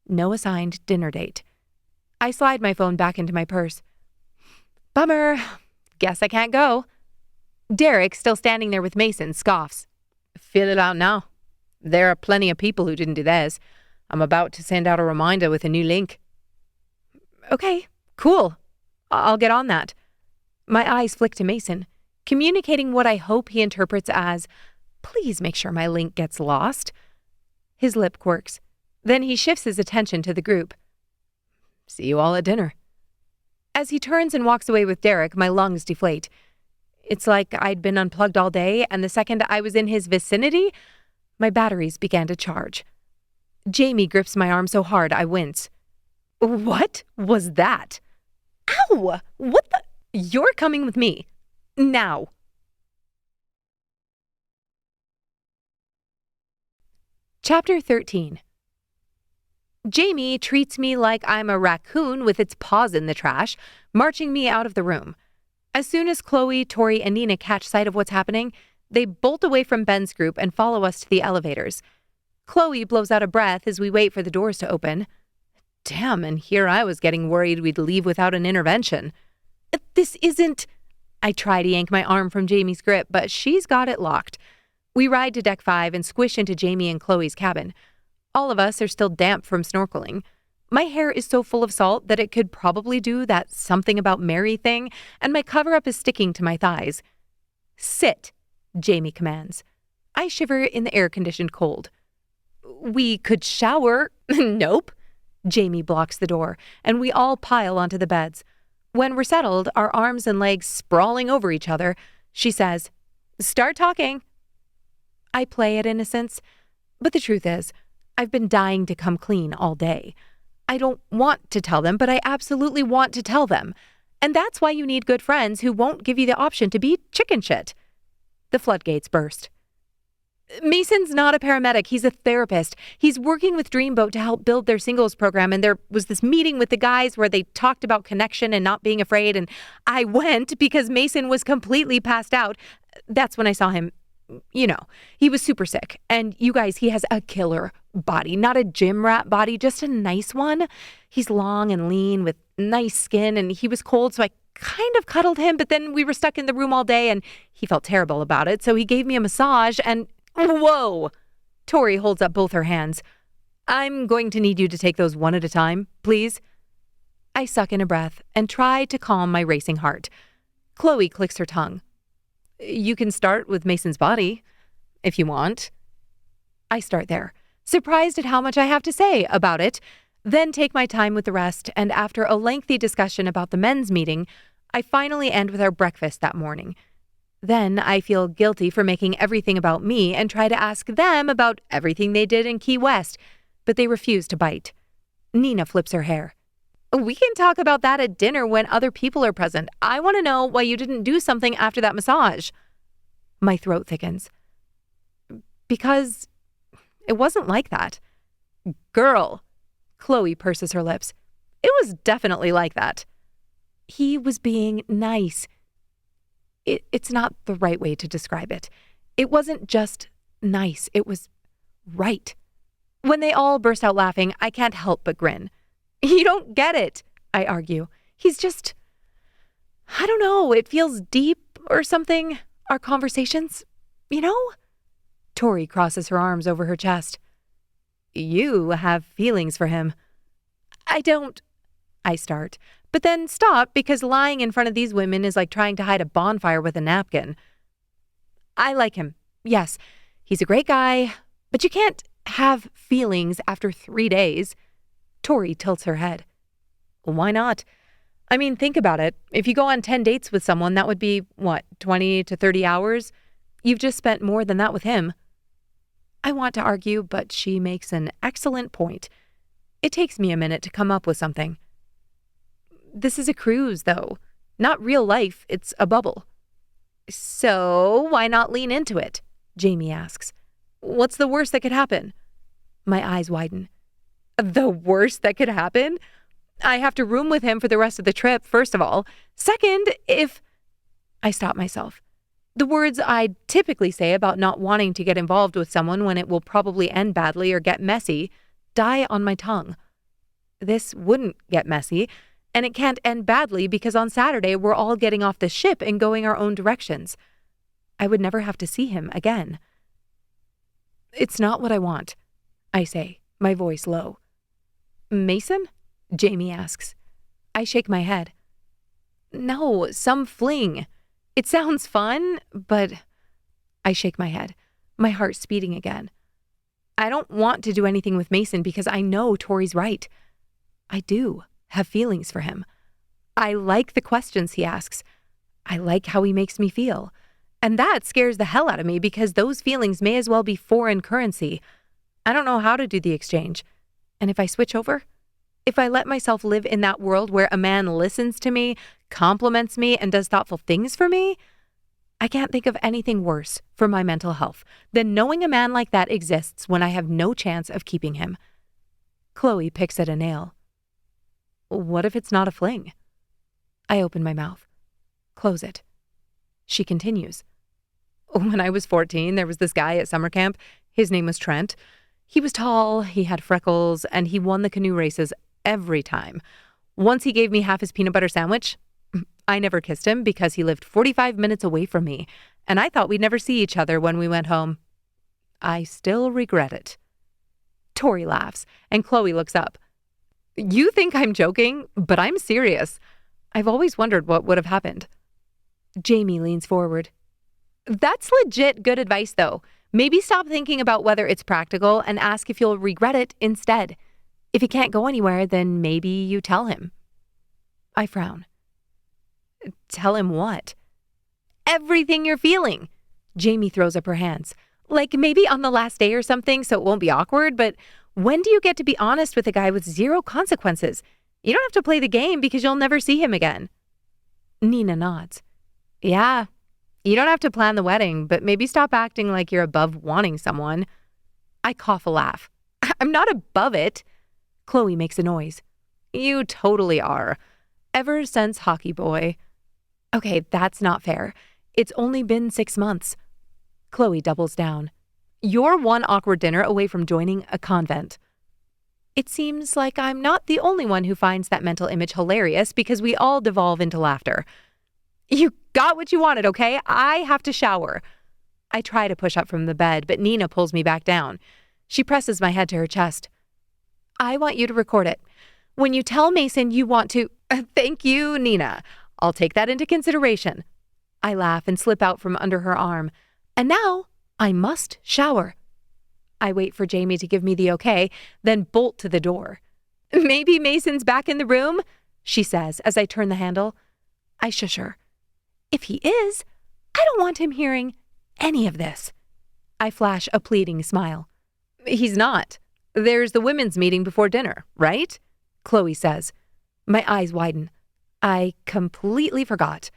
No assigned dinner date. I slide my phone back into my purse. Bummer. Guess I can't go. Derek, still standing there with Mason, scoffs. Fill it out now. There are plenty of people who didn't do theirs. I'm about to send out a reminder with a new link. Okay, cool. I'll get on that. My eyes flick to Mason, communicating what I hope he interprets as, please make sure my link gets lost. His lip quirks. Then he shifts his attention to the group. See you all at dinner. As he turns and walks away with Derek, my lungs deflate. It's like I'd been unplugged all day, and the second I was in his vicinity, my batteries began to charge. Jamie grips my arm so hard I wince. What was that? Ow! What the? You're coming with me. Now. Chapter 13. Jamie treats me like I'm a raccoon with its paws in the trash, marching me out of the room. As soon as Chloe, Tori, and Nina catch sight of what's happening, they bolt away from Ben's group and follow us to the elevators. Chloe blows out a breath as we wait for the doors to open. Damn, and here I was getting worried we'd leave without an intervention. This isn't... I try to yank my arm from Jamie's grip, but she's got it locked. We ride to Deck 5 and squish into Jamie and Chloe's cabin. All of us are still damp from snorkeling. My hair is so full of salt that it could probably do that something about Mary thing, and my cover-up is sticking to my thighs. Sit, Jamie commands. I shiver in the air-conditioned cold. We could shower. Nope. Jamie blocks the door, and we all pile onto the beds. When we're settled, our arms and legs sprawling over each other, she says, Start talking. I play at innocence, but the truth is, I've been dying to come clean all day. I don't want to tell them, but I absolutely want to tell them. And that's why you need good friends who won't give you the option to be chicken shit. The floodgates burst. Mason's not a paramedic. He's a therapist. He's working with Dreamboat to help build their singles program. And there was this meeting with the guys where they talked about connection and not being afraid. And I went because Mason was completely passed out. That's when I saw him. You know, he was super sick. And you guys, he has a killer body, not a gym rat body, just a nice one. He's long and lean with nice skin, and he was cold, so I kind of cuddled him, but then we were stuck in the room all day and he felt terrible about it. So he gave me a massage and whoa! Tori holds up both her hands. I'm going to need you to take those one at a time, please. I suck in a breath and try to calm my racing heart. Chloe clicks her tongue. You can start with Mason's body, if you want. I start there, surprised at how much I have to say about it, then take my time with the rest, and after a lengthy discussion about the men's meeting, I finally end with our breakfast that morning. Then I feel guilty for making everything about me and try to ask them about everything they did in Key West, but they refuse to bite. Nina flips her hair. We can talk about that at dinner when other people are present. I want to know why you didn't do something after that massage. My throat thickens. Because it wasn't like that. Girl. Chloe purses her lips. It was definitely like that. He was being nice. It's not the right way to describe it. It wasn't just nice. It was right. When they all burst out laughing, I can't help but grin. You don't get it, I argue. He's just, I don't know, it feels deep or something, our conversations, you know? Tori crosses her arms over her chest. You have feelings for him. I don't, I start, but then stop because lying in front of these women is like trying to hide a bonfire with a napkin. I like him, yes. He's a great guy, but you can't have feelings after 3 days. Tori tilts her head. Why not? I mean, think about it. If you go on 10 dates with someone, that would be, 20 to 30 hours? You've just spent more than that with him. I want to argue, but she makes an excellent point. It takes me a minute to come up with something. This is a cruise, though. Not real life, it's a bubble. So, why not lean into it? Jamie asks. What's the worst that could happen? My eyes widen. The worst that could happen? I have to room with him for the rest of the trip, first of all. Second, if... I stop myself. The words I typically say about not wanting to get involved with someone when it will probably end badly or get messy die on my tongue. This wouldn't get messy, and it can't end badly because on Saturday we're all getting off the ship and going our own directions. I would never have to see him again. It's not what I want, I say, my voice low. Mason? Jamie asks. I shake my head. No, some fling. It sounds fun, but... I shake my head, my heart speeding again. I don't want to do anything with Mason because I know Tori's right. I do have feelings for him. I like the questions he asks. I like how he makes me feel. And that scares the hell out of me because those feelings may as well be foreign currency. I don't know how to do the exchange. And if I switch over, if I let myself live in that world where a man listens to me, compliments me, and does thoughtful things for me, I can't think of anything worse for my mental health than knowing a man like that exists when I have no chance of keeping him. Chloe picks at a nail. What if it's not a fling? I open my mouth. Close it. She continues. When I was 14, there was this guy at summer camp. His name was Trent. He was tall, he had freckles, and he won the canoe races every time. Once he gave me half his peanut butter sandwich. I never kissed him because he lived 45 minutes away from me, and I thought we'd never see each other when we went home. I still regret it. Tori laughs, and Chloe looks up. You think I'm joking, but I'm serious. I've always wondered what would have happened. Jamie leans forward. That's legit good advice, though. Maybe stop thinking about whether it's practical and ask if you'll regret it instead. If he can't go anywhere, then maybe you tell him. I frown. Tell him what? Everything you're feeling. Jamie throws up her hands. Like maybe on the last day or something so it won't be awkward, but when do you get to be honest with a guy with zero consequences? You don't have to play the game because you'll never see him again. Nina nods. Yeah, you don't have to plan the wedding, but maybe stop acting like you're above wanting someone. I cough a laugh. I'm not above it. Chloe makes a noise. You totally are. Ever since Hockey Boy. Okay, that's not fair. It's only been 6 months. Chloe doubles down. You're one awkward dinner away from joining a convent. It seems like I'm not the only one who finds that mental image hilarious because we all devolve into laughter. You got what you wanted, okay? I have to shower. I try to push up from the bed, but Nina pulls me back down. She presses my head to her chest. I want you to record it. When you tell Mason you want to— Thank you, Nina. I'll take that into consideration. I laugh and slip out from under her arm. And now I must shower. I wait for Jamie to give me the okay, then bolt to the door. Maybe Mason's back in the room, she says as I turn the handle. I shush her. If he is, I don't want him hearing any of this. I flash a pleading smile. He's not. There's the women's meeting before dinner, right? Chloe says. My eyes widen. I completely forgot.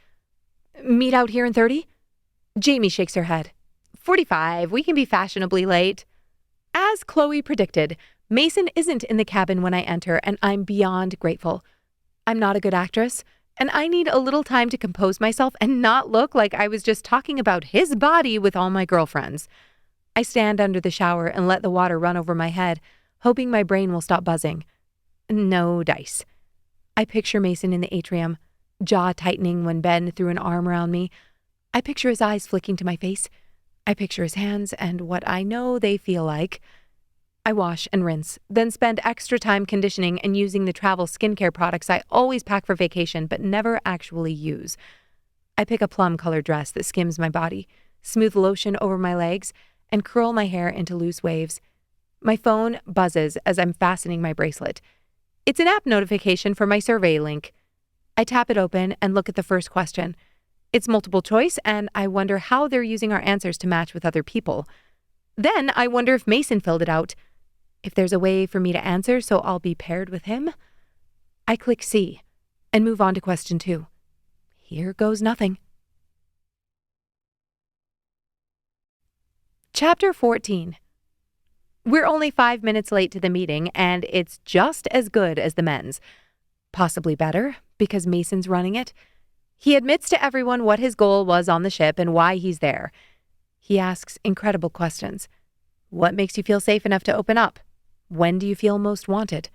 Meet out here in 30? Jamie shakes her head. 45, we can be fashionably late. As Chloe predicted, Mason isn't in the cabin when I enter, and I'm beyond grateful. I'm not a good actress, and I need a little time to compose myself and not look like I was just talking about his body with all my girlfriends. I stand under the shower and let the water run over my head, hoping my brain will stop buzzing. No dice. I picture Mason in the atrium, jaw tightening when Ben threw an arm around me. I picture his eyes flicking to my face. I picture his hands and what I know they feel like. I wash and rinse, then spend extra time conditioning and using the travel skincare products I always pack for vacation but never actually use. I pick a plum-colored dress that skims my body, smooth lotion over my legs, and curl my hair into loose waves. My phone buzzes as I'm fastening my bracelet. It's an app notification for my survey link. I tap it open and look at the first question. It's multiple choice, and I wonder how they're using our answers to match with other people. Then I wonder if Mason filled it out. If there's a way for me to answer so I'll be paired with him. I click C and move on to question 2. Here goes nothing. Chapter 14. We're only 5 minutes late to the meeting, and it's just as good as the men's. Possibly better, because Mason's running it. He admits to everyone what his goal was on the ship and why he's there. He asks incredible questions. What makes you feel safe enough to open up? When do you feel most wanted?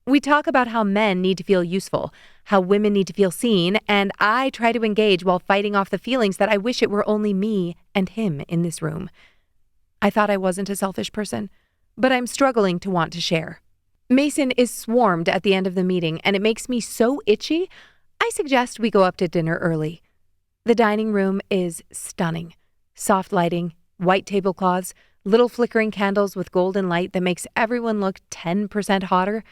We talk about how men need to feel useful, how women need to feel seen, and I try to engage while fighting off the feelings that I wish it were only me and him in this room. I thought I wasn't a selfish person, but I'm struggling to want to share. Mason is swarmed at the end of the meeting, and it makes me so itchy, I suggest we go up to dinner early. The dining room is stunning. Soft lighting, white tablecloths, little flickering candles with golden light that makes everyone look 10% hotter.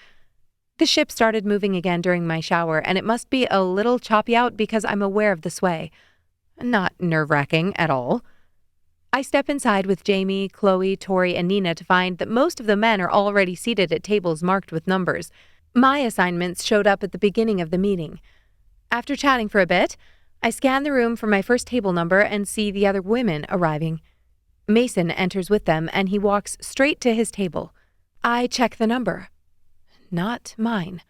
The ship started moving again during my shower, and it must be a little choppy out because I'm aware of the sway. Not nerve-wracking at all. I step inside with Jamie, Chloe, Tori, and Nina to find that most of the men are already seated at tables marked with numbers. My assignments showed up at the beginning of the meeting. After chatting for a bit, I scan the room for my first table number and see the other women arriving. Mason enters with them, and he walks straight to his table. I check the number. Not mine.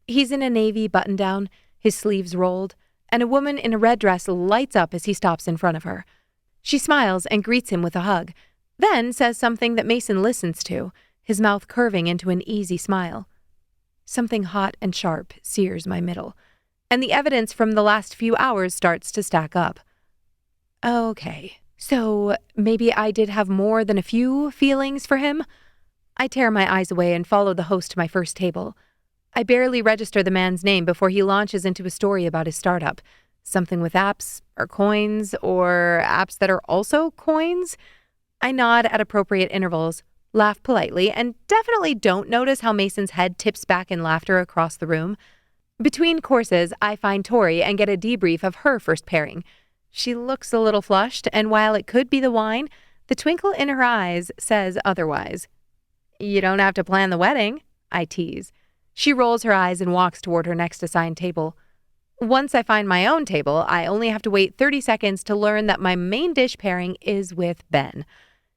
He's in a navy button-down, his sleeves rolled, and a woman in a red dress lights up as he stops in front of her. She smiles and greets him with a hug, then says something that Mason listens to, his mouth curving into an easy smile. Something hot and sharp sears my middle, and the evidence from the last few hours starts to stack up. Okay, so maybe I did have more than a few feelings for him? I tear my eyes away and follow the host to my first table. I barely register the man's name before he launches into a story about his startup. Something with apps or coins or apps that are also coins. I nod at appropriate intervals, laugh politely, and definitely don't notice how Mason's head tips back in laughter across the room. Between courses, I find Tori and get a debrief of her first pairing. She looks a little flushed, and while it could be the wine, The twinkle in her eyes says otherwise. You don't have to plan the wedding, I tease. She rolls her eyes and walks toward her next assigned table. Once I find my own table, I only have to wait 30 seconds to learn that my main dish pairing is with Ben.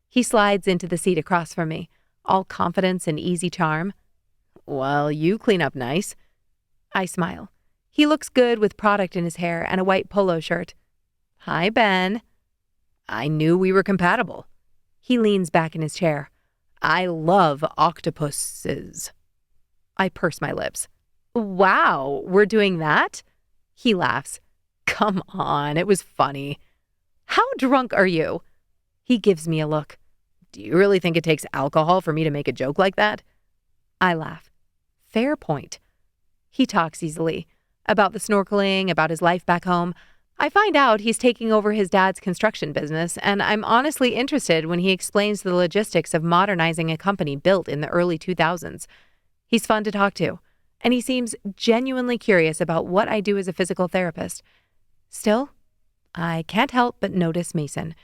He slides into the seat across from me, all confidence and easy charm. Well, you clean up nice. I smile. He looks good with product in his hair and a white polo shirt. Hi, Ben. I knew we were compatible. He leans back in his chair. I love octopuses. I purse my lips. Wow, we're doing that? He laughs. Come on, it was funny. How drunk are you? He gives me a look. Do you really think it takes alcohol for me to make a joke like that? I laugh. Fair point. He talks easily. About the snorkeling, about his life back home. I find out he's taking over his dad's construction business, and I'm honestly interested when he explains the logistics of modernizing a company built in the early 2000s. He's fun to talk to, and he seems genuinely curious about what I do as a physical therapist. Still, I can't help but notice Mason.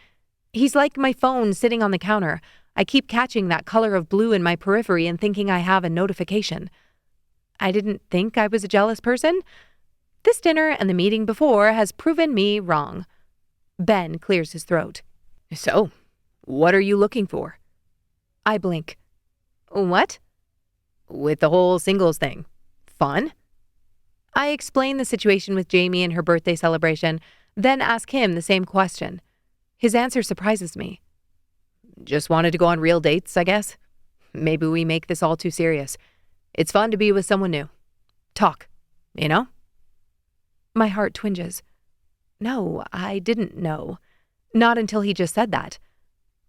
He's like my phone sitting on the counter. I keep catching that color of blue in my periphery and thinking I have a notification. I didn't think I was a jealous person. This dinner and the meeting before has proven me wrong. Ben clears his throat. So, what are you looking for? I blink. What? With the whole singles thing. Fun? I explain the situation with Jamie and her birthday celebration, then ask him the same question. His answer surprises me. Just wanted to go on real dates, I guess. Maybe we make this all too serious. It's fun to be with someone new. Talk, you know? My heart twinges. No, I didn't know. Not until he just said that.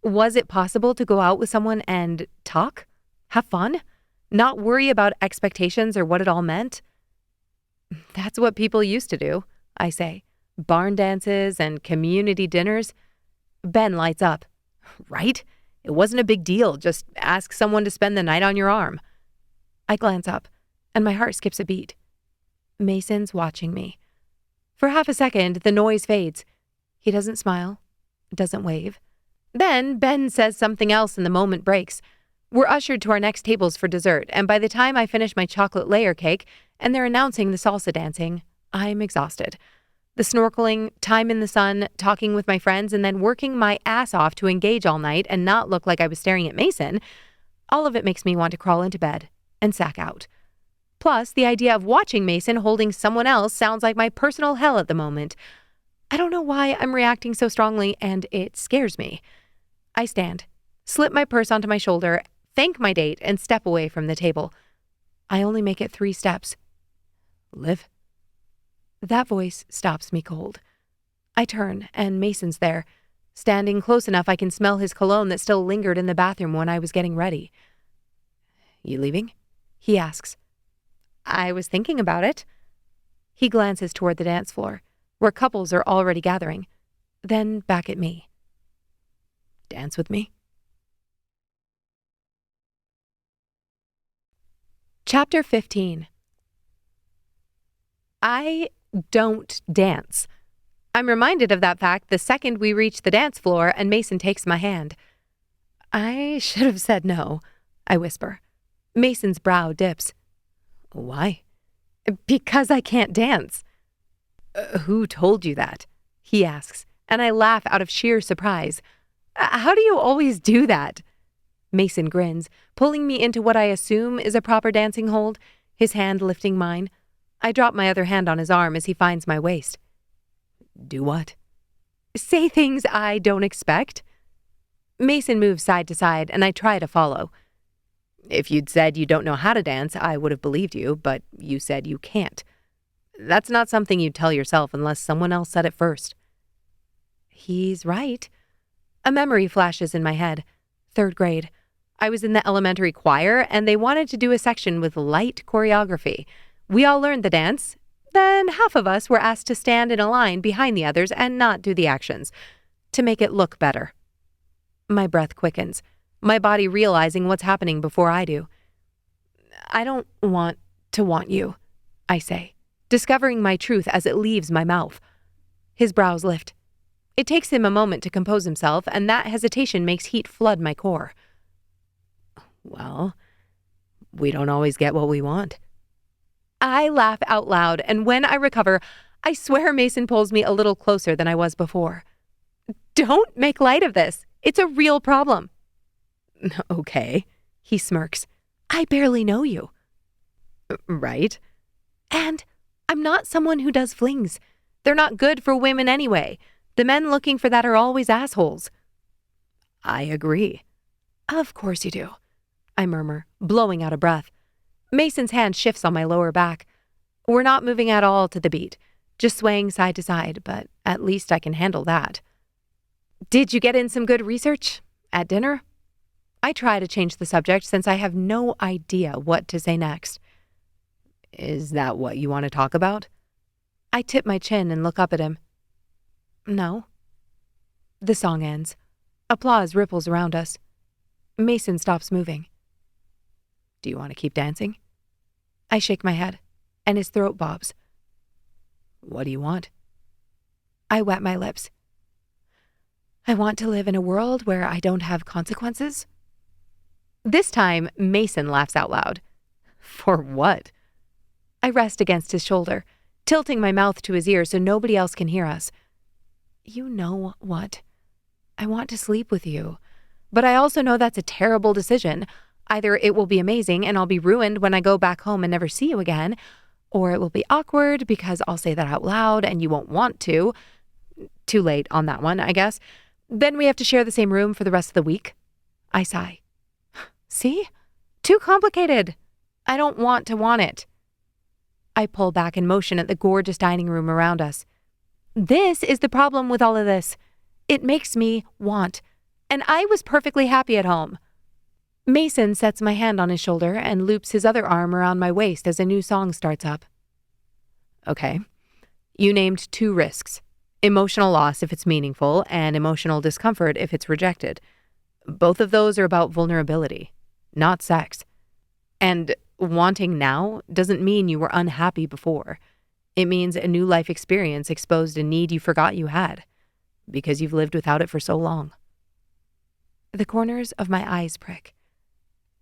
Was it possible to go out with someone and talk? Have fun? Not worry about expectations or what it all meant? That's what people used to do, I say. Barn dances and community dinners. Ben lights up. Right? It wasn't a big deal. Just ask someone to spend the night on your arm. I glance up, and my heart skips a beat. Mason's watching me. For half a second, the noise fades. He doesn't smile, doesn't wave. Then Ben says something else and the moment breaks. We're ushered to our next tables for dessert, and by the time I finish my chocolate layer cake and they're announcing the salsa dancing, I'm exhausted. The snorkeling, time in the sun, talking with my friends, and then working my ass off to engage all night and not look like I was staring at Mason, all of it makes me want to crawl into bed and sack out. Plus, the idea of watching Mason holding someone else sounds like my personal hell at the moment. I don't know why I'm reacting so strongly, and it scares me. I stand, slip my purse onto my shoulder, thank my date, and step away from the table. I only make it 3 steps. Liv? That voice stops me cold. I turn, and Mason's there, standing close enough I can smell his cologne that still lingered in the bathroom when I was getting ready. You leaving? He asks. I was thinking about it. He glances toward the dance floor, where couples are already gathering, then back at me. Dance with me? Chapter 15. I don't dance. I'm reminded of that fact the second we reach the dance floor and Mason takes my hand. I should have said no, I whisper. Mason's brow dips. Why? Because I can't dance. Who told you that? He asks, and I laugh out of sheer surprise. How do you always do that? Mason grins, pulling me into what I assume is a proper dancing hold, his hand lifting mine. I drop my other hand on his arm as he finds my waist. Do what? Say things I don't expect. Mason moves side to side, and I try to follow. If you'd said you don't know how to dance, I would have believed you, but you said you can't. That's not something you'd tell yourself unless someone else said it first. He's right. A memory flashes in my head. 3rd grade. I was in the elementary choir, and they wanted to do a section with light choreography. We all learned the dance. Then half of us were asked to stand in a line behind the others and not do the actions, to make it look better. My breath quickens, my body realizing what's happening before I do. I don't want to want you, I say, discovering my truth as it leaves my mouth. His brows lift. It takes him a moment to compose himself, and that hesitation makes heat flood my core. Well, we don't always get what we want. I laugh out loud, and when I recover, I swear Mason pulls me a little closer than I was before. Don't make light of this. It's a real problem. Okay, he smirks. I barely know you. Right? And I'm not someone who does flings. They're not good for women anyway. The men looking for that are always assholes. I agree. Of course you do, I murmur, blowing out a breath. Mason's hand shifts on my lower back. We're not moving at all to the beat, just swaying side to side, but at least I can handle that. Did you get in some good research? At dinner? I try to change the subject since I have no idea what to say next. Is that what you want to talk about? I tip my chin and look up at him. No. The song ends. Applause ripples around us. Mason stops moving. Do you want to keep dancing? I shake my head, and his throat bobs. What do you want? I wet my lips. I want to live in a world where I don't have consequences. This time, Mason laughs out loud. For what? I rest against his shoulder, tilting my mouth to his ear so nobody else can hear us. You know what? I want to sleep with you, but I also know that's a terrible decision. Either it will be amazing and I'll be ruined when I go back home and never see you again, or it will be awkward because I'll say that out loud and you won't want to. Too late on that one, I guess. Then we have to share the same room for the rest of the week. I sigh. See? Too complicated. I don't want to want it. I pull back in motion at the gorgeous dining room around us. This is the problem with all of this. It makes me want. And I was perfectly happy at home. Mason sets my hand on his shoulder and loops his other arm around my waist as a new song starts up. Okay. You named 2 risks. Emotional loss if it's meaningful, and emotional discomfort if it's rejected. Both of those are about vulnerability, not sex. And wanting now doesn't mean you were unhappy before. It means a new life experience exposed a need you forgot you had, because you've lived without it for so long. The corners of my eyes prick.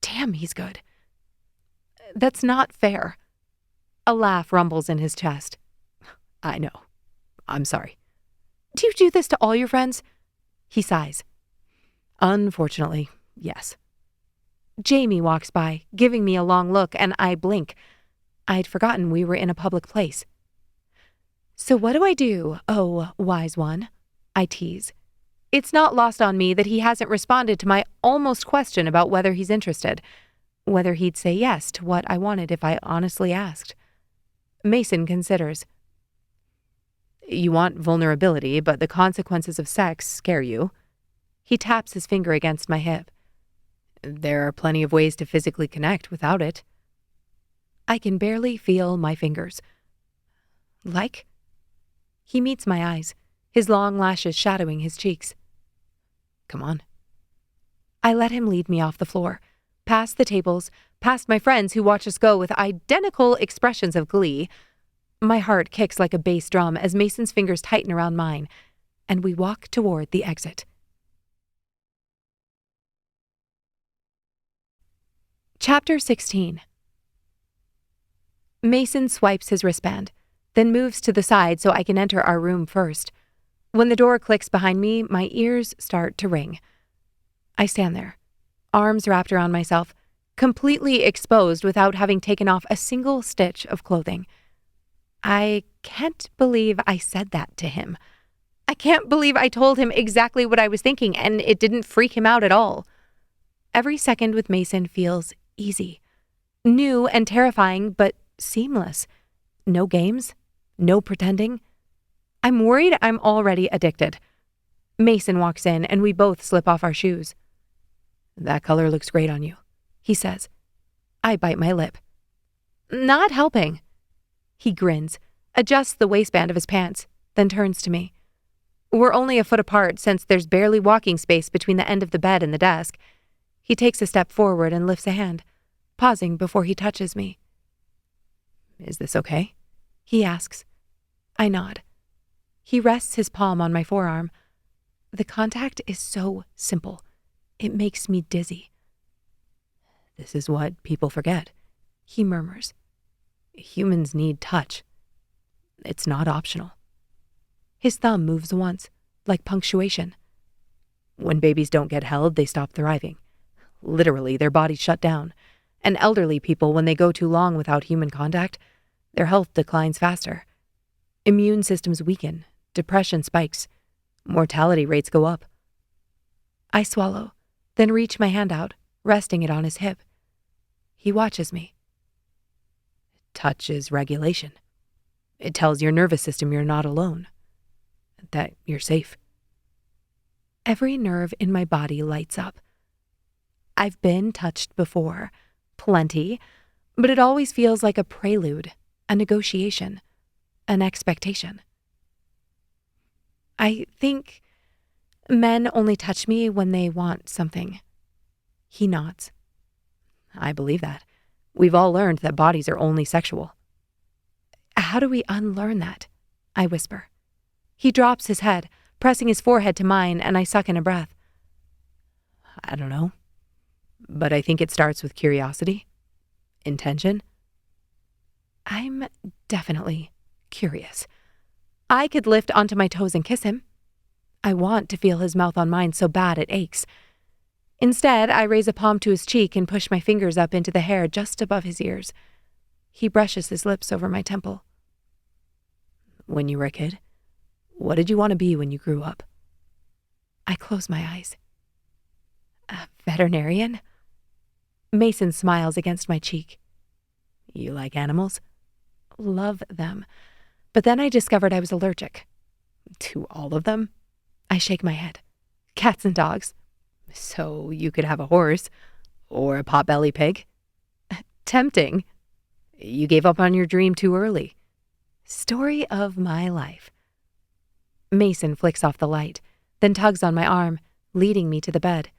Damn, he's good. That's not fair. A laugh rumbles in his chest. I know. I'm sorry. Do you do this to all your friends? He sighs. Unfortunately, yes. Jamie walks by, giving me a long look, and I blink. I'd forgotten we were in a public place. So what do I do, oh, wise one? I tease. It's not lost on me that he hasn't responded to my almost question about whether he's interested, whether he'd say yes to what I wanted if I honestly asked. Mason considers. You want vulnerability, but the consequences of sex scare you. He taps his finger against my hip. There are plenty of ways to physically connect without it. I can barely feel my fingers. Like? He meets my eyes, his long lashes shadowing his cheeks. Come on. I let him lead me off the floor, past the tables, past my friends who watch us go with identical expressions of glee. My heart kicks like a bass drum as Mason's fingers tighten around mine, and we walk toward the exit. Chapter 16. Mason swipes his wristband, then moves to the side so I can enter our room first. When the door clicks behind me, my ears start to ring. I stand there, arms wrapped around myself, completely exposed without having taken off a single stitch of clothing. I can't believe I said that to him. I can't believe I told him exactly what I was thinking and it didn't freak him out at all. Every second with Mason feels easy, new and terrifying, but seamless. No games, no pretending. I'm worried I'm already addicted. Mason walks in and we both slip off our shoes. That color looks great on you, he says. I bite my lip. Not helping. He grins, adjusts the waistband of his pants, then turns to me. We're only a foot apart since there's barely walking space between the end of the bed and the desk. He takes a step forward and lifts a hand, pausing before he touches me. Is this okay? He asks. I nod. He rests his palm on my forearm, The contact is so simple. It makes me dizzy. This is what people forget, He murmurs. Humans need touch. It's not optional. His thumb moves once, like punctuation. When babies don't get held, they stop thriving. Literally, their bodies shut down. And elderly people, when they go too long without human contact, their health declines faster. Immune systems weaken, depression spikes, mortality rates go up. I swallow, then reach my hand out, resting it on his hip. He watches me. Touch is regulation. It tells your nervous system you're not alone, that you're safe. Every nerve in my body lights up. I've been touched before, plenty, but it always feels like a prelude, a negotiation, an expectation. I think men only touch me when they want something. He nods. I believe that. We've all learned that bodies are only sexual. How do we unlearn that? I whisper. He drops his head, pressing his forehead to mine, and I suck in a breath. I don't know. But I think it starts with curiosity, intention. I'm definitely curious. I could lift onto my toes and kiss him. I want to feel his mouth on mine so bad it aches. Instead, I raise a palm to his cheek and push my fingers up into the hair just above his ears. He brushes his lips over my temple. When you were a kid, what did you want to be when you grew up? I close my eyes. A veterinarian? Mason smiles against my cheek. You like animals? Love them. But then I discovered I was allergic. To all of them? I shake my head. Cats and dogs. So you could have a horse or a potbelly pig? Tempting. You gave up on your dream too early. Story of my life. Mason flicks off the light, then tugs on my arm, leading me to the bed.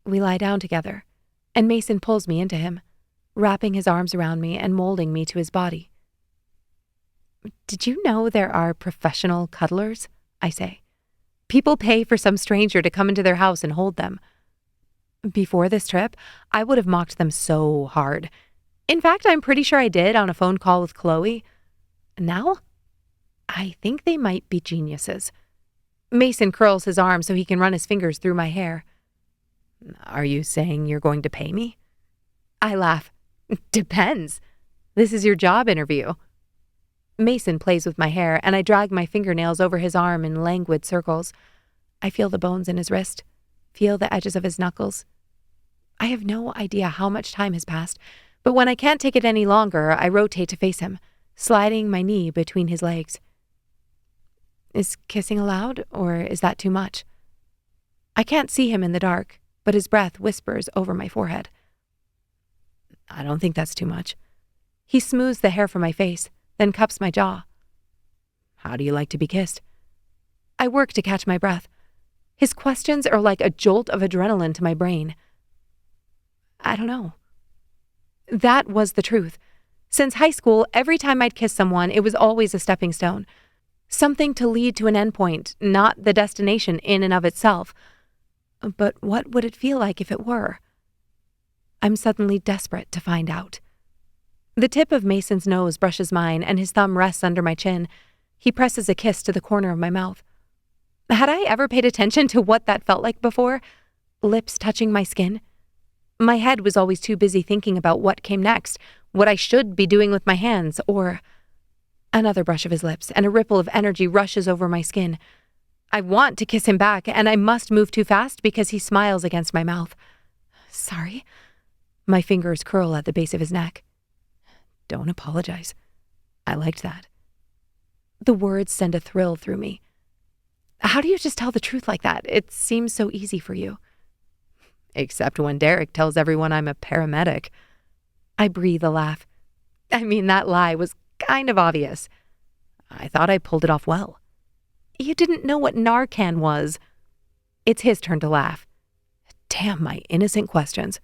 We lie down together, and Mason pulls me into him, wrapping his arms around me and molding me to his body. Did you know there are professional cuddlers? I say. People pay for some stranger to come into their house and hold them. Before this trip, I would have mocked them so hard. In fact, I'm pretty sure I did on a phone call with Chloe. Now, I think they might be geniuses. Mason curls his arm so he can run his fingers through my hair. Are you saying you're going to pay me? I laugh. Depends. This is your job interview. Mason plays with my hair, and I drag my fingernails over his arm in languid circles. I feel the bones in his wrist, feel the edges of his knuckles. I have no idea how much time has passed, but when I can't take it any longer, I rotate to face him, sliding my knee between his legs. Is kissing allowed, or is that too much? I can't see him in the dark, but his breath whispers over my forehead. I don't think that's too much. He smooths the hair from my face, then cups my jaw. How do you like to be kissed? I work to catch my breath. His questions are like a jolt of adrenaline to my brain. I don't know. That was the truth. Since high school, every time I'd kiss someone, it was always a stepping stone. Something to lead to an endpoint, not the destination in and of itself. But what would it feel like if it were? I'm suddenly desperate to find out. The tip of Mason's nose brushes mine, and his thumb rests under my chin. He presses a kiss to the corner of my mouth. Had I ever paid attention to what that felt like before? Lips touching my skin? My head was always too busy thinking about what came next, what I should be doing with my hands, or... Another brush of his lips, and a ripple of energy rushes over my skin. I want to kiss him back, and I must move too fast because he smiles against my mouth. Sorry? My fingers curl at the base of his neck. Don't apologize. I liked that. The words send a thrill through me. How do you just tell the truth like that? It seems so easy for you. Except when Derek tells everyone I'm a paramedic. I breathe a laugh. I mean, that lie was kind of obvious. I thought I pulled it off well. You didn't know what Narcan was. It's his turn to laugh. Damn my innocent questions.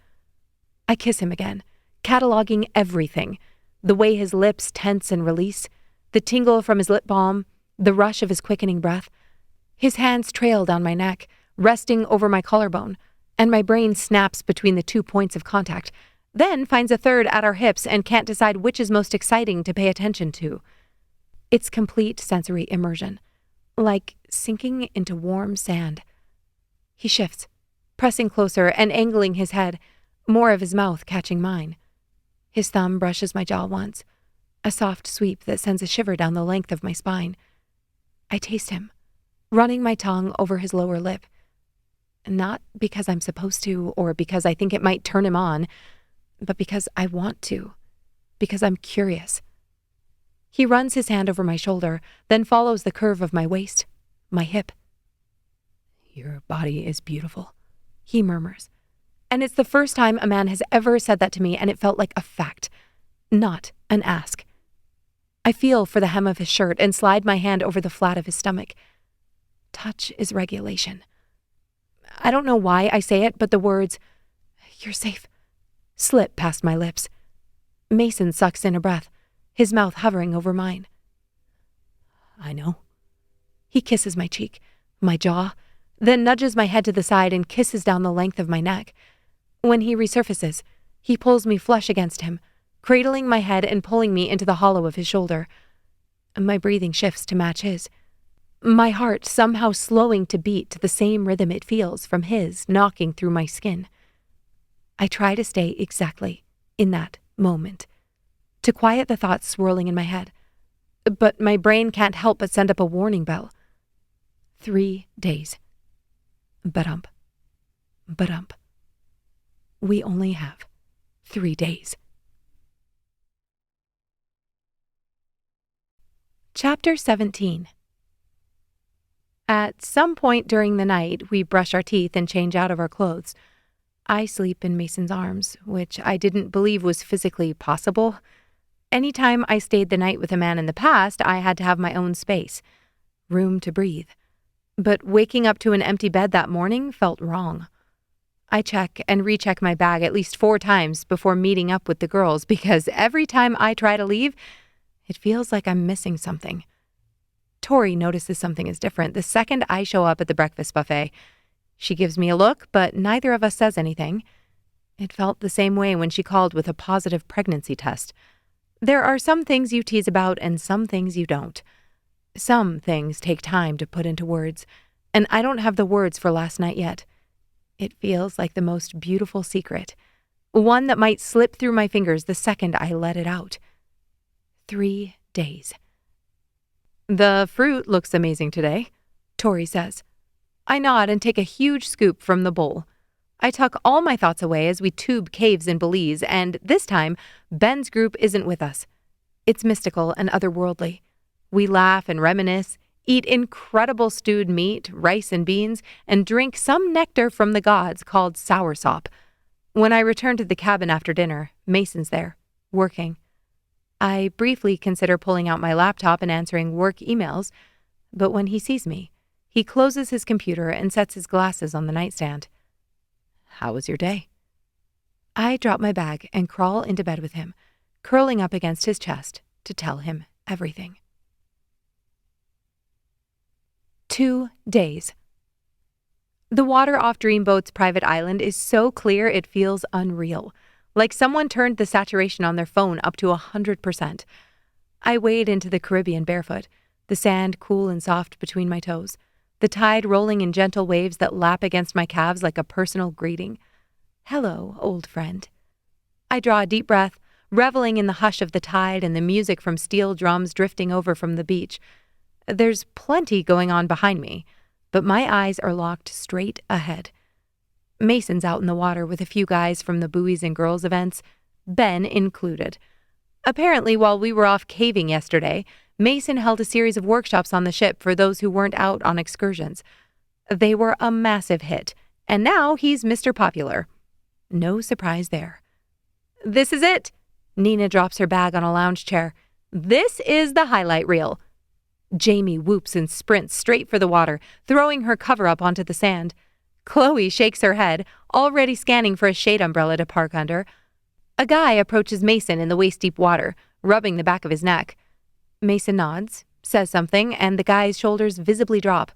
I kiss him again, cataloging everything. The way his lips tense and release, the tingle from his lip balm, the rush of his quickening breath. His hands trail down my neck, resting over my collarbone, and my brain snaps between the 2 points of contact, then finds a third at our hips and can't decide which is most exciting to pay attention to. It's complete sensory immersion, like sinking into warm sand. He shifts, pressing closer and angling his head, more of his mouth catching mine. His thumb brushes my jaw once, a soft sweep that sends a shiver down the length of my spine. I taste him, running my tongue over his lower lip. Not because I'm supposed to or because I think it might turn him on, but because I want to, because I'm curious. He runs his hand over my shoulder, then follows the curve of my waist, my hip. "Your body is beautiful," he murmurs. And it's the first time a man has ever said that to me, and it felt like a fact, not an ask. I feel for the hem of his shirt and slide my hand over the flat of his stomach. Touch is regulation. I don't know why I say it, but the words, "You're safe," slip past my lips. Mason sucks in a breath, his mouth hovering over mine. "I know." He kisses my cheek, my jaw, then nudges my head to the side and kisses down the length of my neck. When he resurfaces, he pulls me flush against him, cradling my head and pulling me into the hollow of his shoulder. My breathing shifts to match his, my heart somehow slowing to beat to the same rhythm it feels from his knocking through my skin. I try to stay exactly in that moment, to quiet the thoughts swirling in my head, but my brain can't help but send up a warning bell. 3 days. Ba-dump. Ba-dump. We only have 3 days. Chapter 17. At some point during the night, we brush our teeth and change out of our clothes. I sleep in Mason's arms, which I didn't believe was physically possible. Anytime I stayed the night with a man in the past, I had to have my own space, room to breathe. But waking up to an empty bed that morning felt wrong. I check and recheck my bag at least 4 times before meeting up with the girls because every time I try to leave, it feels like I'm missing something. Tori notices something is different the second I show up at the breakfast buffet. She gives me a look, but neither of us says anything. It felt the same way when she called with a positive pregnancy test. There are some things you tease about and some things you don't. Some things take time to put into words, and I don't have the words for last night yet. It feels like the most beautiful secret, one that might slip through my fingers the second I let it out. 3 days. "The fruit looks amazing today," Tori says. I nod and take a huge scoop from the bowl. I tuck all my thoughts away as we tube caves in Belize, and this time, Ben's group isn't with us. It's mystical and otherworldly. We laugh and reminisce, eat incredible stewed meat, rice and beans, and drink some nectar from the gods called soursop. When I return to the cabin after dinner, Mason's there, working. I briefly consider pulling out my laptop and answering work emails, but when he sees me, he closes his computer and sets his glasses on the nightstand. "How was your day?" I drop my bag and crawl into bed with him, curling up against his chest to tell him everything. 2 days. The water off Dreamboat's private island is so clear it feels unreal, like someone turned the saturation on their phone up to 100%. I wade into the Caribbean barefoot, the sand cool and soft between my toes, the tide rolling in gentle waves that lap against my calves like a personal greeting. Hello, old friend. I draw a deep breath, reveling in the hush of the tide and the music from steel drums drifting over from the beach. There's plenty going on behind me, but my eyes are locked straight ahead. Mason's out in the water with a few guys from the Buoys Girls events, Ben included. Apparently, while we were off caving yesterday, Mason held a series of workshops on the ship for those who weren't out on excursions. They were a massive hit, and now he's Mr. Popular. No surprise there. "This is it." Nina drops her bag on a lounge chair. "This is the highlight reel." Jamie whoops and sprints straight for the water, throwing her cover up onto the sand. Chloe shakes her head, already scanning for a shade umbrella to park under. A guy approaches Mason in the waist-deep water, rubbing the back of his neck. Mason nods, says something, and the guy's shoulders visibly drop.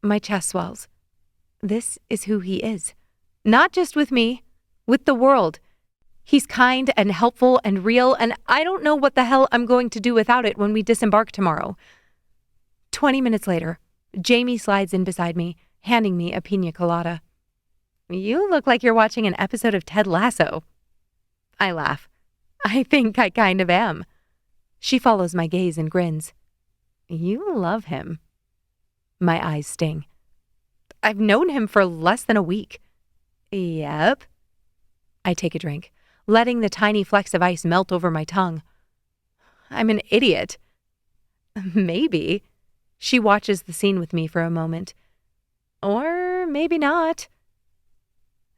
My chest swells. This is who he is. Not just with me, with the world. He's kind and helpful and real, and I don't know what the hell I'm going to do without it when we disembark tomorrow. 20 minutes later, Jamie slides in beside me, handing me a pina colada. You look like you're watching an episode of Ted Lasso. I laugh. I think I kind of am. She follows my gaze and grins. You love him. My eyes sting. I've known him for less than a week. Yep. I take a drink, letting the tiny flecks of ice melt over my tongue. I'm an idiot. Maybe. She watches the scene with me for a moment. Or maybe not.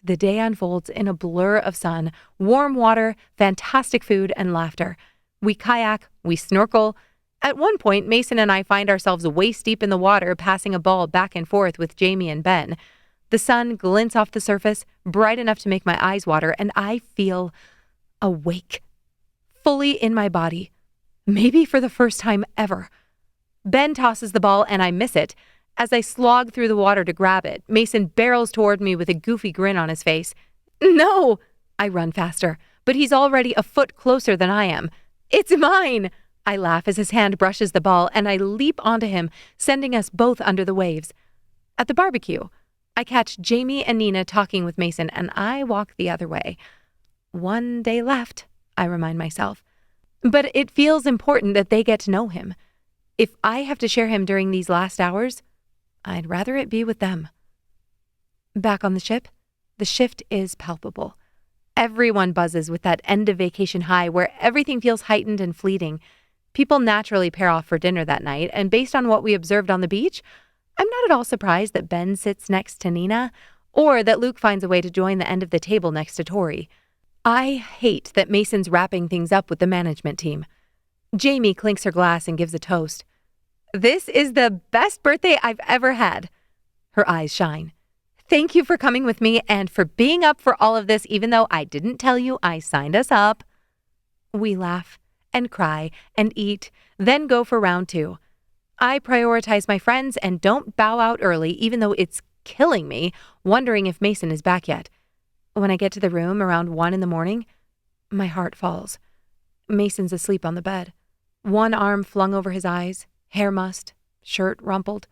The day unfolds in a blur of sun, warm water, fantastic food, and laughter. We kayak, we snorkel. At one point, Mason and I find ourselves waist deep in the water, passing a ball back and forth with Jamie and Ben. The sun glints off the surface, bright enough to make my eyes water, and I feel awake. Fully in my body. Maybe for the first time ever. Ben tosses the ball and I miss it. As I slog through the water to grab it, Mason barrels toward me with a goofy grin on his face. No! I run faster, but he's already a foot closer than I am. It's mine! I laugh as his hand brushes the ball and I leap onto him, sending us both under the waves. At the barbecue, I catch Jamie and Nina talking with Mason and I walk the other way. One day left, I remind myself. But it feels important that they get to know him. If I have to share him during these last hours, I'd rather it be with them. Back on the ship, the shift is palpable. Everyone buzzes with that end-of-vacation high where everything feels heightened and fleeting. People naturally pair off for dinner that night, and based on what we observed on the beach, I'm not at all surprised that Ben sits next to Nina, or that Luke finds a way to join the end of the table next to Tori. I hate that Mason's wrapping things up with the management team. Jamie clinks her glass and gives a toast. This is the best birthday I've ever had. Her eyes shine. Thank you for coming with me and for being up for all of this, even though I didn't tell you I signed us up. We laugh and cry and eat, then go for round 2. I prioritize my friends and don't bow out early, even though it's killing me, wondering if Mason is back yet. When I get to the room around 1 a.m, my heart falls. Mason's asleep on the bed, one arm flung over his eyes, hair mussed, shirt rumpled.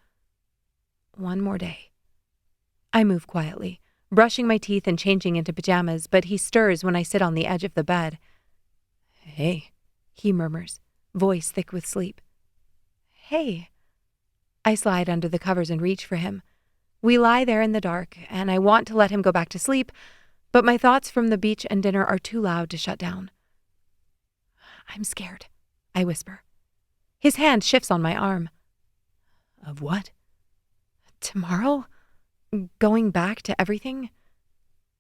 One more day. I move quietly, brushing my teeth and changing into pajamas, but he stirs when I sit on the edge of the bed. Hey, he murmurs, voice thick with sleep. Hey. I slide under the covers and reach for him. We lie there in the dark, and I want to let him go back to sleep, but my thoughts from the beach and dinner are too loud to shut down. I'm scared, I whisper. His hand shifts on my arm. Of what? Tomorrow? Going back to everything?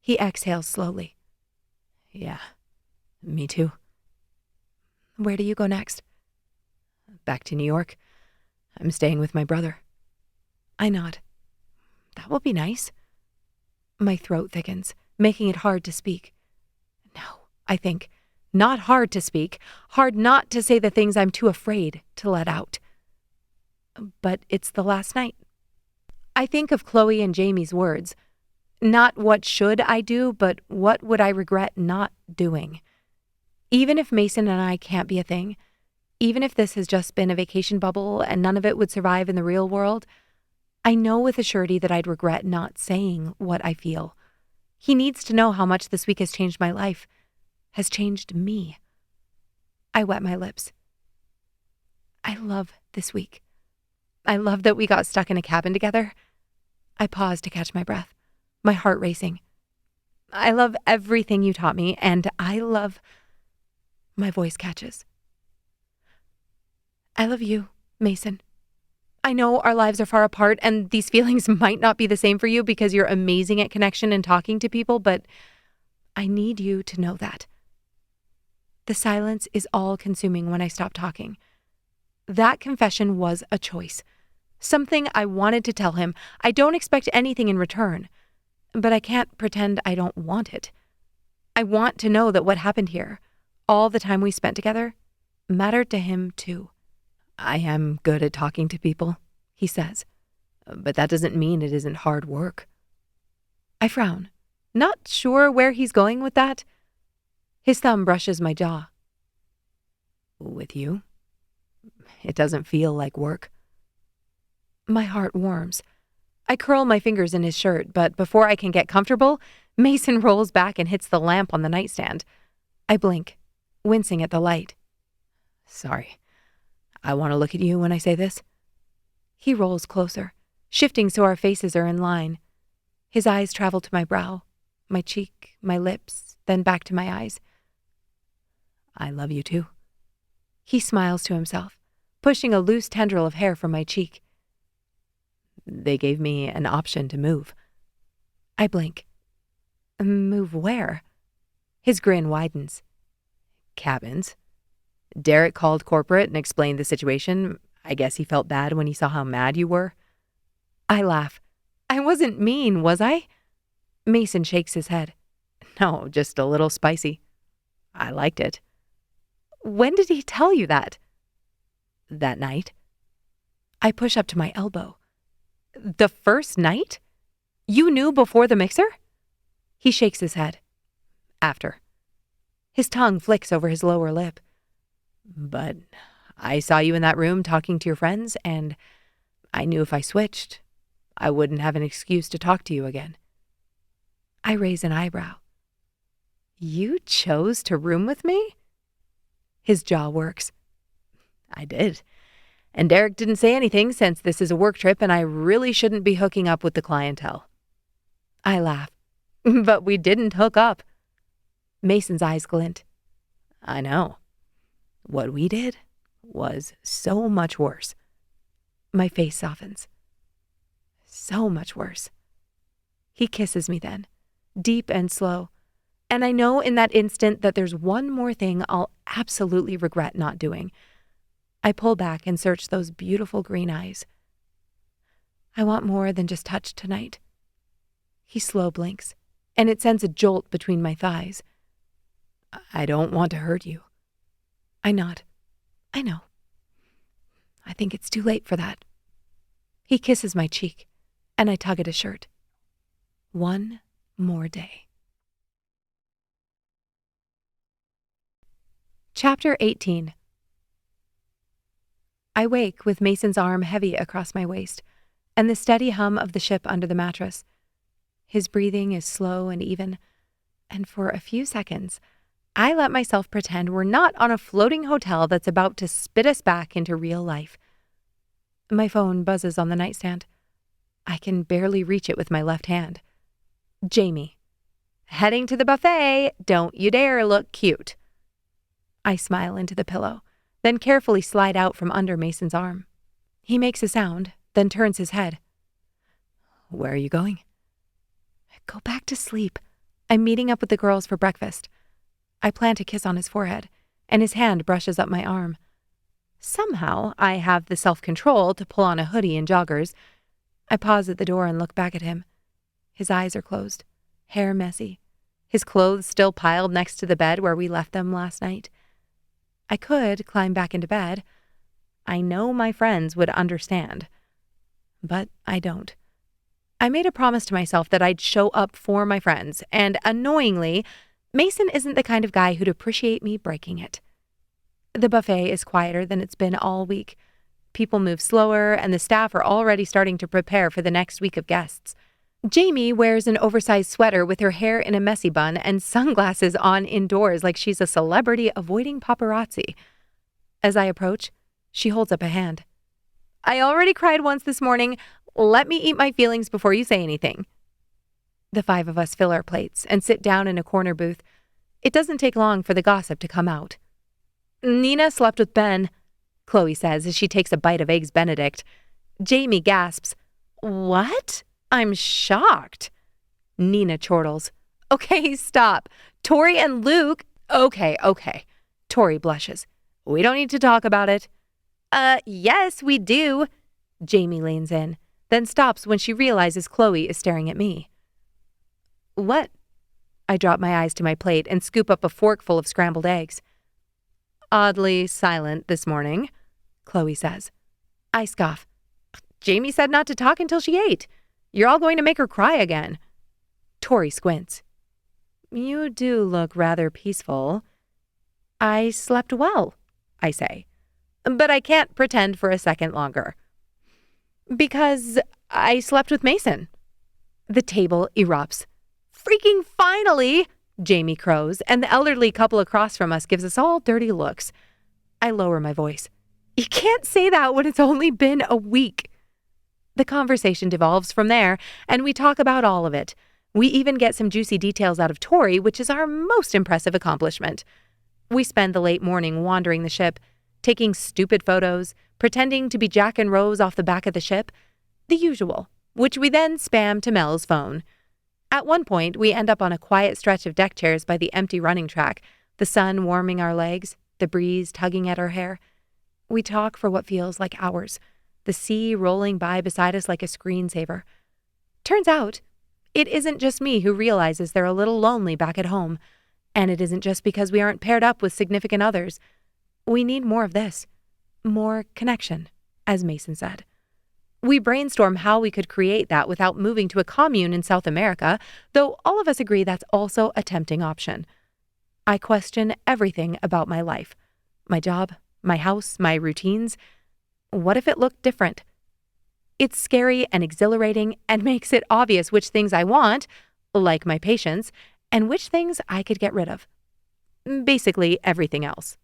He exhales slowly. Yeah, me too. Where do you go next? Back to New York. I'm staying with my brother. I nod. That will be nice. My throat thickens, making it hard to speak. No, I think. Not hard to speak, hard not to say the things I'm too afraid to let out. But it's the last night. I think of Chloe and Jamie's words. Not what should I do, but what would I regret not doing. Even if Mason and I can't be a thing, even if this has just been a vacation bubble and none of it would survive in the real world, I know with a surety that I'd regret not saying what I feel. He needs to know how much this week has changed my life, has changed me. I wet my lips. I love this week. I love that we got stuck in a cabin together. I pause to catch my breath, my heart racing. I love everything you taught me, and I love... My voice catches. I love you, Mason. I know our lives are far apart, and these feelings might not be the same for you because you're amazing at connection and talking to people, but I need you to know that. The silence is all-consuming when I stop talking. That confession was a choice. Something I wanted to tell him. I don't expect anything in return, but I can't pretend I don't want it. I want to know that what happened here, all the time we spent together, mattered to him too. I am good at talking to people, he says. But that doesn't mean it isn't hard work. I frown, not sure where he's going with that. His thumb brushes my jaw. With you? It doesn't feel like work. My heart warms. I curl my fingers in his shirt, but before I can get comfortable, Mason rolls back and hits the lamp on the nightstand. I blink, wincing at the light. Sorry. I want to look at you when I say this. He rolls closer, shifting so our faces are in line. His eyes travel to my brow, my cheek, my lips, then back to my eyes. I love you too. He smiles to himself, pushing a loose tendril of hair from my cheek. They gave me an option to move. I blink. Move where? His grin widens. Cabins. Derek called corporate and explained the situation. I guess he felt bad when he saw how mad you were. I laugh. I wasn't mean, was I? Mason shakes his head. No, just a little spicy. I liked it. When did he tell you that? That night. I push up to my elbow. The first night? You knew before the mixer? He shakes his head. After. His tongue flicks over his lower lip. But I saw you in that room talking to your friends, and I knew if I switched, I wouldn't have an excuse to talk to you again. I raise an eyebrow. You chose to room with me? His jaw works. I did. And Derek didn't say anything since this is a work trip and I really shouldn't be hooking up with the clientele. I laugh. But we didn't hook up. Mason's eyes glint. I know. What we did was so much worse. My face softens. So much worse. He kisses me then, deep and slow, and I know in that instant that there's one more thing I'll absolutely regret not doing. I pull back and search those beautiful green eyes. I want more than just touch tonight. He slow blinks, and it sends a jolt between my thighs. I don't want to hurt you. I nod. I know. I think it's too late for that. He kisses my cheek, and I tug at his shirt. One more day. Chapter 18. I wake with Mason's arm heavy across my waist, and the steady hum of the ship under the mattress. His breathing is slow and even, and for a few seconds, I let myself pretend we're not on a floating hotel that's about to spit us back into real life. My phone buzzes on the nightstand. I can barely reach it with my left hand. Jamie. Heading to the buffet. Don't you dare look cute. I smile into the pillow, then carefully slide out from under Mason's arm. He makes a sound, then turns his head. Where are you going? Go back to sleep. I'm meeting up with the girls for breakfast. I plant a kiss on his forehead, and his hand brushes up my arm. Somehow, I have the self-control to pull on a hoodie and joggers. I pause at the door and look back at him. His eyes are closed, hair messy, his clothes still piled next to the bed where we left them last night. I could climb back into bed. I know my friends would understand. But I don't. I made a promise to myself that I'd show up for my friends, and annoyingly, Mason isn't the kind of guy who'd appreciate me breaking it. The buffet is quieter than it's been all week. People move slower, and the staff are already starting to prepare for the next week of guests. Jamie wears an oversized sweater with her hair in a messy bun and sunglasses on indoors like she's a celebrity avoiding paparazzi. As I approach, she holds up a hand. I already cried once this morning. Let me eat my feelings before you say anything. The five of us fill our plates and sit down in a corner booth. It doesn't take long for the gossip to come out. Nina slept with Ben, Chloe says as she takes a bite of Eggs Benedict. Jamie gasps. What? I'm shocked. Nina chortles. Okay, stop. Tori and Luke. Okay. Tori blushes. We don't need to talk about it. Yes, we do. Jamie leans in, then stops when she realizes Chloe is staring at me. What? I drop my eyes to my plate and scoop up a forkful of scrambled eggs. Oddly silent this morning, Chloe says. I scoff. Jamie said not to talk until she ate. You're all going to make her cry again. Tori squints. You do look rather peaceful. I slept well, I say. But I can't pretend for a second longer. Because I slept with Mason. The table erupts. Freaking finally, Jamie crows, and the elderly couple across from us gives us all dirty looks. I lower my voice. You can't say that when it's only been a week. The conversation devolves from there, and we talk about all of it. We even get some juicy details out of Tori, which is our most impressive accomplishment. We spend the late morning wandering the ship, taking stupid photos, pretending to be Jack and Rose off the back of the ship, the usual, which we then spam to Mel's phone. At one point, we end up on a quiet stretch of deck chairs by the empty running track, the sun warming our legs, the breeze tugging at our hair. We talk for what feels like hours, the sea rolling by beside us like a screensaver. Turns out, it isn't just me who realizes they're a little lonely back at home, and it isn't just because we aren't paired up with significant others. We need more of this. More connection, as Mason said. We brainstorm how we could create that without moving to a commune in South America, though all of us agree that's also a tempting option. I question everything about my life. My job, my house, my routines. What if it looked different? It's scary and exhilarating and makes it obvious which things I want, like my patience, and which things I could get rid of. Basically, everything else.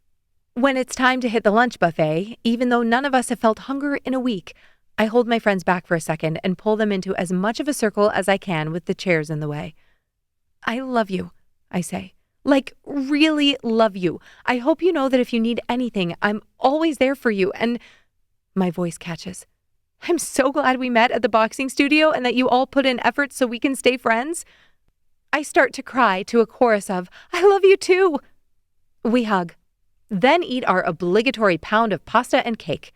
When it's time to hit the lunch buffet, even though none of us have felt hunger in a week, I hold my friends back for a second and pull them into as much of a circle as I can with the chairs in the way. I love you, I say. Like, really love you. I hope you know that if you need anything, I'm always there for you, and my voice catches. I'm so glad we met at the boxing studio and that you all put in effort so we can stay friends. I start to cry to a chorus of, I love you too. We hug, then eat our obligatory pound of pasta and cake.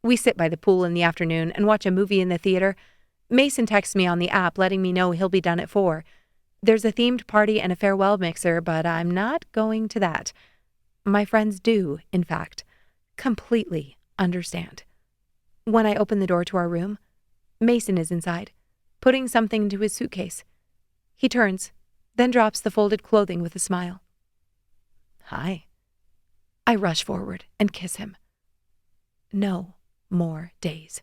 We sit by the pool in the afternoon and watch a movie in the theater. Mason texts me on the app letting me know he'll be done at 4. There's a themed party and a farewell mixer, but I'm not going to that. My friends do, in fact, completely understand. When I open the door to our room, Mason is inside, putting something into his suitcase. He turns, then drops the folded clothing with a smile. Hi. I rush forward and kiss him. No more days.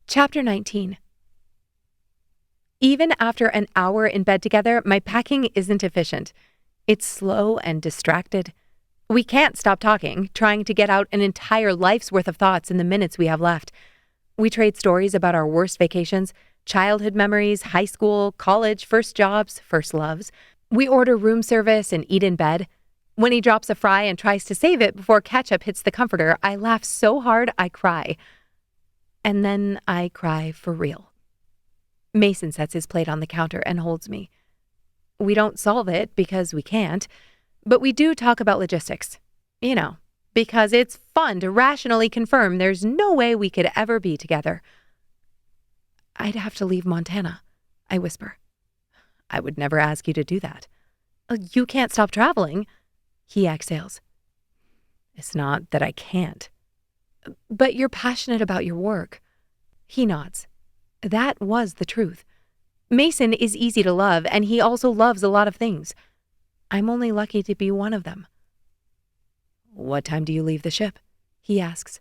Chapter 19. Even after an hour in bed together, my packing isn't efficient. It's slow and distracted. We can't stop talking, trying to get out an entire life's worth of thoughts in the minutes we have left. We trade stories about our worst vacations, childhood memories, high school, college, first jobs, first loves. We order room service and eat in bed. When he drops a fry and tries to save it before ketchup hits the comforter, I laugh so hard I cry. And then I cry for real. Mason sets his plate on the counter and holds me. We don't solve it because we can't, but we do talk about logistics. You know, because it's fun to rationally confirm there's no way we could ever be together. I'd have to leave Montana, I whisper. I would never ask you to do that. You can't stop traveling, he exhales. It's not that I can't. But you're passionate about your work. He nods. That was the truth. Mason is easy to love, and he also loves a lot of things. I'm only lucky to be one of them. What time do you leave the ship? He asks.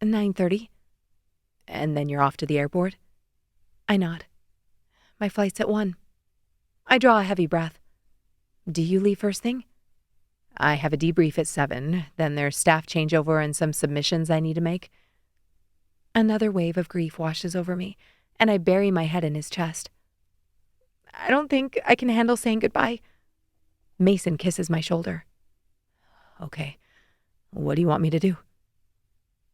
9:30. And then you're off to the airport? I nod. My flight's at 1. I draw a heavy breath. Do you leave first thing? I have a debrief at 7, then there's staff changeover and some submissions I need to make. Another wave of grief washes over me, and I bury my head in his chest. I don't think I can handle saying goodbye. Mason kisses my shoulder. Okay, what do you want me to do?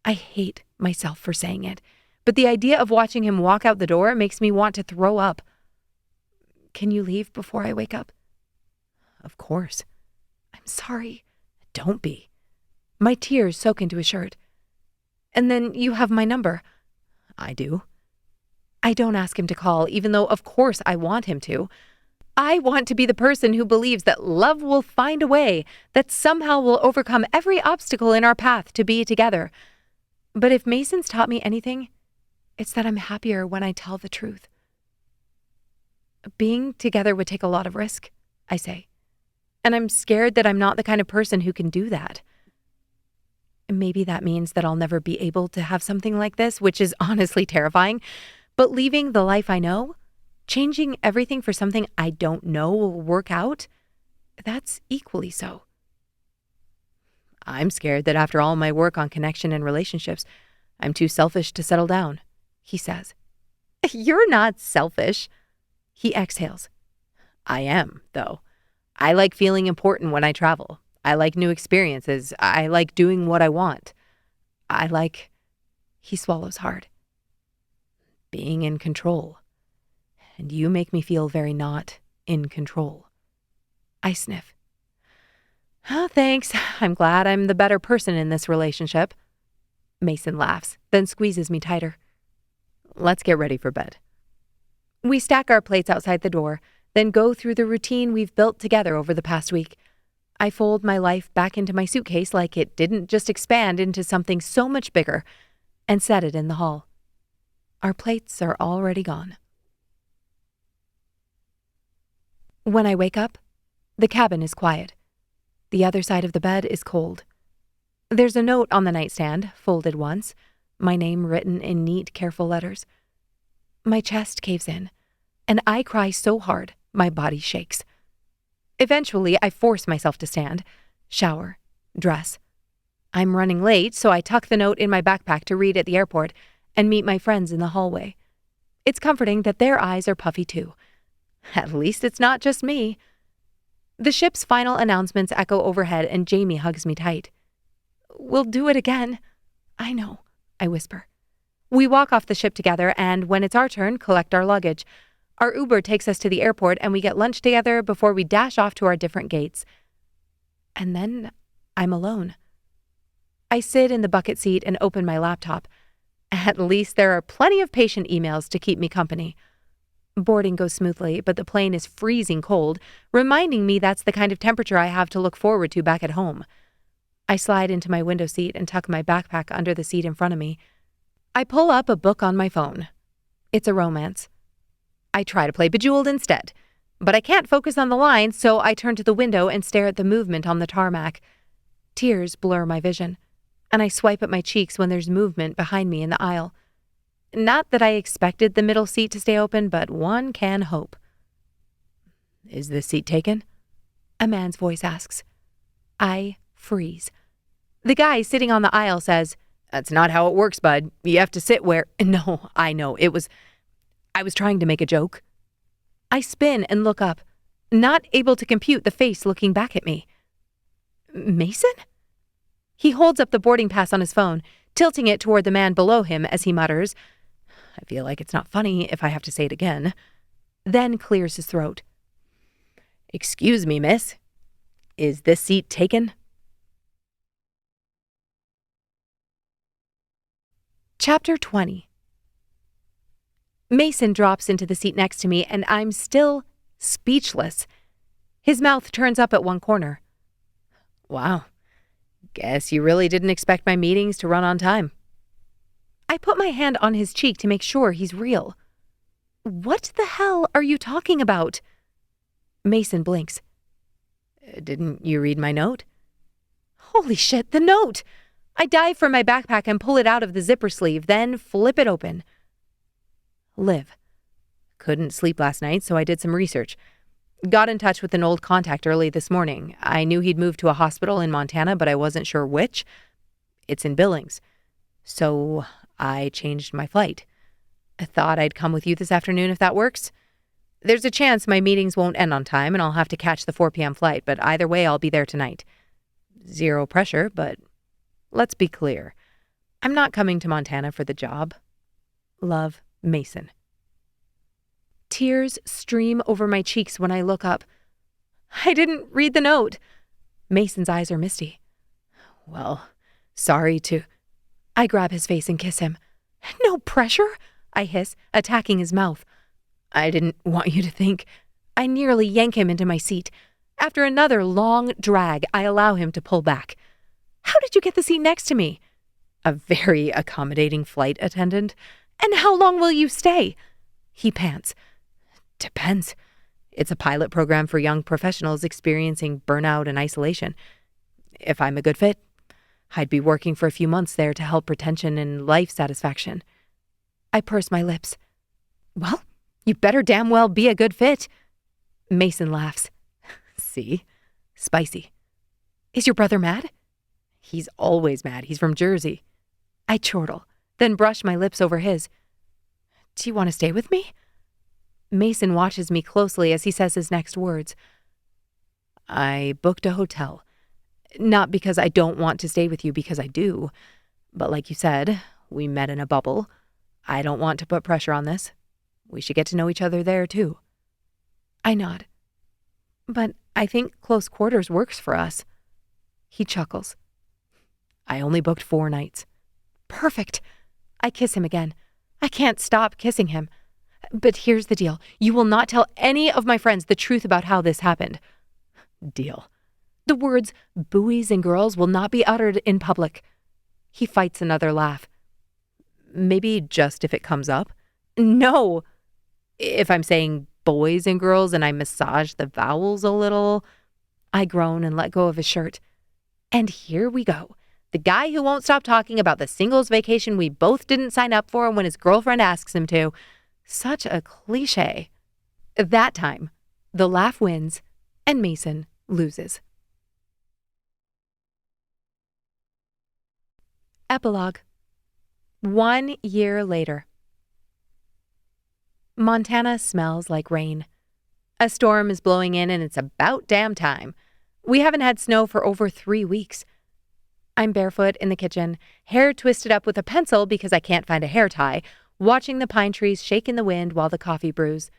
I hate myself for saying it, but the idea of watching him walk out the door makes me want to throw up. Can you leave before I wake up? Of course. I'm sorry. Don't be. My tears soak into his shirt. And then you have my number. I do. I don't ask him to call, even though of course I want him to. I want to be the person who believes that love will find a way, that somehow we'll overcome every obstacle in our path to be together. But if Mason's taught me anything, it's that I'm happier when I tell the truth. Being together would take a lot of risk, I say. And I'm scared that I'm not the kind of person who can do that. Maybe that means that I'll never be able to have something like this, which is honestly terrifying. But leaving the life I know, changing everything for something I don't know will work out, that's equally so. I'm scared that after all my work on connection and relationships, I'm too selfish to settle down, he says. You're not selfish. He exhales. I am, though. I like feeling important when I travel. I like new experiences. I like doing what I want. He swallows hard. Being in control. And you make me feel very not in control. I sniff. Oh, thanks. I'm glad I'm the better person in this relationship. Mason laughs, then squeezes me tighter. Let's get ready for bed. We stack our plates outside the door, then go through the routine we've built together over the past week. I fold my life back into my suitcase like it didn't just expand into something so much bigger, and set it in the hall. Our plates are already gone. When I wake up, the cabin is quiet. The other side of the bed is cold. There's a note on the nightstand, folded once, my name written in neat, careful letters. My chest caves in, and I cry so hard my body shakes. Eventually, I force myself to stand, shower, dress. I'm running late, so I tuck the note in my backpack to read at the airport and meet my friends in the hallway. It's comforting that their eyes are puffy too. At least it's not just me. The ship's final announcements echo overhead and Jamie hugs me tight. We'll do it again. I know, I whisper. We walk off the ship together and, when it's our turn, collect our luggage. Our Uber takes us to the airport and we get lunch together before we dash off to our different gates. And then I'm alone. I sit in the bucket seat and open my laptop. At least there are plenty of patient emails to keep me company. Boarding goes smoothly, but the plane is freezing cold, reminding me that's the kind of temperature I have to look forward to back at home. I slide into my window seat and tuck my backpack under the seat in front of me. I pull up a book on my phone. It's a romance. I try to play Bejeweled instead, but I can't focus on the lines, so I turn to the window and stare at the movement on the tarmac. Tears blur my vision, and I swipe at my cheeks when there's movement behind me in the aisle. Not that I expected the middle seat to stay open, but one can hope. Is this seat taken? A man's voice asks. I freeze. The guy sitting on the aisle says, That's not how it works, bud. You have to sit where... No, I know. I was trying to make a joke. I spin and look up, not able to compute the face looking back at me. Mason? He holds up the boarding pass on his phone, tilting it toward the man below him as he mutters, I feel like it's not funny if I have to say it again. Then clears his throat. Excuse me, miss. Is this seat taken? Chapter 20. Mason drops into the seat next to me, and I'm still speechless. His mouth turns up at one corner. Wow. Guess you really didn't expect my meetings to run on time. I put my hand on his cheek to make sure he's real. What the hell are you talking about? Mason blinks. Didn't you read my note? Holy shit, the note! I dive for my backpack and pull it out of the zipper sleeve, then flip it open. Liv. Couldn't sleep last night, so I did some research. Got in touch with an old contact early this morning. I knew he'd moved to a hospital in Montana, but I wasn't sure which. It's in Billings. So I changed my flight. I thought I'd come with you this afternoon if that works. There's a chance my meetings won't end on time and I'll have to catch the 4 p.m. flight, but either way I'll be there tonight. Zero pressure, but let's be clear. I'm not coming to Montana for the job. Love, Mason. Tears stream over my cheeks when I look up. I didn't read the note. Mason's eyes are misty. Well, sorry to... I grab his face and kiss him. No pressure, I hiss, attacking his mouth. I didn't want you to think... I nearly yank him into my seat. After another long drag, I allow him to pull back. How did you get the seat next to me? A very accommodating flight attendant. And how long will you stay? He pants. Depends. It's a pilot program for young professionals experiencing burnout and isolation. If I'm a good fit, I'd be working for a few months there to help retention and life satisfaction. I purse my lips. Well, you better damn well be a good fit. Mason laughs. See? Spicy. Is your brother mad? He's always mad. He's from Jersey. I chortle, then brush my lips over his. Do you want to stay with me? Mason watches me closely as he says his next words. I booked a hotel. Not because I don't want to stay with you, because I do. But like you said, we met in a bubble. I don't want to put pressure on this. We should get to know each other there, too. I nod. But I think close quarters works for us. He chuckles. I only booked 4 nights. Perfect. I kiss him again. I can't stop kissing him. But here's the deal. You will not tell any of my friends the truth about how this happened. Deal. The words "Buoys and Girls" will not be uttered in public. He fights another laugh. Maybe just if it comes up. No. If I'm saying boys and girls and I massage the vowels a little. I groan and let go of his shirt. And here we go. The guy who won't stop talking about the singles vacation we both didn't sign up for when his girlfriend asks him to. Such a cliche. That time, the laugh wins and Mason loses. Epilogue. 1 year later. Montana smells like rain. A storm is blowing in and it's about damn time. We haven't had snow for over 3 weeks. I'm barefoot in the kitchen, hair twisted up with a pencil because I can't find a hair tie, watching the pine trees shake in the wind while the coffee brews.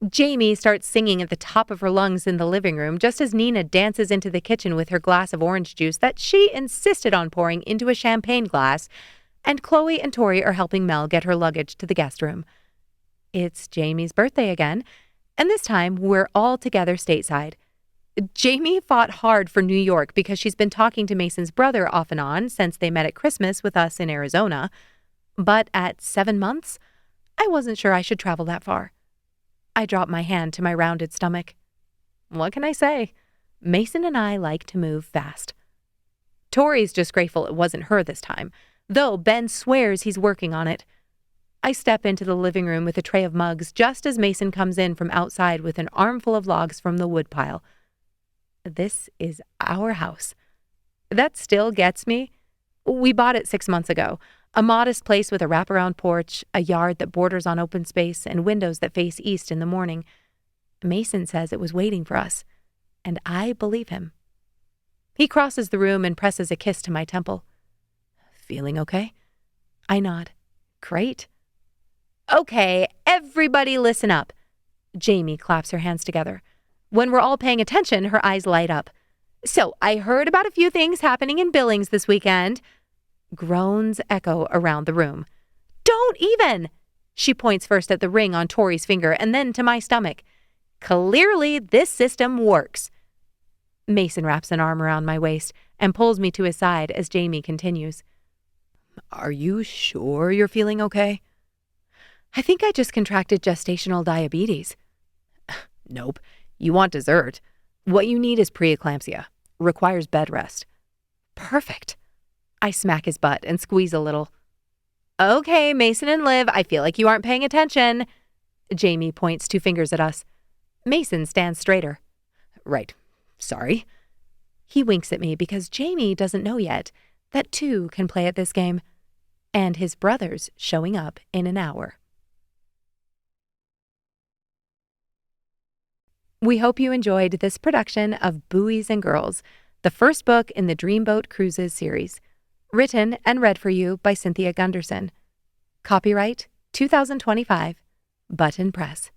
Jamie starts singing at the top of her lungs in the living room just as Nina dances into the kitchen with her glass of orange juice that she insisted on pouring into a champagne glass, and Chloe and Tori are helping Mel get her luggage to the guest room. It's Jamie's birthday again, and this time we're all together stateside. Jamie fought hard for New York because she's been talking to Mason's brother off and on since they met at Christmas with us in Arizona. But at 7 months, I wasn't sure I should travel that far. I dropped my hand to my rounded stomach. What can I say? Mason and I like to move fast. Tori's just grateful it wasn't her this time, though Ben swears he's working on it. I step into the living room with a tray of mugs just as Mason comes in from outside with an armful of logs from the woodpile. This is our house. That still gets me. We bought it 6 months ago. A modest place with a wraparound porch, a yard that borders on open space, and windows that face east in the morning. Mason says it was waiting for us, and I believe him. He crosses the room and presses a kiss to my temple. Feeling okay? I nod. Great. Okay, everybody listen up. Jamie claps her hands together. When we're all paying attention, her eyes light up. So, I heard about a few things happening in Billings this weekend. Groans echo around the room. Don't even! She points first at the ring on Tori's finger and then to my stomach. Clearly, this system works. Mason wraps an arm around my waist and pulls me to his side as Jamie continues. Are you sure you're feeling okay? I think I just contracted gestational diabetes. Nope. You want dessert. What you need is preeclampsia. Requires bed rest. Perfect. I smack his butt and squeeze a little. Okay, Mason and Liv, I feel like you aren't paying attention. Jamie points 2 fingers at us. Mason stands straighter. Right. Sorry. He winks at me because Jamie doesn't know yet that 2 can play at this game. And his brother's showing up in an hour. We hope you enjoyed this production of Buoys and Girls, the first book in the Dreamboat Cruises series. Written and read for you by Cynthia Gunderson. Copyright 2025, Button Press.